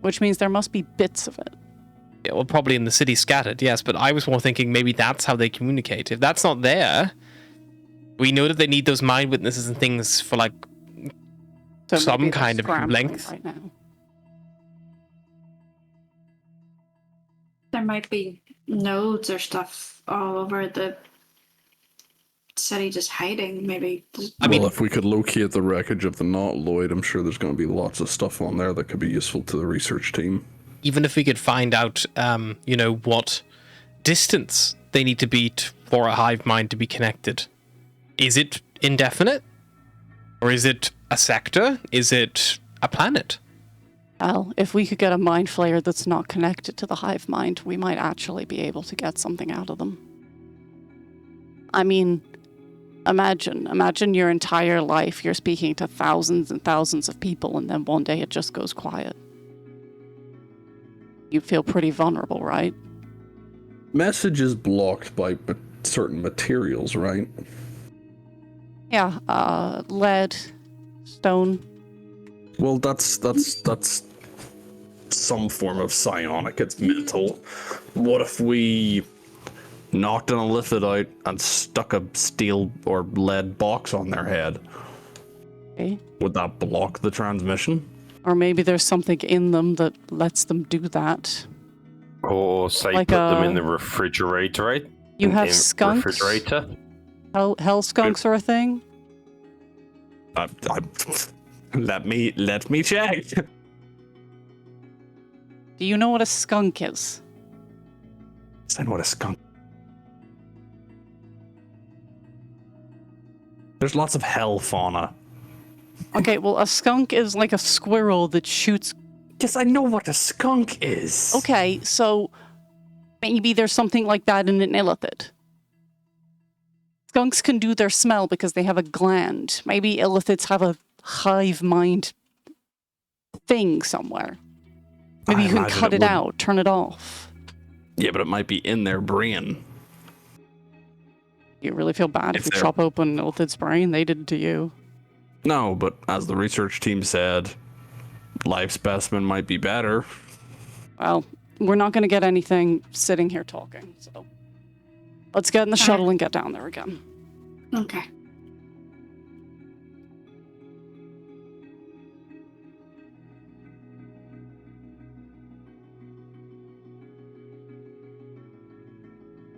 Which means there must be bits of it. Yeah, well, probably in the city scattered, yes, but I was more thinking maybe that's how they communicate. If that's not there, we know that they need those mind witnesses and things for like So some maybe they're kind of scrambling length. right now. there might be nodes or stuff all over the city just hiding, maybe. I mean, Well, if we could locate the wreckage of the Nautiloid, I'm sure there's going to be lots of stuff on there that could be useful to the research team. even if we could find out, what distance they need to be for a hive mind to be connected. Is it indefinite? Or is it a sector? Is it a planet? Well, if we could get a mind flayer that's not connected to the hive mind, we might actually be able to get something out of them. I mean, imagine your entire life you're speaking to thousands and thousands of people, and then one day it just goes quiet. You feel pretty vulnerable, right? Message is blocked by certain materials, right? Yeah, lead, stone. Well, that's some form of psionic. It's mental. What if we knocked an illithid out and stuck a steel or lead box on their head? Okay. Would that block the transmission? Or maybe there's something in them that lets them do that. Or say Like put them a- in the refrigerator, right? You have In skunks? refrigerator. Hell skunks are a thing? Let me check. Do you know what a skunk is? Said what a skunk. There's lots of hell fauna. Okay, well, a skunk is like a squirrel that shoots. Yes, I know what a skunk is. Okay, so maybe there's something like that in an illithid. Skunks can do their smell because they have a gland. Maybe illithids have a hive mind thing somewhere. Maybe I you can imagine cut it it would. out, turn it off. Yeah, but it might be in their brain. You really feel bad if If you they're- chop open an illithid's brain? They did it to you. No, but as the research team said, live specimen might be better. Well, we're not going to get anything sitting here talking, so let's get in the shuttle and get down there again. Okay.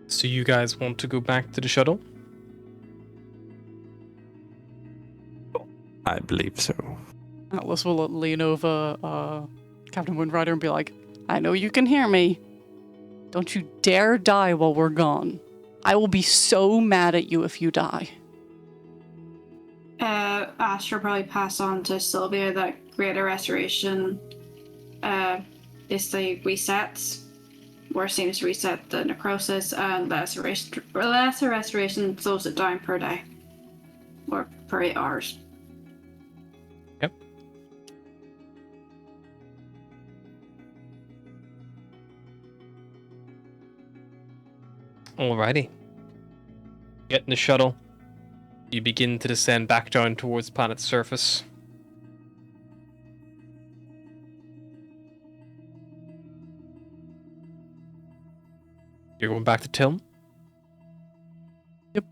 So you guys want to go back to the shuttle? I believe so. Atlas will lean over Captain Windrider and be like, I know you can hear me. Don't you dare die while we're gone. I will be so mad at you if you die. Astra probably pass on to Sylvia that greater restoration basically resets, or seems to reset the necrosis, and lesser restoration slows it down per day, or per 8 hours. Yep. Alrighty. Get in the shuttle. You begin to descend back down towards the planet's surface. You're going back to Tilm? Yep.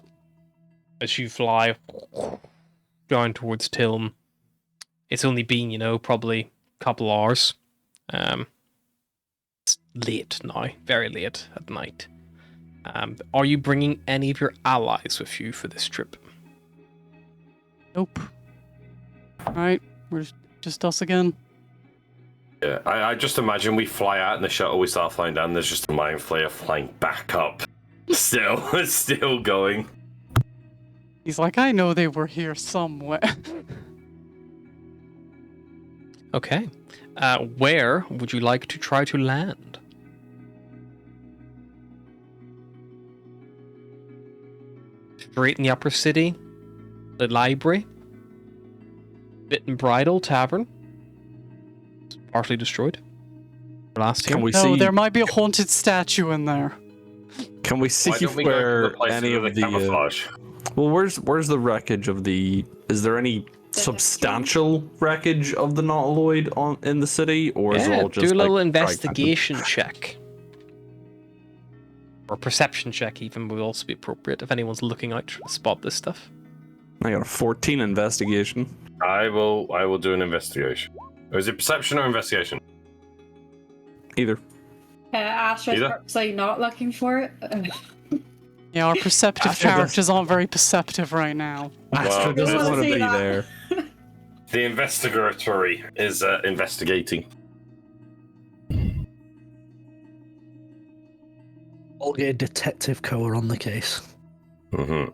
As you fly down towards Tilm, it's only been, probably a couple hours. It's late now, very late at night. Are you bringing any of your allies with you for this trip? Nope. Alright, we're just us again. Yeah, I just imagine we fly out in the shuttle, we start flying down, there's just a mind flayer flying back up. Still going. He's like, I know they were here somewhere. Okay. Where would you like to try to land? Straight in the upper city? The library? Bit and Bridle Tavern? It's partially destroyed. Last year. Can we No, see? there might be a haunted statue in there. Can we see Why don't we go to where the place any with of the? camouflage? Well, where's the wreckage of the? Is there any substantial wreckage of the Nautiloid in the city, or is it Yeah, all just do a little like, investigation check. Or perception check even would also be appropriate if anyone's looking out to spot this stuff. I got a 14 investigation. I will do an investigation. Or is it perception or investigation? Either. Astra's Either? purposely not looking for it. Yeah, our perceptive Astra does- characters aren't very perceptive right now. Astra doesn't wanna want to see be that. there. The investigatory is investigating. I'll get a detective core on the case. Mm-hmm.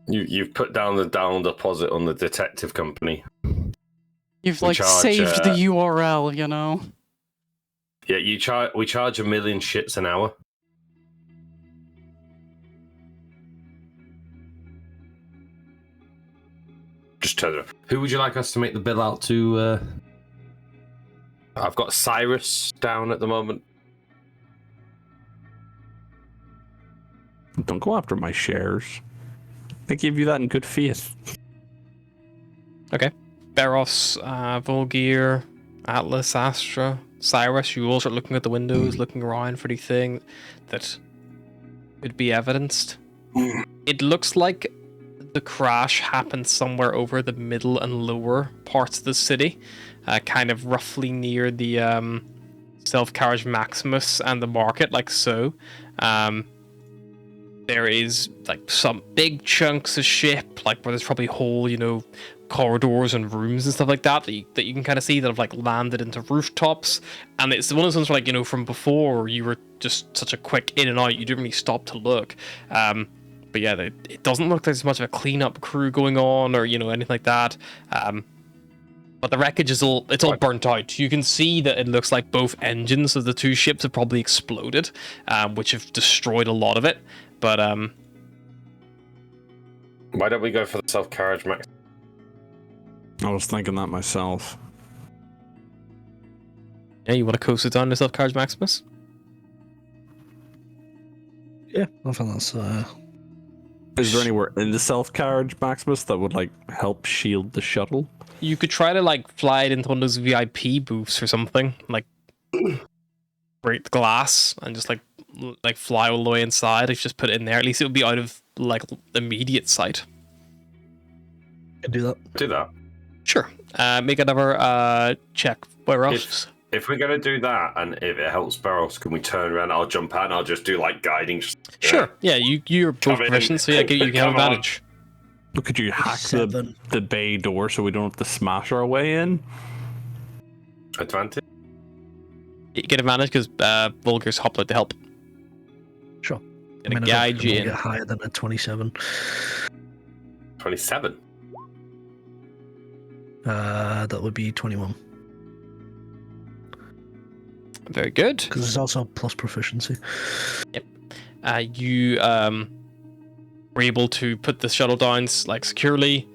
You've put down the down deposit on the detective company. You've We like charge, saved the URL, you know? Yeah, we charge 1 million shits an hour. Just turn it off. Who would you like us to make the bill out to? I've got Cyrus down at the moment. Don't go after my shares. I gave you that in good faith. Okay. Beros, Volgir, Atlas, Astra, Cyrus, you all start looking at the windows, looking around for anything that could be evidenced. It looks like the crash happened somewhere over the middle and lower parts of the city, kind of roughly near the Self-Carriage Maximus and the market, like so. There is like some big chunks of ship, like where there's probably whole, corridors and rooms and stuff like that that you can kind of see that have like landed into rooftops. And it's one of those ones where, like, from before you were just such a quick in and out, you didn't really stop to look. But yeah, it doesn't look like there's much of a cleanup crew going on or anything like that. But the wreckage is all burnt out. You can see that it looks like both engines of the two ships have probably exploded, which have destroyed a lot of it. But Why don't we go for the self-carriage max? I was thinking that myself. yeah, you want to coast it down to Self-Carriage Maximus? Yeah, I think that's. Is there anywhere in the self-carriage Maximus that would like help shield the shuttle? You could try to like fly it into one of those VIP booths or something, like break the glass and just like fly all the way inside. If you just put it in there, at least it would be out of like immediate sight. Can do that. Do that. Sure. Make another check. Where else? If we're gonna do that, and if it helps Barros, can we turn around? I'll jump out and I'll just do like guiding. Sure. Yeah, you're both Come in. proficient, so yeah, you can have Come on. advantage. Could you hack Seven. the bay door so we don't have to smash our way in? Advantage. You get advantage because Vulgar's hopped out to help. Sure. Gonna I don't guide think you we'll in. get higher than a 27. 27. That would be 21. Very good. Because it's also plus proficiency. You were able to put the shuttle down like securely,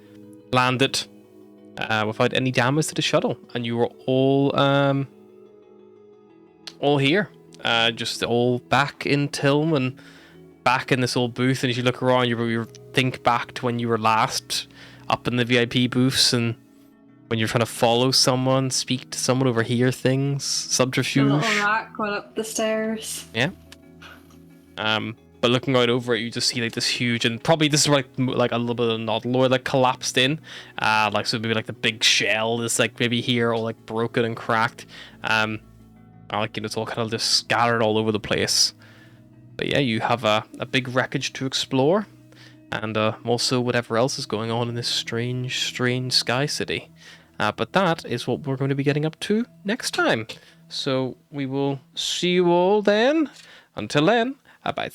land it without any damage to the shuttle, and you were all here, just all back in Tilm and back in this old booth. And as you look around, you think back to when you were last up in the VIP booths and when you're trying to follow someone, speak to someone, overhear things, The subterfuge. little rat going up the stairs. Yeah. But looking out over it, you just see like this huge, and probably this is like a little bit of nodular like collapsed in, like so maybe like the big shell is like maybe here all like broken and cracked, like it's all kind of just scattered all over the place. But yeah, you have a big wreckage to explore, and also whatever else is going on in this strange sky city. But that is what we're going to be getting up to next time. So we will see you all then. Until then. Bye.